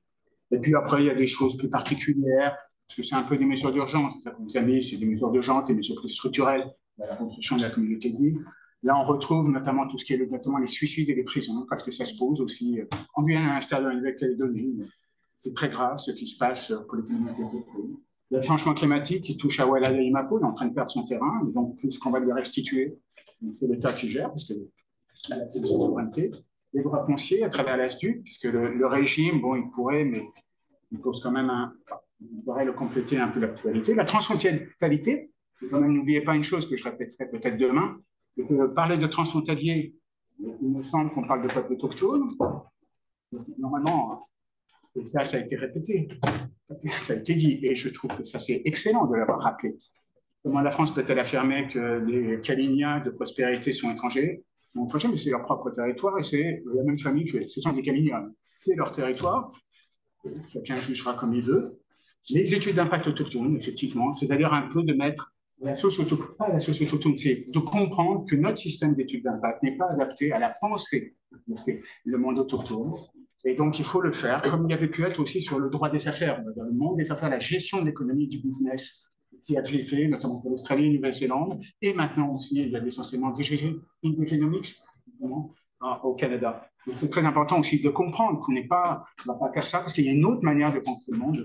Et puis après, il y a des choses plus particulières, parce que c'est un peu des mesures d'urgence. C'est ça que vous avez, c'est des mesures d'urgence, des mesures plus structurelles, la construction de la communauté de vie. Là, on retrouve notamment tout ce qui est notamment les suicides et les prisons, parce que ça se pose aussi en Guyane, à l'instar de la Nouvelle-Calédonie. C'est très grave ce qui se passe pour les communautés de vie. Le changement climatique qui touche à Walala et Imapo, il est en train de perdre son terrain, et donc ce qu'on va lui restituer, c'est l'État qui gère, parce que c'est la souveraineté. Les droits fonciers à travers la STU, puisque le régime, bon, il pourrait, mais il pose quand même il pourrait le compléter un peu l'actualité. La transfrontalité, quand même, n'oubliez pas une chose que je répéterai peut-être demain, c'est que parler de transfrontalier, il me semble qu'on parle de peuple autochtone. Normalement, et ça a été répété, ça a été dit, et je trouve que ça c'est excellent de l'avoir rappelé. Comment la France peut-elle affirmer que les Kaliniens de prospérité sont étrangers? mon projet, mais c'est leur propre territoire et c'est la même famille que ce sont des Camignols. C'est leur territoire, chacun jugera comme il veut. Les études d'impact autochtones, effectivement, c'est-à-dire un peu de mettre la sauce autochtone, pas la sauce autochtone, c'est de comprendre que notre système d'études d'impact n'est pas adapté à la pensée de le monde autochtone. Et donc, il faut le faire, comme il y avait pu être aussi sur le droit des affaires, dans le monde des affaires, la gestion de l'économie et du business, qui a été fait, notamment pour l'Australie et la Nouvelle-Zélande, et maintenant aussi, il y a essentiellement DG Economics, au Canada. Donc, c'est très important aussi de comprendre qu'on n'est pas, on ne va pas faire ça, parce qu'il y a une autre manière de penser le monde.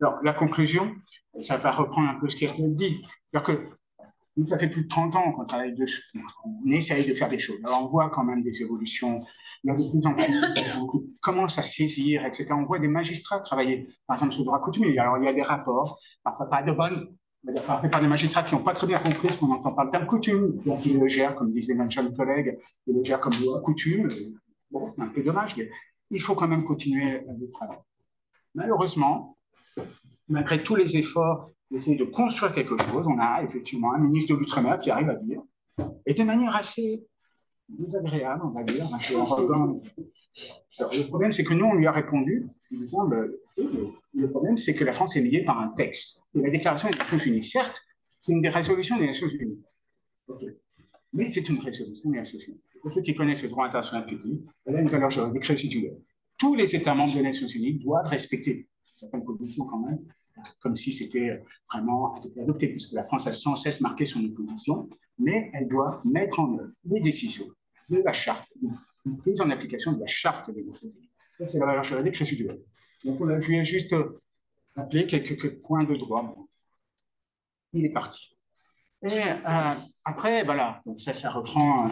Alors, la conclusion, ça va reprendre un peu ce qui a été dit. C'est-à-dire que nous, ça fait plus de 30 ans qu'on travaille dessus, on essaye de faire des choses. Alors, on voit quand même des évolutions. Il y a de plus en plus, on commence à saisir, etc. On voit des magistrats travailler, par exemple, sur le droit coutumier. Alors, il y a des rapports, parfois pas de bonnes, parfois par des magistrats qui n'ont pas très bien compris ce qu'on entend par le terme coutume. Donc, ils le gèrent, comme disaient mes jeunes collègues, ils le gèrent comme coutume. Bon, c'est un peu dommage, mais il faut quand même continuer le travail. Malheureusement, malgré tous les efforts d'essayer de construire quelque chose, on a effectivement un ministre de l'Outre-mer qui arrive à dire, et de manière assez désagréable, on va dire, alors, le problème, c'est que nous, on lui a répondu, il me semble, le problème, c'est que la France est liée par un texte. Et la Déclaration des Nations Unies, certes, c'est une des résolutions des Nations Unies. Okay. Mais c'est une résolution des Nations Unies. Pour ceux qui connaissent le droit international public, elle a une valeur juridique résiduelle. Tous les États membres des Nations Unies doivent respecter certaines conditions quand même, comme si c'était vraiment adopté, puisque la France a sans cesse marqué son opposition, mais elle doit mettre en œuvre les décisions de la charte, une prise en application de la charte des Nations Unies. Ça, c'est la valeur juridique résiduelle. Donc, je vais juste rappeler quelques points de droit. Bon. Il est parti. Et après, voilà, donc ça reprend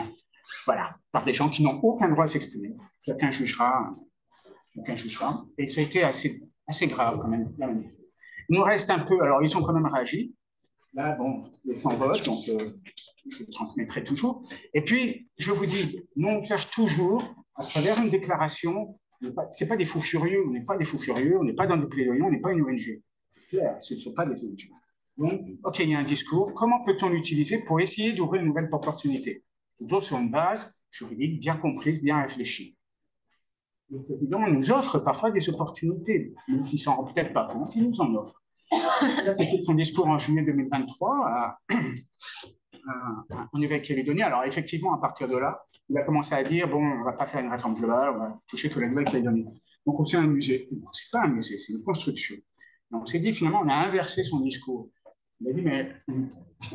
voilà, par des gens qui n'ont aucun droit à s'exprimer. Chacun jugera. Et ça a été assez grave quand même. Il nous reste un peu, alors ils ont quand même réagi. Là, bon, les 100 votes, donc je transmettrai toujours. Et puis, je vous dis, nous, on cherche toujours, à travers une déclaration, ce n'est pas des fous furieux, on n'est pas des fous furieux, on n'est pas dans des plaidoyers, on n'est pas une ONG. Ce ne sont pas des ONG. Donc, OK, il y a un discours. Comment peut-on l'utiliser pour essayer d'ouvrir une nouvelle opportunité? Toujours sur une base juridique bien comprise, bien réfléchie. Le président nous offre parfois des opportunités, même s'il ne s'en rend peut-être pas compte, il nous en offre. Ça, c'était son discours en juillet 2023 en Nouvelle-Calédonie. Alors, effectivement, à partir de là, il a commencé à dire, bon, on ne va pas faire une réforme globale, on va toucher que la Nouvelle-Calédonie. Donc, on s'est un musée. Ce n'est pas un musée, c'est une construction. Donc, on s'est dit, finalement, on a inversé son discours. Il a dit, mais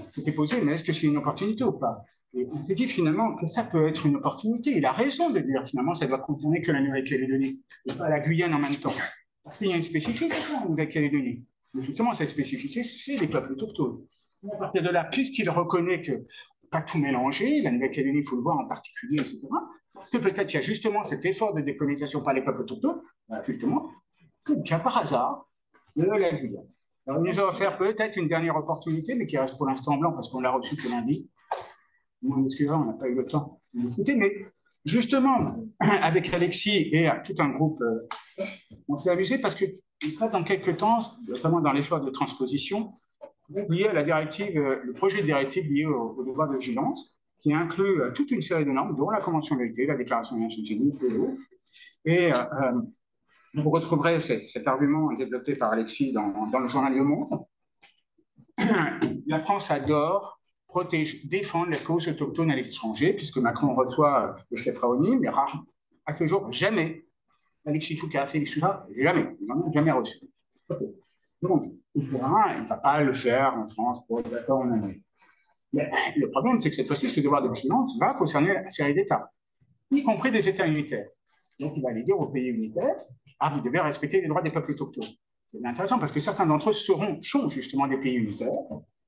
c'était posé, mais est-ce que c'est une opportunité ou pas? Et on s'est dit, finalement, que ça peut être une opportunité. Il a raison de dire, finalement, ça doit concerner que la Nouvelle-Calédonie, et pas la Guyane en même temps. Parce qu'il y a une spécificité en Nouvelle-Calédonie. Mais justement, cette spécificité, c'est les peuples autochtones. À partir de là, puisqu'il reconnaît que pas tout mélanger, la Nouvelle-Calédonie, il faut le voir en particulier, etc., parce que peut-être il y a justement cet effort de décolonisation par les peuples autochtones, justement, c'est le cas par hasard de la Guyane. Alors, il nous a offert peut-être une dernière opportunité, mais qui reste pour l'instant blanc, parce qu'on l'a reçu que lundi. Nous, on n'a pas eu le temps de discuter, mais justement, avec Alexis et tout un groupe, on s'est amusé parce que il sera dans quelques temps, notamment dans l'effort de transposition, lié à la directive, le projet de directive lié au devoir de vigilance, qui inclut toute une série de normes, dont la Convention de l'égalité, la Déclaration des Nations Unies, et vous retrouverez cet argument développé par Alexis dans le journal Le Monde. La France adore défendre les causes autochtones à l'étranger, puisque Macron reçoit le chef Raoni, mais rare, à ce jour, jamais. Alexis Touka, Félix Sousa, jamais. Il n'en a jamais reçu. Donc, il ne va pas le faire en France pour d'accord en année. Mais le problème, c'est que cette fois-ci, ce devoir de vigilance va concerner une série d'États, y compris des États unitaires. Donc, il va aller dire aux pays unitaires, ah, vous devez respecter les droits des peuples autochtones. C'est intéressant parce que certains d'entre eux sont justement des pays unitaires.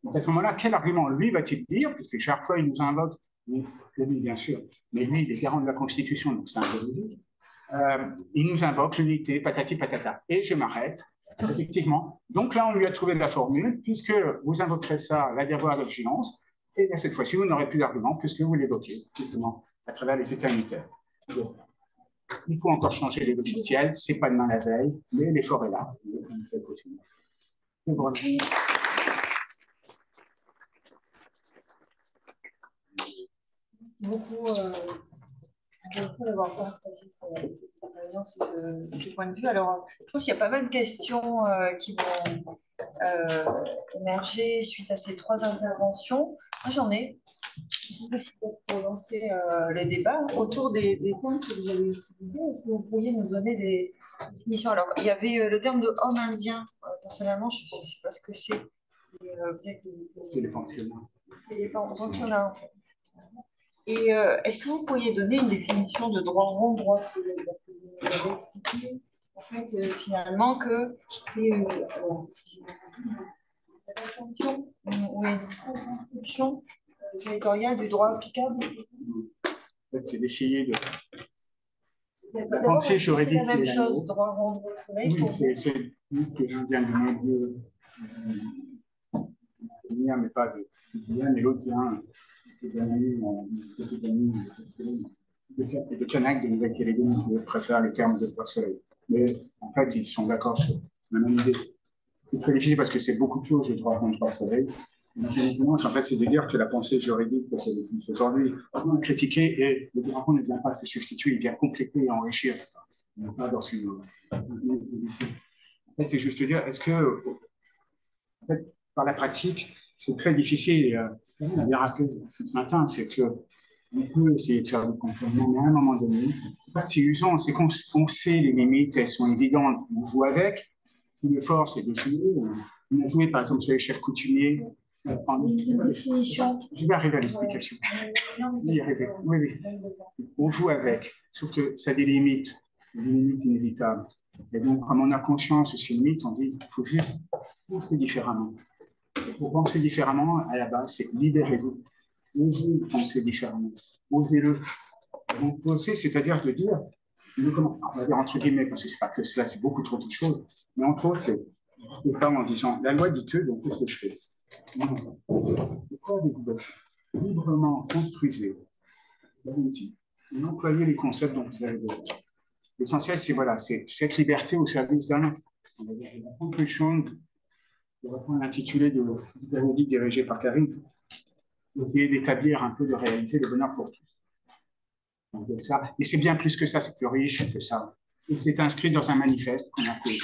Donc, à ce moment-là, quel argument lui va-t-il dire, puisque chaque fois, il nous invoque, lui, bien sûr, mais lui, il est garant de la Constitution, donc c'est un peu logique. Il nous invoque l'unité, patati patata. Et je m'arrête, effectivement. Donc là, on lui a trouvé la formule, puisque vous invoquerez ça, la devoir de vigilance, et bien, cette fois-ci, vous n'aurez plus d'argument, puisque vous l'évoquez, justement, à travers les États unitaires. Donc, il faut encore changer les logiciels, c'est pas demain la veille, mais l'effort est là. Je vous remercie. beaucoup, d'avoir partagé cette expérience et ce point de vue. Alors, je pense qu'il y a pas mal de questions qui vont émerger suite à ces trois interventions. Moi, j'en ai pour lancer les débats autour des termes que vous avez utilisés. Est-ce que vous pourriez nous donner des définitions? Alors, il y avait le terme de homme indien. Personnellement, je ne sais pas ce que c'est. C'est les pensionnats. C'est les pensionnats, en fait. Et est-ce que vous pourriez donner une définition de droit rond, droit soleil? Parce que vous avez expliqué, en fait, finalement, que c'est la fonction ou une construction territoriale du droit applicable. En fait, c'est d'essayer de penser juridique. C'est la même chose, droit rond, droit soleil. Oui, c'est que l'Indien du milieu, mais pas de Guyane, et l'autre vient de Kanak de Nouvelle-Calédonie qui préfèrent les termes de droit soleil. Mais en fait, ils sont d'accord sur la même idée. C'est très difficile parce que c'est beaucoup de choses, le droit contre droit soleil. En fait, c'est de dire que la pensée juridique, parce qu'elle est aujourd'hui critiquée, et le droit ne vient pas se substituer, il vient compléter et enrichir. On n'est pas dans une position. En fait, c'est juste dire, est-ce que, en fait, par la pratique, c'est très difficile. On a bien rappelé ce matin, c'est que on peut essayer de faire du contournement, mais à un moment donné, c'est usant, c'est qu'on sait les limites, elles sont évidentes, on joue avec. Tout l'effort, c'est de jouer. On a joué, par exemple, sur les chefs coutumiers. Je vais arriver à l'explication. Je vais y arriver. Oui, oui. On joue avec, sauf que ça a des limites inévitables. Et donc, comme on a conscience de ces limites, on dit qu'il faut juste penser différemment. Et pour penser différemment, à la base, c'est libérez-vous. Osez penser différemment. Osez-le. Donc, poser, c'est-à-dire de dire, on va dire entre guillemets, parce que c'est pas que cela, c'est beaucoup trop de choses, mais entre autres, c'est pas en disant, la loi dit que, donc qu'est-ce que je fais? Le corps des gouvernements, librement construisez l'outil, et employez les concepts dont vous avez besoin. L'essentiel, c'est voilà, c'est cette liberté au service d'un autre. On va dire la construction, je vais reprendre l'intitulé de l'Audit dirigé par Karine, essayer d'établir un peu de réalité le bonheur pour tous. Donc, ça, et c'est bien plus que ça, c'est plus riche que ça. Et c'est inscrit dans un manifeste qu'on a fait.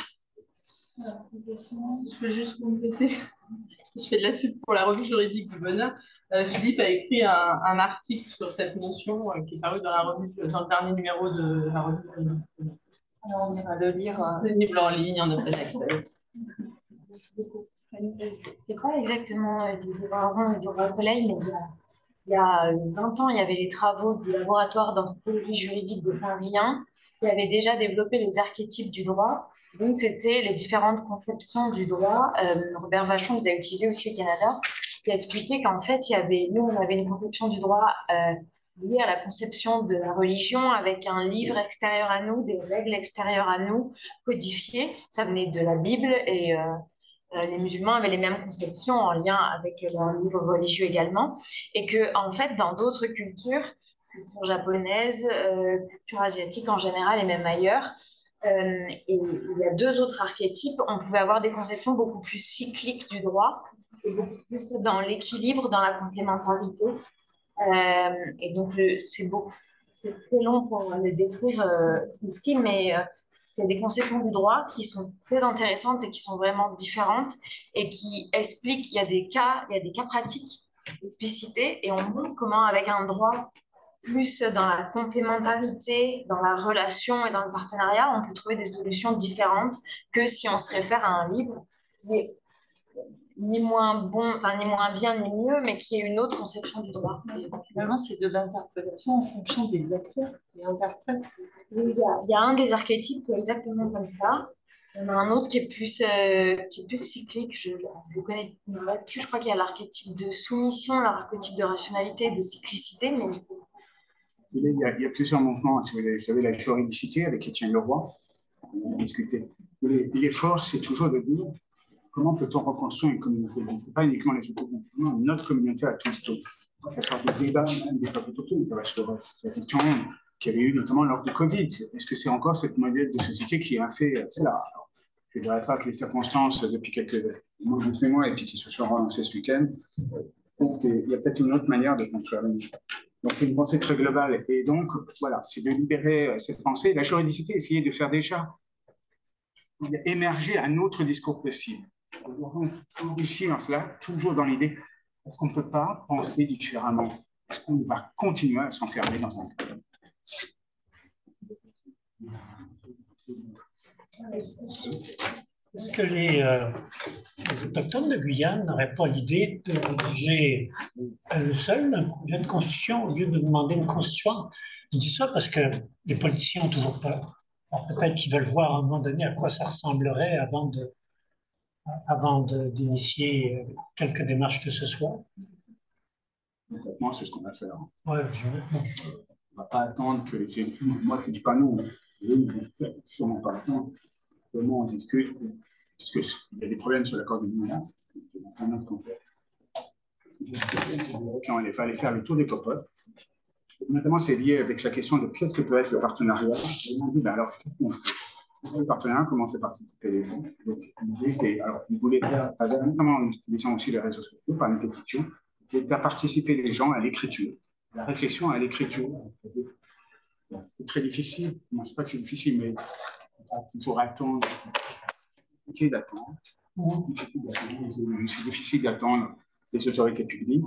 Si je peux juste compléter, si je fais de la pub pour la revue juridique du bonheur, Philippe a écrit un article sur cette notion qui est paru dans la revue, dans le dernier numéro de la revue juridique. Alors, on ira le lire. Disponible en ligne, en open access. C'est pas exactement du droit rond et du droit soleil, mais il y a 20 ans, il y avait les travaux du laboratoire d'anthropologie juridique de Paris 1 qui avait déjà développé les archétypes du droit. Donc, c'était les différentes conceptions du droit. Robert Vachon les a utilisées aussi au Canada, qui a expliqué qu'en fait, nous, on avait une conception du droit liée à la conception de la religion, avec un livre extérieur à nous, des règles extérieures à nous, codifiées. Ça venait de la Bible et les musulmans avaient les mêmes conceptions en lien avec leur livre religieux également. Et que, en fait, dans d'autres cultures japonaises, culture asiatique en général et même ailleurs, et il y a deux autres archétypes. On pouvait avoir des conceptions beaucoup plus cycliques du droit et beaucoup plus dans l'équilibre, dans la complémentarité. Et donc, c'est très long pour le décrire ici, mais c'est des conceptions du droit qui sont très intéressantes et qui sont vraiment différentes et qui expliquent, il y a des cas pratiques explicités et on montre comment avec un droit plus dans la complémentarité, dans la relation et dans le partenariat, on peut trouver des solutions différentes que si on se réfère à un livre qui est ni moins bon, enfin ni moins bien ni mieux, mais qui est une autre conception du droit. Et finalement, c'est de l'interprétation en fonction des acteurs qui interprètent. Il y a un des archétypes qui est exactement comme ça. Il y en a un autre qui est plus cyclique. Je connais plus. Je crois qu'il y a l'archétype de soumission, l'archétype de rationalité, de cyclicité, mais Il y a plusieurs mouvements. Si vous savez, la juridicité avec Étienne Leroy, on a discuté. Les forces, c'est toujours de dire comment peut-on reconstruire une communauté. Ce n'est pas uniquement les autochtones, notre communauté à tous. Ça sort de débat, même des peuples autochtones. Ça va sur la question qu'il y avait eu notamment lors du Covid. Est-ce que c'est encore cette modèle de société qui a fait cela? Je ne dirais pas que les circonstances, depuis quelques mois et puis qui se sont relancées ce week-end, donc il y a peut-être une autre manière de construire la vie. Donc, c'est une pensée très globale. Et donc, voilà, c'est de libérer cette pensée. La juridicité, essayer de faire déjà émerger un autre discours possible. Enrichir cela, toujours dans l'idée, est-ce qu'on ne peut pas penser différemment? Est-ce qu'on va continuer à s'enfermer dans un problème? Est-ce que les autochtones de Guyane n'auraient pas l'idée de rédiger à eux seuls un projet de constitution au lieu de demander une constituante? Je dis ça parce que les politiciens ont toujours peur. Alors peut-être qu'ils veulent voir à un moment donné à quoi ça ressemblerait avant d'initier quelque démarche que ce soit. Moi, c'est ce qu'on va faire. Ouais, on ne va pas attendre que... Moi, je ne dis pas non. Eux, ils vont sûrement pas attendre. Comment on discute, parce qu'il y a des problèmes sur l'accord de Nouméa. Quand il fallait faire le tour des copotes, notamment c'est lié avec la question de qu'est-ce que peut être le partenariat. Et on dit, ben alors, qu'est-ce qu'on fait? Le partenariat, comment on fait participer les gens? Donc, l'idée, c'est, alors, ils voulaient faire, notamment en utilisant aussi les réseaux sociaux, par une pétition, et faire participer les gens à l'écriture, la réflexion à l'écriture. C'est très difficile. Moi, je ne sais pas que c'est difficile, mais on va toujours attendre. C'est difficile d'attendre. C'est difficile d'attendre les autorités publiques.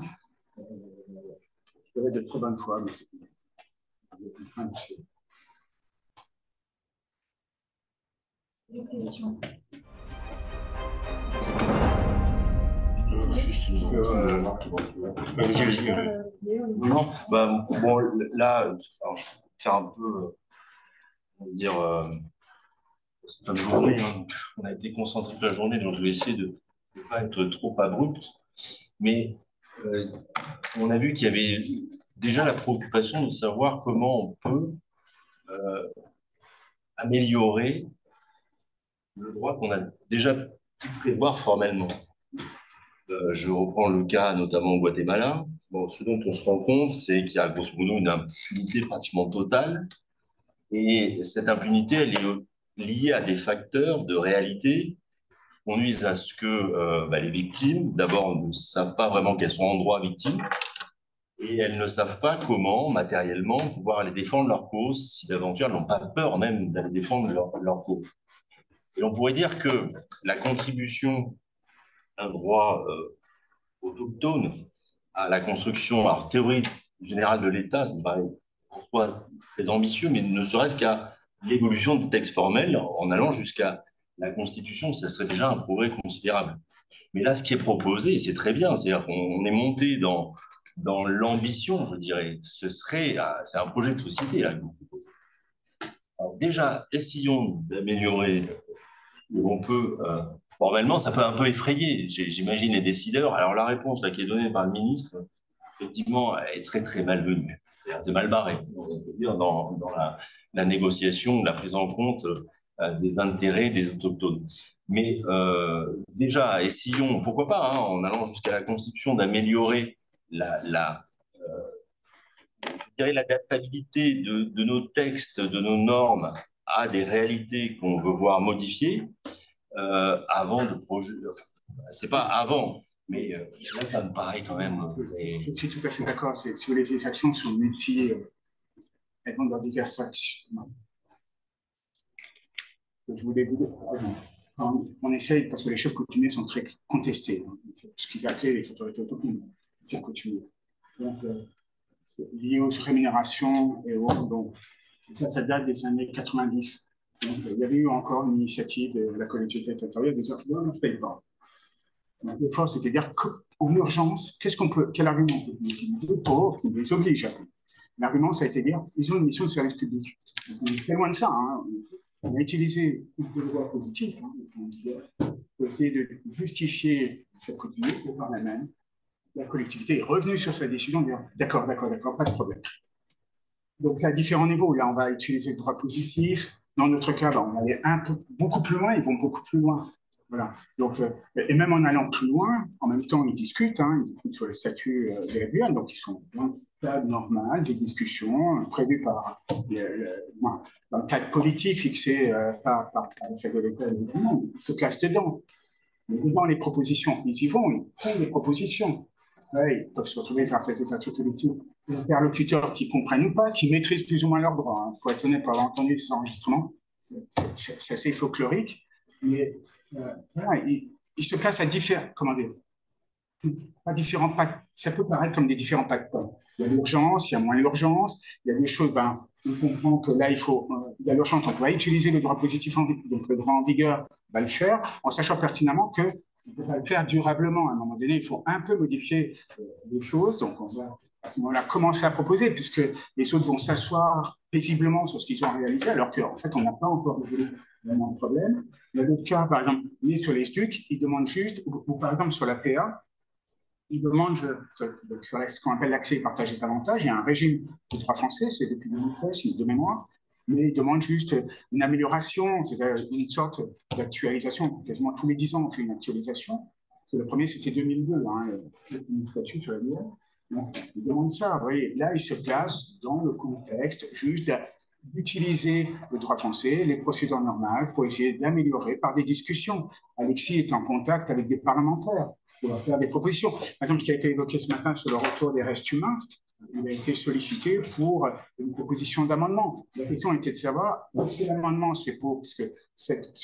Je dirais de très bonne foi, mais c'est difficile. Des questions. Juste non, bah, bon, là, alors, je vais faire un peu, on va dire, cette fin de journée, hein, on a été concentré toute la journée, donc je vais essayer de ne pas être trop abrupt, mais on a vu qu'il y avait déjà la préoccupation de savoir comment on peut améliorer le droit qu'on a déjà pu prévoir formellement. Je reprends le cas notamment au Guatemala. Bon, ce dont on se rend compte, c'est qu'il y a grosso modo une impunité pratiquement totale. Et cette impunité, elle est liée à des facteurs de réalité qui conduisent à ce que les victimes, d'abord, ne savent pas vraiment qu'elles sont en droit victimes, et elles ne savent pas comment, matériellement, pouvoir aller défendre leur cause, si d'aventure elles n'ont pas peur même d'aller défendre leur cause. Et on pourrait dire que la contribution d'un droit autochtone à la construction, alors théorie générale de l'État, ça me paraît en soi très ambitieux, mais ne serait-ce qu'à l'évolution du texte formel, en allant jusqu'à la Constitution, ça serait déjà un progrès considérable. Mais là, ce qui est proposé, c'est très bien, c'est-à-dire qu'on est monté dans l'ambition, je dirais. C'est un projet de société, là, que vous proposez. Alors déjà, essayons d'améliorer ce qu'on peut formellement, ça peut un peu effrayer, j'imagine, les décideurs. Alors la réponse là, qui est donnée par le ministre, effectivement, est très très malvenue. C'est mal barré, on peut dire, dans la négociation, la prise en compte des intérêts des autochtones. Mais déjà, essayons, pourquoi pas, hein, en allant jusqu'à la Constitution, d'améliorer je dirais l'adaptabilité de nos textes, de nos normes à des réalités qu'on veut voir modifiées avant de projet. Enfin, c'est pas avant, mais là, ça me paraît quand même. Je suis tout à fait d'accord. Si vous voulez, les actions sont elles vont dans diverses actions. Je voulais vous dire, on essaye, parce que les chefs coutumiers sont très contestés, hein, ce qu'ils appelaient les autorités autochtones, les chefs coutumiers. Donc, lié aux rémunérations et autres. Donc, ça date des années 90. Donc, il y avait eu encore une initiative de la collectivité territoriale de dire non, je ne paye pas. Donc, le fort, c'était de dire qu'en urgence, quel argument on peut utiliser pour qu'ils les obligent à payer. L'argument, ça a été de dire ils ont une mission de service public. Donc, on est très loin de ça. Hein. On a utilisé une loi positive pour essayer de justifier cette coutume au par la même. La collectivité est revenue sur sa décision de dire d'accord, pas de problème. Donc, à différents niveaux. Là, on va utiliser le droit positif. Dans notre cas, on va aller beaucoup plus loin. Ils vont beaucoup plus loin. Voilà. Donc, et même en allant plus loin, en même temps, ils discutent sur les statuts de la Guyane. Donc, ils sont dans le cadre normal des discussions prévues par dans le cadre politique fixé par le chef de l'État. Ils se placent dedans. Mais dedans, les propositions, ils y vont, ils prennent les propositions. ouais, ils peuvent se retrouver face à des interlocuteurs qui comprennent ou pas, qui maîtrisent plus ou moins leurs droits. Hein. Pour être honnête, pour avoir entendu ces enregistrements, c'est assez folklorique. Mais voilà, ils se placent à différents, comment dire, pas différents packs. Ça peut paraître comme des différents packs. Il y a l'urgence, il y a moins l'urgence, il y a des choses, on comprend que là, il y a l'urgence, on va utiliser le droit positif, donc le droit en vigueur va le faire, en sachant pertinemment que on ne peut pas le faire durablement. À un moment donné, il faut un peu modifier les choses. Donc, on va à ce moment-là commencer à proposer, puisque les autres vont s'asseoir paisiblement sur ce qu'ils ont réalisé, alors qu'en fait, on n'a pas encore résolu vraiment le problème. Il y a d'autres cas, par exemple, liés sur les STUC, ils demandent juste, ou par exemple sur la PA, ils demandent, sur ce qu'on appelle l'accès et partage des avantages, il y a un régime de droit français, c'est depuis 2016, de mémoire, mais ils demandent juste une amélioration, c'est-à-dire une sorte d'actualisation. Quasiment tous les 10 ans, on fait une actualisation. Le premier, c'était 2002, hein, le statut sur la loi. Donc, ils demandent ça. Vous voyez, là, ils se placent dans le contexte juste d'utiliser le droit français, les procédures normales, pour essayer d'améliorer par des discussions. Alexis est en contact avec des parlementaires pour faire des propositions. Par exemple, ce qui a été évoqué ce matin sur le retour des restes humains, il a été sollicité pour une proposition d'amendement. La question était de savoir si l'amendement, c'est pour, parce que cette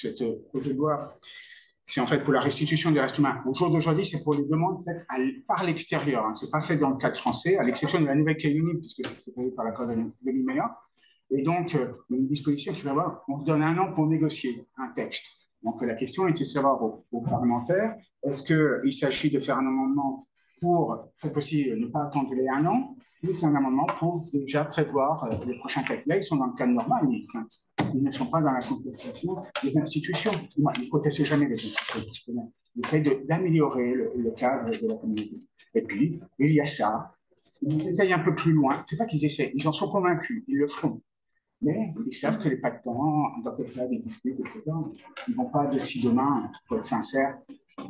projet de loi, c'est en fait pour la restitution des restes humains. Au jour d'aujourd'hui, c'est pour les demandes faites par l'extérieur. Hein. Ce n'est pas fait dans le cadre français, à l'exception de la Nouvelle-Calédonie, puisque c'est prévu par l'accord de Nouméa. Et donc, il y a une disposition qui va voir, on se donne 1 an pour négocier un texte. Donc, la question était de savoir aux parlementaires, est-ce qu'il s'agit de faire un amendement pour, cette fois-ci, ne pas attendre les 1 an, ou c'est un amendement pour déjà prévoir les prochains textes. Là, ils sont dans le cadre normal, ils ne sont pas dans la contestation des institutions. Ils ne protestent jamais les institutions. Ils essayent d'améliorer le cadre de la communauté. Et puis, il y a ça. Ils essayent un peu plus loin. Ce n'est pas qu'ils essayent, ils en sont convaincus, ils le feront. Mais ils savent que les patrons, dans le cas des disputes, etc., ils ne vont pas de si demain, pour être sincère. Je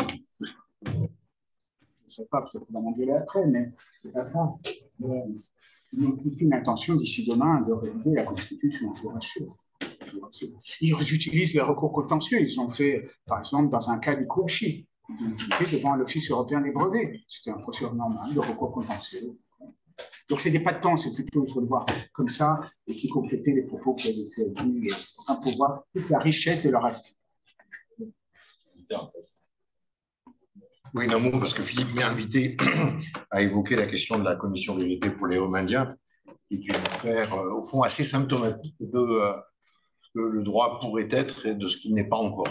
ne sais pas, peut-être qu'on va m'engueuler après, mais c'est pas grave. Ils n'ont aucune intention d'ici demain de réviser la Constitution, je vous rassure. Ils utilisent les recours contentieux. Ils ont fait, par exemple, dans un cas du Kouachi, ils ont utilisé devant l'Office européen des brevets. C'était un procédure normal de recours contentieux. Donc, c'est des pas de temps, c'est plutôt, il faut le voir comme ça, et puis compléter les propos qui avaient été dit, pour voir toute la richesse de leur avis. Oui, non, parce que Philippe m'a invité à évoquer la question de la commission vérité pour les hommes indiens, qui est une affaire, au fond, assez symptomatique de ce que le droit pourrait être et de ce qu'il n'est pas encore.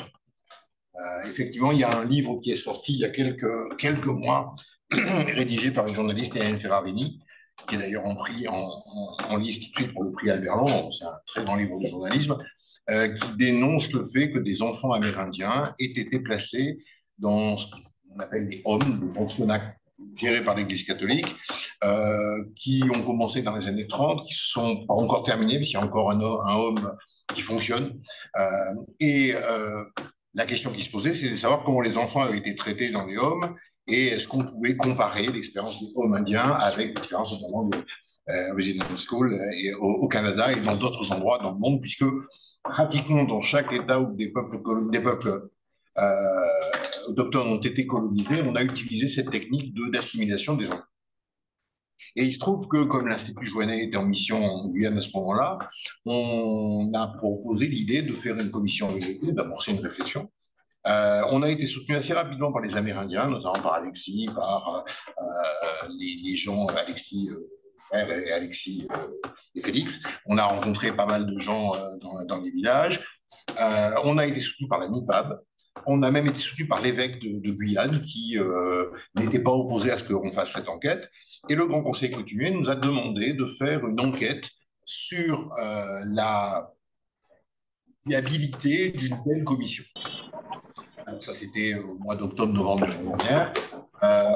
Effectivement, il y a un livre qui est sorti il y a quelques mois, rédigé par une journaliste, Hélène Ferrarini, qui est d'ailleurs en liste tout de suite pour le prix Albert Londres, c'est un très grand livre de journalisme, qui dénonce le fait que des enfants amérindiens aient été placés dans ce qu'on appelle des hommes, des pensionnats gérés par l'Église catholique, qui ont commencé dans les années 30, qui ne se sont pas encore terminés, mais il y a encore un homme qui fonctionne. La question qui se posait, c'est de savoir comment les enfants avaient été traités dans les hommes et est-ce qu'on pouvait comparer l'expérience des hommes indiens avec l'expérience notamment de Resident School au Canada et dans d'autres endroits dans le monde, puisque pratiquement dans chaque État où des peuples autochtones ont été colonisés, on a utilisé cette technique d'assimilation des enfants. Et il se trouve que, comme l'Institut Joannet était en mission en Guyane à ce moment-là, on a proposé l'idée de faire une commission vérité, d'amorcer une réflexion. On a été soutenu assez rapidement par les Amérindiens, notamment par Alexis, par les gens, Alexis frère et Alexis et Félix. On a rencontré pas mal de gens dans les villages. On a été soutenu par la MIPAB. On a même été soutenu par l'évêque de Guyane qui n'était pas opposé à ce qu'on fasse cette enquête. Et le Grand Conseil coutumier nous a demandé de faire une enquête sur la viabilité d'une telle commission. Alors ça, c'était au mois d'octobre-novembre de l'année dernière.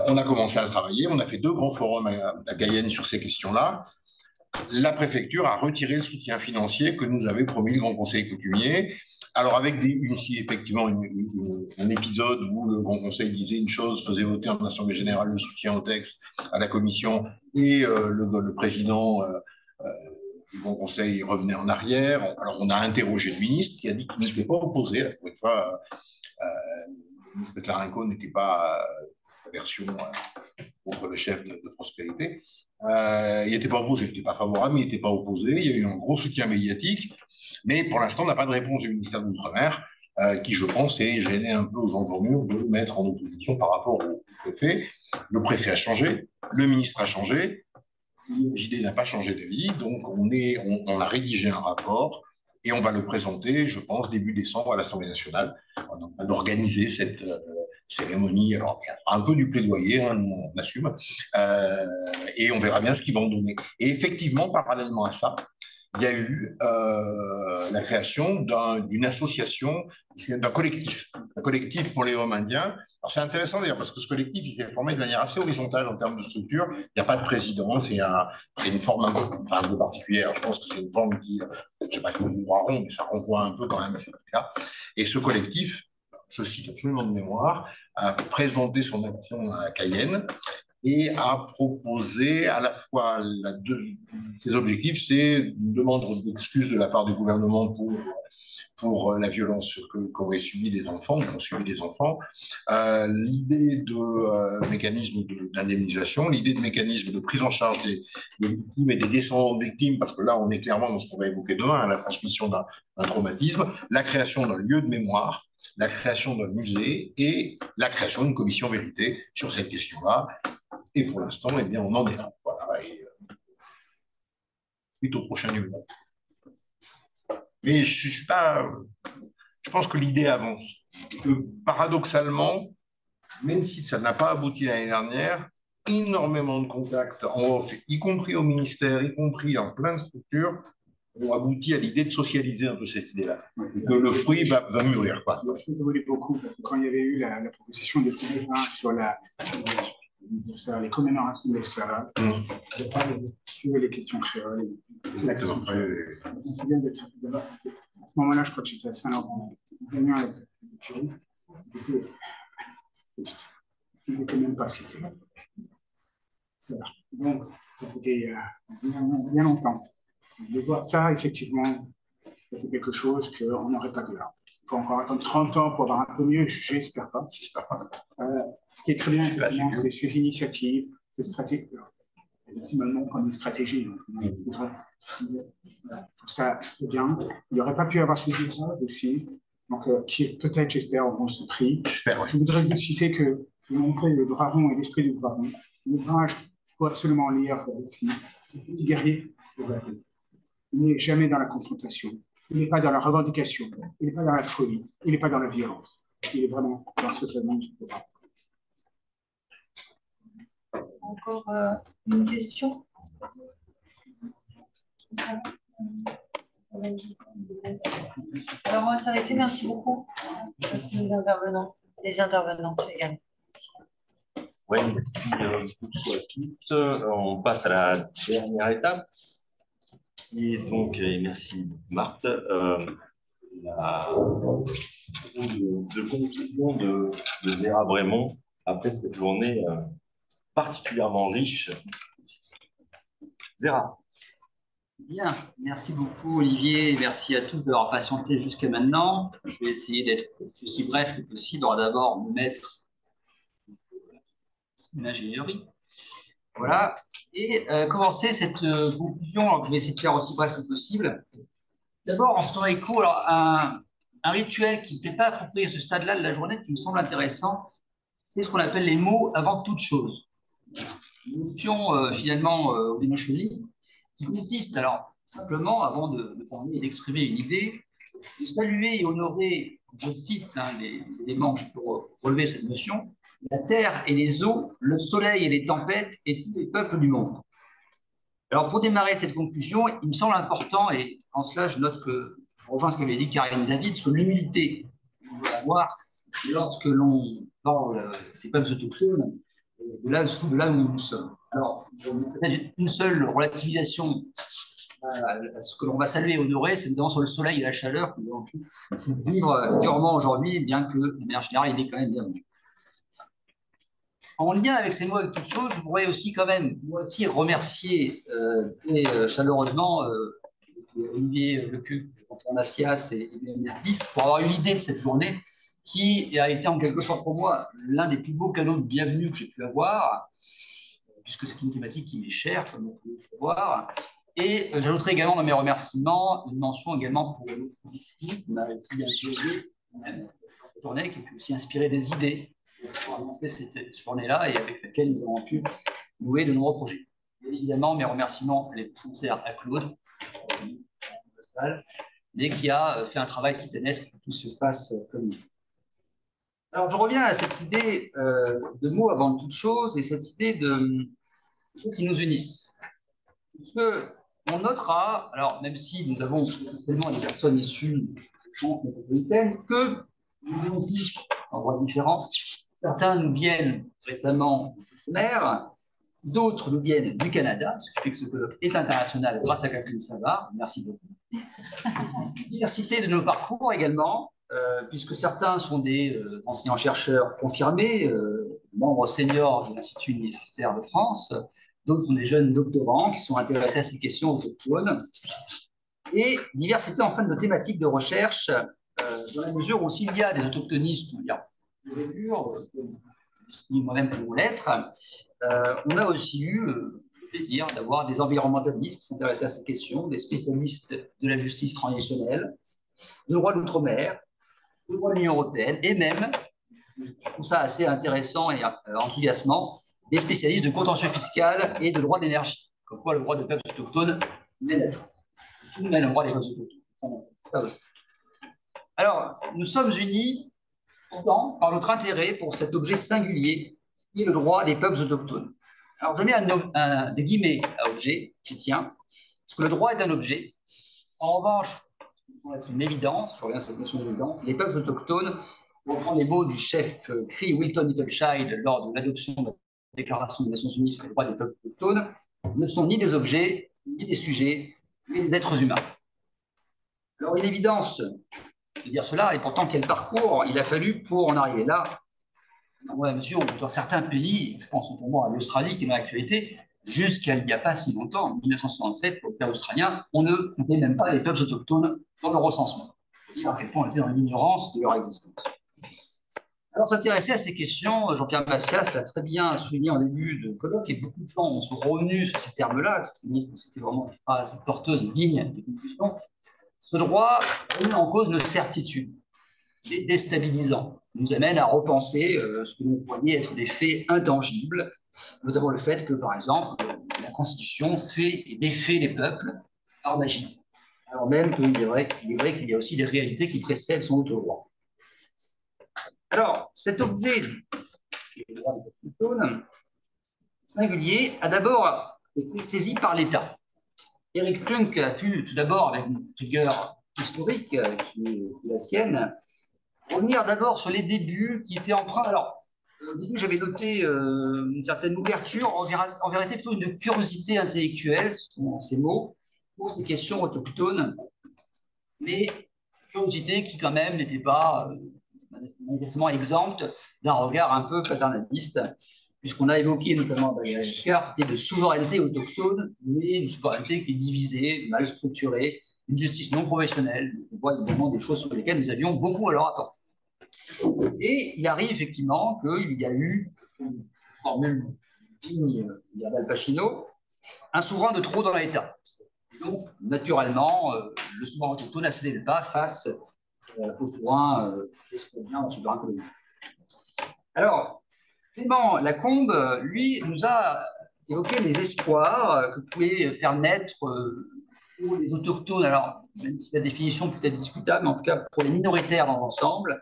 On a commencé à travailler. On a fait 2 grands forums à Cayenne sur ces questions-là. La préfecture a retiré le soutien financier que nous avait promis le Grand Conseil coutumier. Alors, avec effectivement un épisode où le Grand Conseil disait une chose, faisait voter en Assemblée générale le soutien au texte à la commission, et le président du Grand Conseil revenait en arrière. Alors, on a interrogé le ministre qui a dit qu'il n'était pas opposé. Pour une fois, le ministre Betlarenko n'était pas sa version contre le chef de Prospérité. Il n'était pas opposé, il n'était pas favorable, mais il n'était pas opposé. Il y a eu un gros soutien médiatique, mais pour l'instant, on n'a pas de réponse du ministère de l'Outre-mer, qui, je pense, est gêné un peu aux entournures de mettre en opposition par rapport au préfet. Le préfet a changé, le ministre a changé, l'IMJD n'a pas changé d'avis, donc on a rédigé un rapport et on va le présenter, je pense, début décembre à l'Assemblée nationale. On va organiser cette cérémonie. Alors, il y a un peu du plaidoyer, hein, nous, on assume, et on verra bien ce qu'ils vont donner. Et effectivement, parallèlement à ça, il y a eu la création d'une association, d'un collectif pour les hommes indiens. Alors c'est intéressant d'ailleurs parce que ce collectif il s'est formé de manière assez horizontale en termes de structure. Il n'y a pas de président, c'est une forme un peu particulière. Je pense que c'est une forme qui, je ne sais pas si c'est du droit rond, mais ça renvoie un peu quand même à ce cas. Et ce collectif, je cite absolument de mémoire, a présenté son action à Cayenne et a proposé à la fois ses objectifs, c'est une demande d'excuses de la part du gouvernement pour la violence qu'auraient subi les enfants, qu'ont subi les enfants, l'idée de mécanisme d'indemnisation, l'idée de mécanisme de prise en charge des victimes et des descendants de victimes, parce que là, on est clairement dans ce qu'on va évoquer demain, la transmission d'un traumatisme, la création d'un lieu de mémoire, la création d'un musée et la création d'une commission vérité sur cette question-là. Et pour l'instant, eh bien, on en est là. Voilà, et suite au prochain numéro. Mais je pense que l'idée avance. Que paradoxalement, même si ça n'a pas abouti l'année dernière, énormément de contacts en off, y compris au ministère, y compris en plein de structures, ont abouti à l'idée de socialiser un peu cette idée-là. Et que le fruit va mûrir. Quoi. Je te voulais beaucoup, quand il y avait eu la proposition de sur les commémorations de l'esclavage, sur les questions créoles. Exactement. Je me souviens d'être à ce moment-là, je crois que j'étais à Saint-Laurent, en réunion avec les écuries. Je n'étais même pas cité. Donc, ça c'était bien longtemps. De voir ça, effectivement, c'est quelque chose qu'on n'aurait pas que là. Il faut encore attendre 30 ans pour avoir un peu mieux, j'espère pas. Ce qui est très bien, effectivement, c'est ces initiatives, ces stratégies. Finalement, comme une stratégie. Tout ça, c'est bien. Il n'y aurait pas pu avoir ces ouvrages aussi, donc, qui peut-être, j'espère, auront ce prix. Je voudrais juste citer que j'ai montré le dragon et l'esprit du dragon. L'ouvrage, il faut absolument lire aussi. C'est un petit guerrier. Il n'est jamais dans la confrontation. Il n'est pas dans la revendication. Il n'est pas dans la folie. Il n'est pas dans la violence. Il est vraiment dans ce domaine. Encore une question? Alors, on va s'arrêter. Merci beaucoup les intervenantes également. Oui, merci beaucoup à tous. On passe à la dernière étape. Et donc, merci Marthe, la de conclusion de Vera Brémond après cette journée particulièrement riche. Vera. Bien, merci beaucoup Olivier, merci à tous d'avoir patienté jusqu'à maintenant. Je vais essayer d'être aussi bref que possible. On va d'abord me mettre l'ingénierie. Voilà, et commencer cette conclusion, alors que je vais essayer de faire aussi bref que possible. D'abord, en faisant écho, alors, un rituel qui n'était pas approprié à ce stade-là de la journée, qui me semble intéressant, c'est ce qu'on appelle les mots avant toute chose. Une notion finalement au début choisie, qui consiste, alors, simplement, avant de parler et d'exprimer une idée, de saluer et honorer, je cite les éléments que je peux relever cette notion, la terre et les eaux, le soleil et les tempêtes et tous les peuples du monde. Alors, pour démarrer cette conclusion, il me semble important, et en cela, je note que je rejoins ce qu'avait dit Karine David, sur l'humilité qu'on doit avoir lorsque l'on parle des peuples autochtones, surtout de là où nous sommes. Alors, peut-être une seule relativisation à ce que l'on va saluer et honorer, c'est notamment sur le soleil et la chaleur que nous avons pu vivre durement aujourd'hui, bien que, de manière générale, il est quand même bienvenu. En lien avec ces mots avec toute chose, je voudrais aussi quand même remercier chaleureusement Olivier Lepuc, Antoine Macias et Merdis pour avoir eu l'idée de cette journée qui a été en quelque sorte pour moi l'un des plus beaux cadeaux de bienvenue que j'ai pu avoir. puisque c'est une thématique qui m'est chère, comme vous pouvez le voir. Et j'ajouterai également dans mes remerciements une mention également pour le qui m'a inspiré cette journée, qui a pu aussi inspirer des idées pour annoncer cette journée-là et avec laquelle nous avons pu nouer de nombreux projets. Et évidemment, mes remerciements les plus sincères à Claude, mais qui a fait un travail titanesque pour que tout se fasse comme il faut. Alors, je reviens à cette idée de mots avant toute chose et cette idée de choses qui nous unissent. Parce que on notera, alors même si nous avons essentiellement des personnes issues de France métropolitaine, que nous venons tous d'endroits différents. Certains nous viennent récemment de mer, d'autres nous viennent du Canada, ce qui fait que ce colloque est international grâce à Catherine Savard. Merci beaucoup. Diversité de nos parcours également, puisque certains sont des enseignants-chercheurs confirmés, membres seniors de l'Institut universitaire de France, d'autres sont des jeunes doctorants qui sont intéressés à ces questions autochtones, et diversité enfin de nos thématiques de recherche, dans la mesure où s'il y a des autochtonistes, il y a moi-même pour l'être, on a aussi eu le plaisir d'avoir des environnementalistes s'intéresser à ces questions, des spécialistes de la justice transitionnelle, du droit de l'outre-mer, du droit de l'Union européenne, et même, je trouve ça assez intéressant et enthousiasmant, des spécialistes de contentieux fiscal et de droit de l'énergie. Comme quoi le droit des peuples autochtones mène à tout. Tout mène au droit des peuples autochtones. Alors, nous sommes unis pourtant par notre intérêt pour cet objet singulier qui est le droit des peuples autochtones. Alors, je mets des guillemets à objet, j'y tiens, parce que le droit est un objet. En revanche, ça être une évidence, je reviens à cette notion d'évidence, les peuples autochtones, pour reprendre les mots du chef Cree Wilton Littlechild lors de l'adoption de la Déclaration des Nations Unies sur les droits des peuples autochtones, ne sont ni des objets, ni des sujets, mais des êtres humains. Alors, une évidence de dire cela, et pourtant quel parcours il a fallu pour en arriver là. Dans la mesure où dans certains pays, je pense notamment à l'Australie qui est dans l'actualité, jusqu'à il n'y a pas si longtemps, en 1967, pour le cas australien, on ne comptait même pas les peuples autochtones dans le recensement. C'est-à-dire à quel point on était dans l'ignorance de leur existence. Alors, s'intéresser à ces questions, Jean-Pierre Massias l'a très bien souligné en début de colloque, et beaucoup de gens sont revenus sur ces termes-là, c'était vraiment une phrase porteuse, digne de conclusion. Ce droit remet en cause nos certitudes, et déstabilisant, nous amène à repenser ce que nous croyons être des faits intangibles, notamment le fait que, par exemple, la Constitution fait et défait les peuples par magie, alors même qu'il est vrai qu'il y a aussi des réalités qui précèdent son auto-droit. Alors, cet objet, le droit des autochtones, singulier, a d'abord été saisi par l'État. Eric Tunk a pu, tout d'abord, avec une rigueur historique qui est la sienne, revenir d'abord sur les débuts qui étaient empreints. Alors, au début, j'avais noté une certaine ouverture, en vérité plutôt une curiosité intellectuelle, ce sont ces mots, pour ces questions autochtones, mais curiosité qui quand même n'était pas manifestement exempte d'un regard un peu paternaliste, puisqu'on a évoqué notamment à Giscard, c'était de souveraineté autochtone, mais une souveraineté qui est divisée, mal structurée, une justice non professionnelle. On voit évidemment des choses sur lesquelles nous avions beaucoup à leur apporter. Et il arrive effectivement qu'il y a eu une formule digne d'Al Pacino, un souverain de trop dans l'État. Donc, naturellement, le souverain autochtone a cédé le pas face au souverain au souverain colonial. Alors, Clément Lacombe, lui, nous a évoqué les espoirs que pouvaient faire naître pour les autochtones, alors, même si la définition peut être discutable, mais en tout cas pour les minoritaires dans l'ensemble,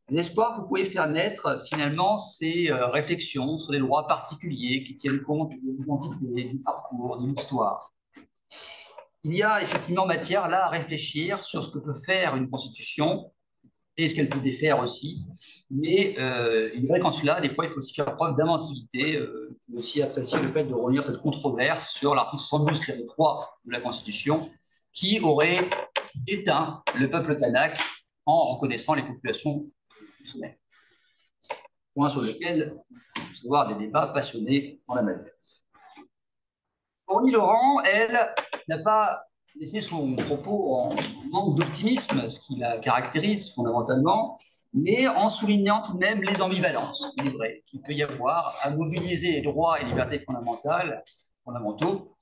les espoirs que pouvaient faire naître, finalement, ces réflexions sur les droits particuliers qui tiennent compte de l'identité, du parcours, de l'histoire. Il y a effectivement matière là à réfléchir sur ce que peut faire une constitution et ce qu'elle peut défaire aussi. Mais il est vrai qu'en cela, des fois, il faut aussi faire preuve d'inventivité. Il faut aussi apprécier le fait de relire cette controverse sur l'article 72-3 de la Constitution qui aurait éteint le peuple kanak en reconnaissant les populations outre-mer. Point sur lequel il faut avoir des débats passionnés en la matière. Orly Laurent, elle, n'a pas laissé son propos en manque d'optimisme, ce qui la caractérise fondamentalement, mais en soulignant tout de même les ambivalences, il est vrai, qu'il peut y avoir à mobiliser les droits et libertés fondamentaux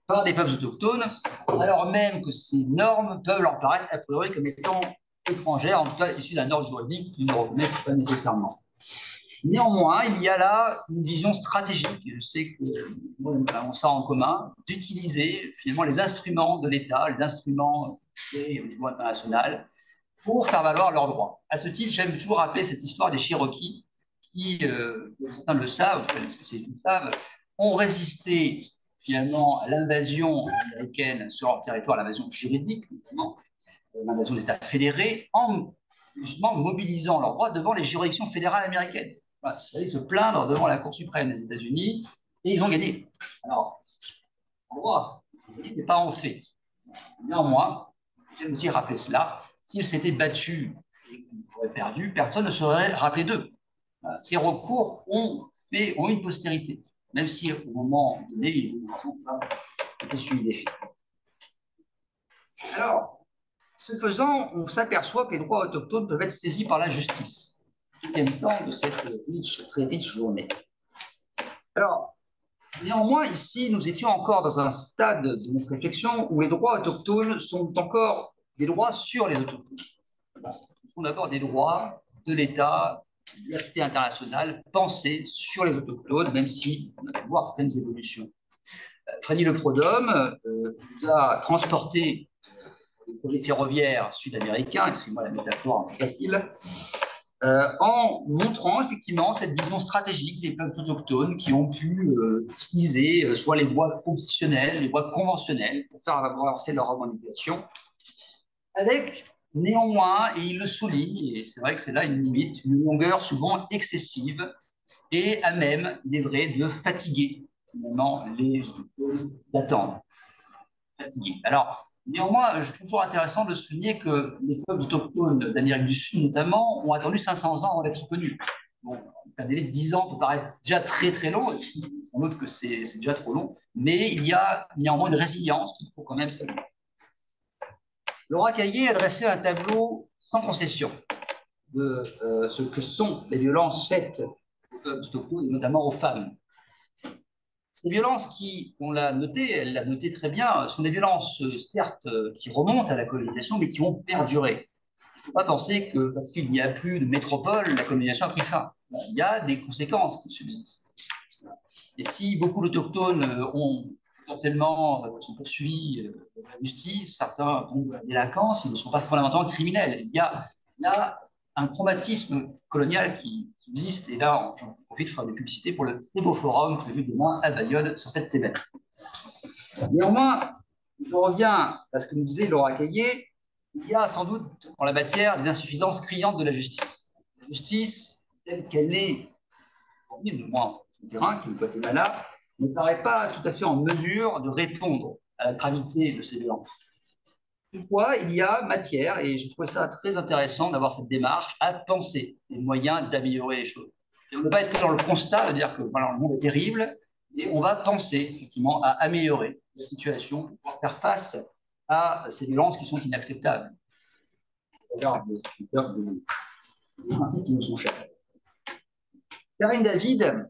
par des peuples autochtones, alors même que ces normes peuvent leur paraître a priori comme étant étrangères, en tout cas issues d'un ordre juridique qu'ils ne reconnaissent pas nécessairement. Néanmoins, il y a là une vision stratégique, et je sais que nous avons ça en commun, d'utiliser finalement les instruments de l'État, les instruments au niveau international, pour faire valoir leurs droits. À ce titre, j'aime toujours rappeler cette histoire des Cherokees qui, certains le savent, les spécialistes le savent, ont résisté finalement à l'invasion américaine sur leur territoire, l'invasion juridique, notamment, l'invasion des États fédérés, en justement mobilisant leurs droits devant les juridictions fédérales américaines. Voilà, c'est-à-dire se plaindre devant la Cour suprême des États-Unis, et ils ont gagné. Alors, en droit, mais pas en fait. Néanmoins, j'aime aussi rappeler cela, s'ils s'étaient battus et qu'ils auraient perdu, personne ne serait rappelé d'eux. Ces recours ont une postérité, même si au moment donné, ils n'ont pas été suivis des faits. Alors, ce faisant, on s'aperçoit que les droits autochtones peuvent être saisis par la justice. Deuxième temps de cette très riche journée. Alors, néanmoins, ici, nous étions encore dans un stade de notre réflexion où les droits autochtones sont encore des droits sur les autochtones. Ce sont d'abord des droits de l'État, de la société internationale, pensés sur les autochtones, même si on a pu voir certaines évolutions. Fanny Le Prodhomme nous a transporté le projet ferroviaire sud-américain, excusez-moi la métaphore un peu facile, en montrant effectivement cette vision stratégique des peuples autochtones qui ont pu utiliser soit les voies constitutionnelles, les voies conventionnelles pour faire avancer leur revendication, avec néanmoins, et il le souligne, et c'est vrai que c'est là une limite, une longueur souvent excessive et à même, il est vrai, de fatiguer finalement les autochtones d'attendre. Alors, néanmoins, je trouve toujours intéressant de souligner que les peuples autochtones d'Amérique du Sud, notamment, ont attendu 500 ans avant d'être reconnus. Bon, un délai de 10 ans peut paraître déjà très très long, et sans doute que c'est déjà trop long, mais il y a néanmoins une résilience qu'il faut quand même saluer. Laura Caillé a dressé un tableau sans concession de ce que sont les violences faites aux peuples autochtones, et notamment aux femmes. Ces violences qui, on l'a noté, elle l'a noté très bien, sont des violences, certes, qui remontent à la colonisation, mais qui ont perduré. Il ne faut pas penser que parce qu'il n'y a plus de métropole, la colonisation a pris fin. Il y a des conséquences qui subsistent. Et si beaucoup d'autochtones ont potentiellement sont poursuivis par la justice, certains tombent à la délinquance, ils ne sont pas fondamentalement criminels. Il y a là un traumatisme colonial qui existe, et là, j'en profite pour faire des publicités pour le très beau forum prévu demain à Bayonne sur cette thématique. Néanmoins, je reviens à ce que nous disait Laura Caillé, il y a sans doute en la matière des insuffisances criantes de la justice. La justice, telle qu'elle est, du moins sur le terrain, qui est le Guatemala, ne paraît pas tout à fait en mesure de répondre à la gravité de ces violences. Toutefois, il y a matière, et je trouvais ça très intéressant d'avoir cette démarche, à penser les moyens d'améliorer les choses. Et on ne peut pas être que dans le constat de dire que voilà, le monde est terrible, et on va penser effectivement à améliorer la situation pour pouvoir faire face à ces violences qui sont inacceptables. D'ailleurs, des principes qui nous sont chers. Karine David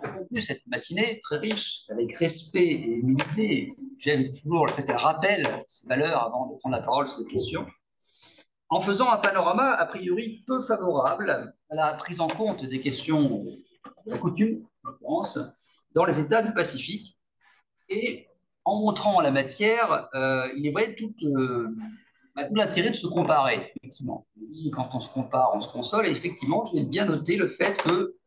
a conclu cette matinée très riche, avec respect et humilité. J'aime toujours le fait qu'elle rappelle ses valeurs avant de prendre la parole sur cette question, en faisant un panorama a priori peu favorable à la prise en compte des questions de la coutume, je pense, dans les États du Pacifique, et en montrant la matière, il est vrai tout l'intérêt de se comparer, effectivement. Quand on se compare, on se console, et effectivement, j'ai bien noté le fait que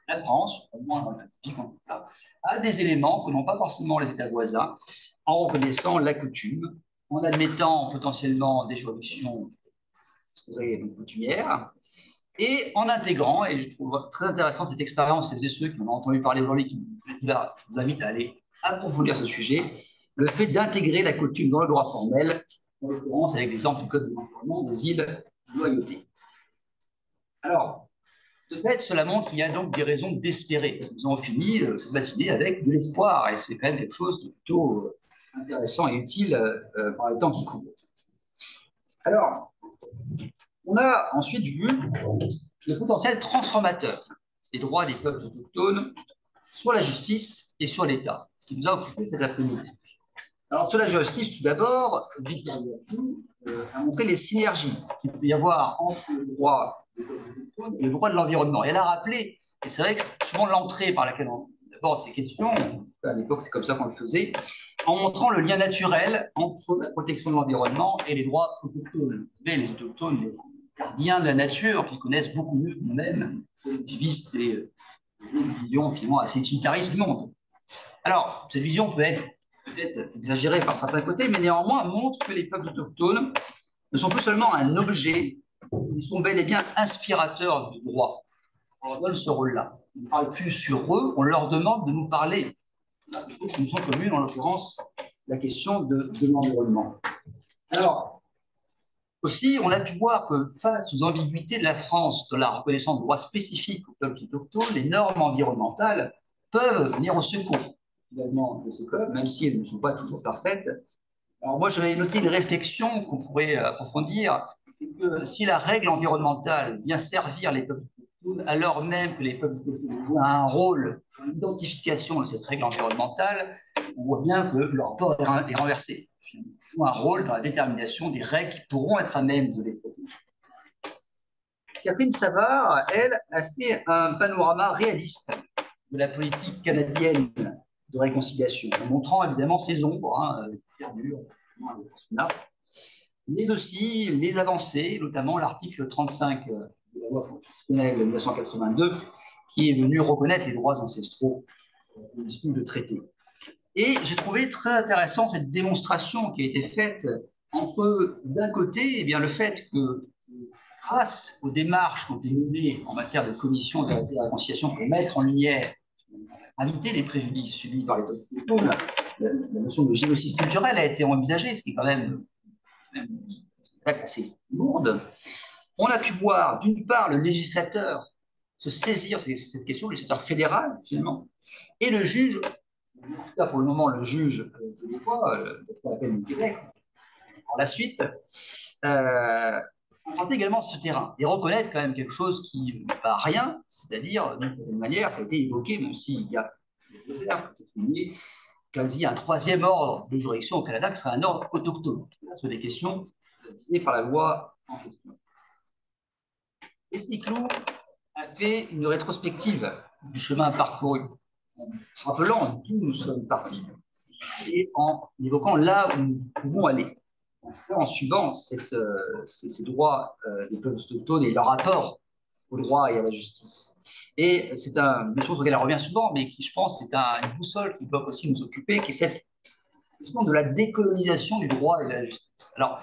la France, au moins dans le Pacifique, en tout cas, a des éléments que n'ont pas forcément les États voisins, en reconnaissant la coutume, en admettant potentiellement des juridictions coutumières, et en intégrant, et je trouve très intéressante cette expérience, celles et ceux qui en ont entendu parler aujourd'hui, je vous invite à aller approfondir ce sujet, le fait d'intégrer la coutume dans le droit formel, en l'occurrence avec l'exemple du Code de l'environnement des îles de loyauté. Alors, de fait, cela montre qu'il y a donc des raisons d'espérer. Nous avons fini cette matinée avec de l'espoir, et c'est quand même quelque chose de plutôt intéressant et utile par le temps qui court. Alors, on a ensuite vu le potentiel transformateur des droits des peuples autochtones sur la justice et sur l'État, ce qui nous a occupé cet après-midi. Alors, sur la justice, tout d'abord, Victor Hugo a montré les synergies qu'il peut y avoir entre le droit des peuples autochtones et le droit de l'environnement. Et elle a rappelé, et c'est vrai que c'est souvent l'entrée par laquelle on aborde ces questions, à l'époque c'est comme ça qu'on le faisait, en montrant le lien naturel entre la protection de l'environnement et les droits autochtones. Les autochtones, les gardiens de la nature, qui connaissent beaucoup mieux que nous-mêmes, collectivistes et une vision finalement assez utilitariste du monde. Alors, cette vision peut être peut-être exagérée par certains côtés, mais néanmoins montre que les peuples autochtones ne sont plus seulement un objet, ils sont bel et bien inspirateurs du droit. On leur donne ce rôle-là. On ne parle plus sur eux, on leur demande de nous parler. Les choses qui nous sont communes, en l'occurrence, la question de l'environnement. Alors, aussi, on a pu voir que face aux ambiguïtés de la France de la reconnaissance de droits spécifiques aux peuples autochtones, les normes environnementales peuvent venir au secours également de ces peuples, même si elles ne sont pas toujours parfaites. Alors moi, j'avais noté une réflexion qu'on pourrait approfondir, c'est que si la règle environnementale vient servir les peuples autochtones, alors même que les peuples autochtones jouent un rôle dans l'identification de cette règle environnementale, on voit bien que leur rapport est renversé. Un rôle dans la détermination des règles qui pourront être à même de les protéger. Catherine Savard, elle, a fait un panorama réaliste de la politique canadienne de réconciliation, en montrant évidemment ses ombres, perdues, mais aussi les avancées, notamment l'article 35 de la loi constitutionnelle de 1982, qui est venu reconnaître les droits ancestraux issus de traités. Et j'ai trouvé très intéressant cette démonstration qui a été faite entre, d'un côté, le fait que, grâce aux démarches qui ont été menées en matière de commission de réconciliation pour mettre en lumière, éviter les préjudices subis par les peuples autochtones, la notion de génocide culturel a été envisagée, ce qui est quand même assez lourde. On a pu voir, d'une part, le législateur se saisir de cette question, le législateur fédéral, finalement, et le juge, en tout cas pour le moment, le juge de l'État, la peine du Québec, par la suite, emprunter également ce terrain et reconnaître quand même quelque chose qui n'est pas rien, c'est-à-dire, d'une certaine manière, ça a été évoqué, même s'il y a des réserves, quasi un troisième ordre de juridiction au Canada qui serait un ordre autochtone, sur des questions visées par la loi en question. Leslie Clou a fait une rétrospective du chemin parcouru, en rappelant d'où nous sommes partis et en évoquant là où nous pouvons aller, en suivant ces droits des peuples autochtones et leur rapport au droit et à la justice. Et c'est une chose auquel elle revient souvent, mais qui, je pense, est une boussole qui doit aussi nous occuper, qui est cette question de la décolonisation du droit et de la justice. Alors,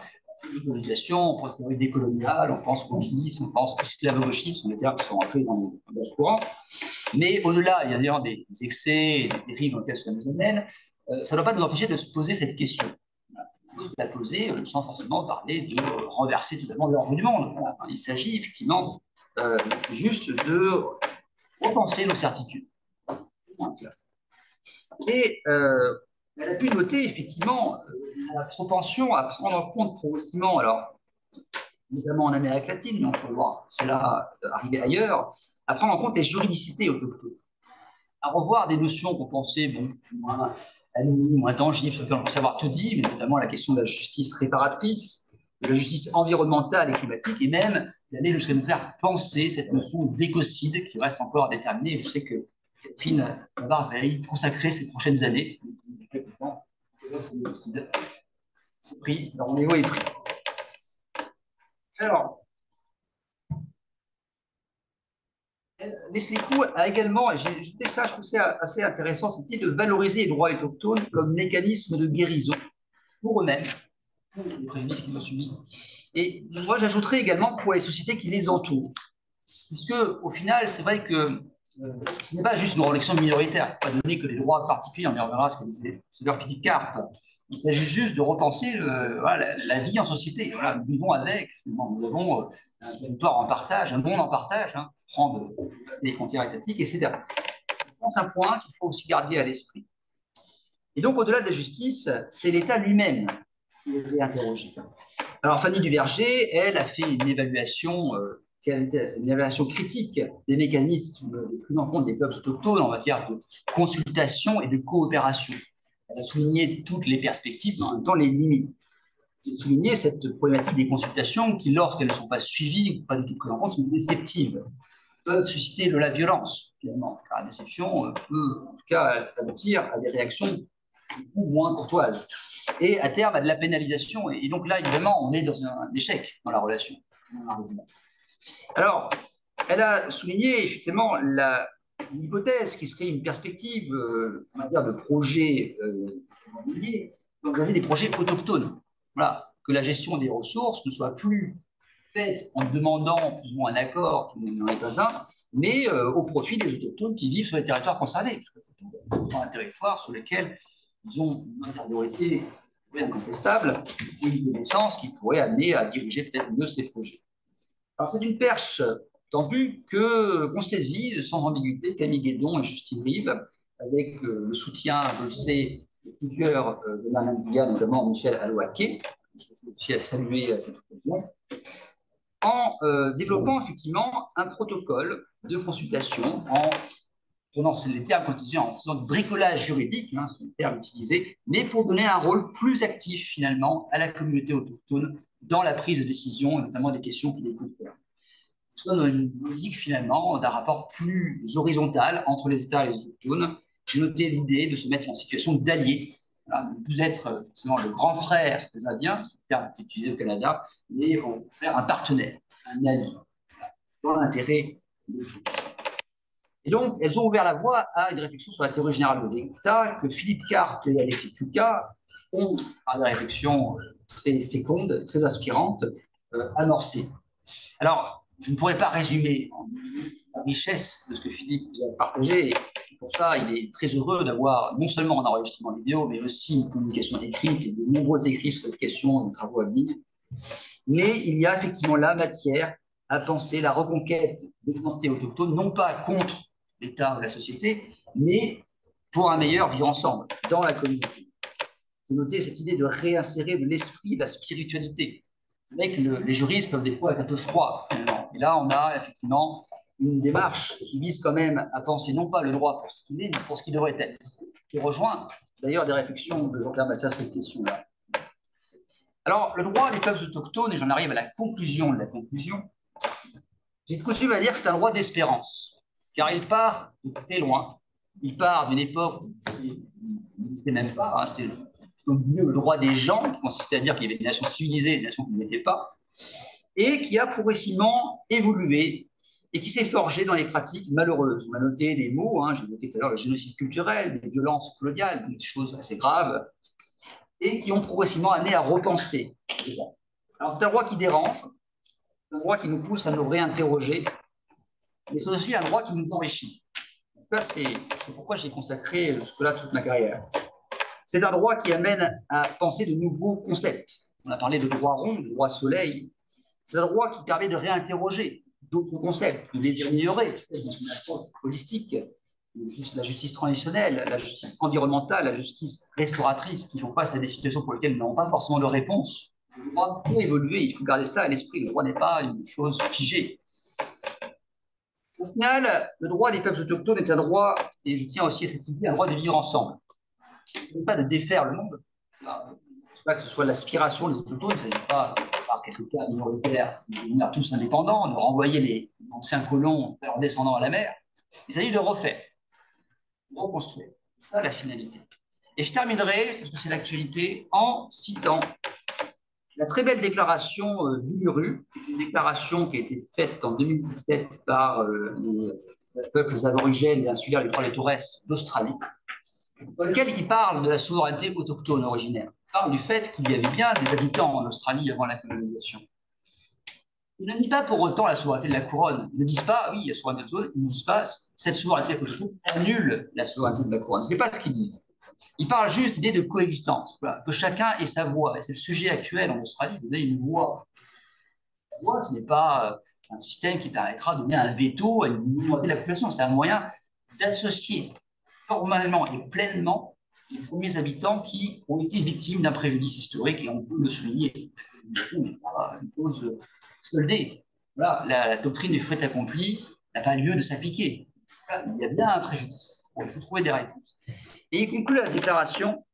décolonisation, on pense théorie décoloniale, on pense wokisme, on pense esclavagisme, sont des termes qui sont entrés dans le langage courant. Mais au-delà, il y a d'ailleurs des excès, des dérives dans lesquelles cela nous amène, ça ne doit pas nous empêcher de se poser cette question. De la poser sans forcément parler de renverser totalement l'ordre du monde. Voilà. Il s'agit effectivement juste de repenser nos certitudes. Et elle a pu noter effectivement la propension à prendre en compte progressivement, alors notamment en Amérique latine, mais on peut voir cela arriver ailleurs, à prendre en compte les juridicités autochtones, à revoir des notions qu'on pensait plus moins tangibles, sur lesquelles on pensait avoir tout dit, mais notamment la question de la justice réparatrice, de la justice environnementale et climatique, et même d'aller jusqu'à nous faire penser cette notion d'écocide qui reste encore à déterminer. Je sais que Catherine va y consacrer ces prochaines années. C'est pris, le rendez-vous est pris. Alors, Leslie Clou a également, j'ai ajouté ça, je trouve ça assez intéressant, c'était de valoriser les droits autochtones comme mécanisme de guérison pour eux-mêmes, pour les préjudices qu'ils ont subis. Et moi, j'ajouterais également pour les sociétés qui les entourent. Puisque, au final, c'est vrai que ce n'est pas juste une réflexion minoritaire, pas donné que les droits particuliers, on y reviendra ce que disait Philippe Carpe. Il s'agit juste de repenser la vie en société. Voilà, nous vivons avec, nous avons un territoire en partage, un monde en partage, prendre les frontières étatiques, etc. Je pense un point qu'il faut aussi garder à l'esprit. Et donc, au-delà de la justice, c'est l'État lui-même qui est interrogé. Alors, Fanny Duverger, elle, a fait une évaluation critique des mécanismes de prise en compte des peuples autochtones en matière de consultation et de coopération. Elle a souligné toutes les perspectives, mais en même temps les limites. Elle a souligné cette problématique des consultations qui, lorsqu'elles ne sont pas suivies ou pas du tout prises en compte, sont déceptives, peuvent susciter de la violence, finalement. Car la déception peut, en tout cas, aboutir à des réactions moins courtoises. Et à terme, à de la pénalisation. Et donc là, évidemment, on est dans un échec dans la relation. Alors, elle a souligné effectivement l'hypothèse qui serait une perspective en matière de projets des projets autochtones. Voilà, que la gestion des ressources ne soit plus faite en demandant plus ou moins un accord, qui n'en est pas un, mais au profit des autochtones qui vivent sur les territoires concernés. Dans un territoire sur lequel ils ont une intériorité incontestable et une connaissance qui pourrait amener à diriger peut-être mieux ces projets. Alors, c'est une perche tendue qu'ont saisie sans ambiguïté Camille Guédon et Justine Rive, avec le soutien, je le sais, de plusieurs de Madame Guyane, notamment Michel Alouaké, je tiens aussi à saluer cette occasion, en développant effectivement un protocole de consultation en prenant les termes quotidiens, en faisant du bricolage juridique, hein, c'est le terme utilisé, mais pour donner un rôle plus actif finalement à la communauté autochtone dans la prise de décision, et notamment des questions qui les concernent. Nous sommes dans une logique finalement d'un rapport plus horizontal entre les États et les autochtones. J'ai noté l'idée de se mettre en situation d'alliés, voilà, de ne plus être forcément le grand frère des Indiens, ce terme est utilisé au Canada, mais faire un partenaire, un allié, dans l'intérêt de tous. Et donc, elles ont ouvert la voie à une réflexion sur la théorie générale de l'État que Philippe Karp et Alexis Tchouka ont, par des réflexions très fécondes, très inspirantes, amorcées. Alors, je ne pourrais pas résumer la richesse de ce que Philippe vous a partagé. Et pour ça, il est très heureux d'avoir non seulement un enregistrement vidéo, mais aussi une communication écrite et de nombreux écrits sur cette question des travaux à venir. Mais il y a effectivement la matière à penser la reconquête des identités autochtones, non pas contre l'État ou la société, mais pour un meilleur vivre ensemble dans la communauté. J'ai noté cette idée de réinsérer de l'esprit, de la spiritualité. Avec les juristes peuvent des fois être un peu froids, finalement. Et là, on a effectivement une démarche qui vise quand même à penser non pas le droit pour ce qu'il est, mais pour ce qu'il devrait être. Qui rejoint d'ailleurs des réflexions de Jean-Pierre Massat sur cette question-là. Alors, le droit des peuples autochtones, et j'en arrive à la conclusion de la conclusion, j'ai coutume à dire que c'est un droit d'espérance, car il part de très loin. Il part d'une époque où il n'existait même pas, hein, c'était le droit des gens, qui consistait à dire qu'il y avait des nations civilisées et des nations qui ne l'étaient pas, et qui a progressivement évolué et qui s'est forgé dans les pratiques malheureuses. On a noté des mots, hein, j'ai noté tout à l'heure le génocide culturel, les violences coloniales, des choses assez graves, et qui ont progressivement amené à repenser. Alors c'est un droit qui dérange, un droit qui nous pousse à nous réinterroger, mais c'est aussi un droit qui nous enrichit. C'est pourquoi j'ai consacré jusque-là toute ma carrière. C'est un droit qui amène à penser de nouveaux concepts. On a parlé de droit rond, de droit soleil. C'est un droit qui permet de réinterroger d'autres concepts, de les améliorer dans une approche holistique. La justice transitionnelle, la justice environnementale, la justice restauratrice, qui font face à des situations pour lesquelles nous n'avons pas forcément de réponse. Le droit peut évoluer, il faut garder ça à l'esprit. Le droit n'est pas une chose figée. Au final, le droit des peuples autochtones est un droit, et je tiens aussi à cette idée, un droit de vivre ensemble. Ce n'est pas de défaire le monde. Je ne sais pas que ce soit l'aspiration des autochtones, il ne s'agit pas, par quelques cas minoritaires, de devenir tous indépendants, de renvoyer les anciens colons en descendant à la mer. Il s'agit de refaire, de reconstruire. C'est ça la finalité. Et je terminerai, parce que c'est l'actualité, en citant la très belle déclaration d'Uluru, une déclaration qui a été faite en 2017 par les peuples aborigènes et insulaires des Trois-les-Torres d'Australie, dans lequel il parle de la souveraineté autochtone originaire. Il parle du fait qu'il y avait bien des habitants en Australie avant la colonisation. Ils ne disent pas pour autant la souveraineté de la couronne. Ils ne disent pas, oui, il y a souveraineté autochtone. Ils ne disent pas, cette souveraineté autochtone annule la souveraineté de la couronne. Ce n'est pas ce qu'ils disent. Ils parlent juste d'idée de coexistence, voilà, que chacun ait sa voix. Et c'est le sujet actuel en Australie, de donner une voix. La voix, ce n'est pas un système qui permettra de donner un veto à une minorité de la population. C'est un moyen d'associer formellement et pleinement les premiers habitants qui ont été victimes d'un préjudice historique, et on peut le souligner. Une cause soldée. Voilà, la doctrine du fait accompli n'a pas lieu de s'appliquer. Voilà, il y a bien un préjudice. Il faut trouver des réponses. Et il conclut la déclaration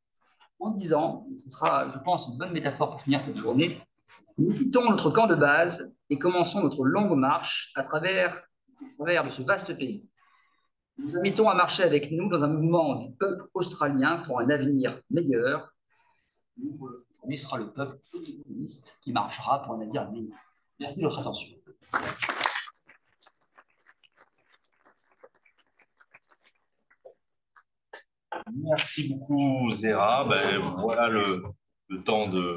en disant, ce sera, je pense, une bonne métaphore pour finir cette journée, nous quittons notre camp de base et commençons notre longue marche à travers de ce vaste pays. Nous invitons à marcher avec nous dans un mouvement du peuple australien pour un avenir meilleur. Aujourd'hui sera le peuple communiste qui marchera pour un avenir meilleur. Merci de votre attention. Merci beaucoup, Zéra. Ben, voilà le temps de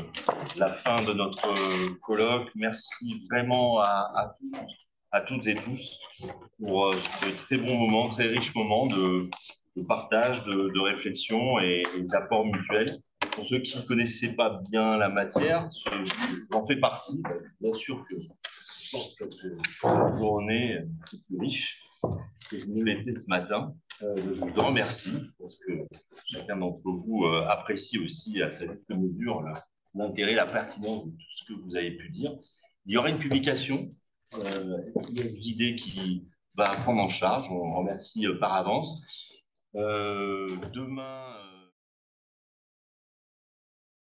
la fin de notre colloque. Merci vraiment à toutes et tous pour ce très bon moment, très riche moment de partage, de réflexion et d'apport mutuel. Pour ceux qui ne connaissaient pas bien la matière, j'en fais partie. Bien sûr que cette journée est plus riche que je ne l'étais ce matin. Je vous remercie parce que chacun d'entre vous apprécie aussi à sa juste mesure l'intérêt, la pertinence de tout ce que vous avez pu dire. Il y aura une publication guidée qui va prendre en charge. On remercie par avance. Demain.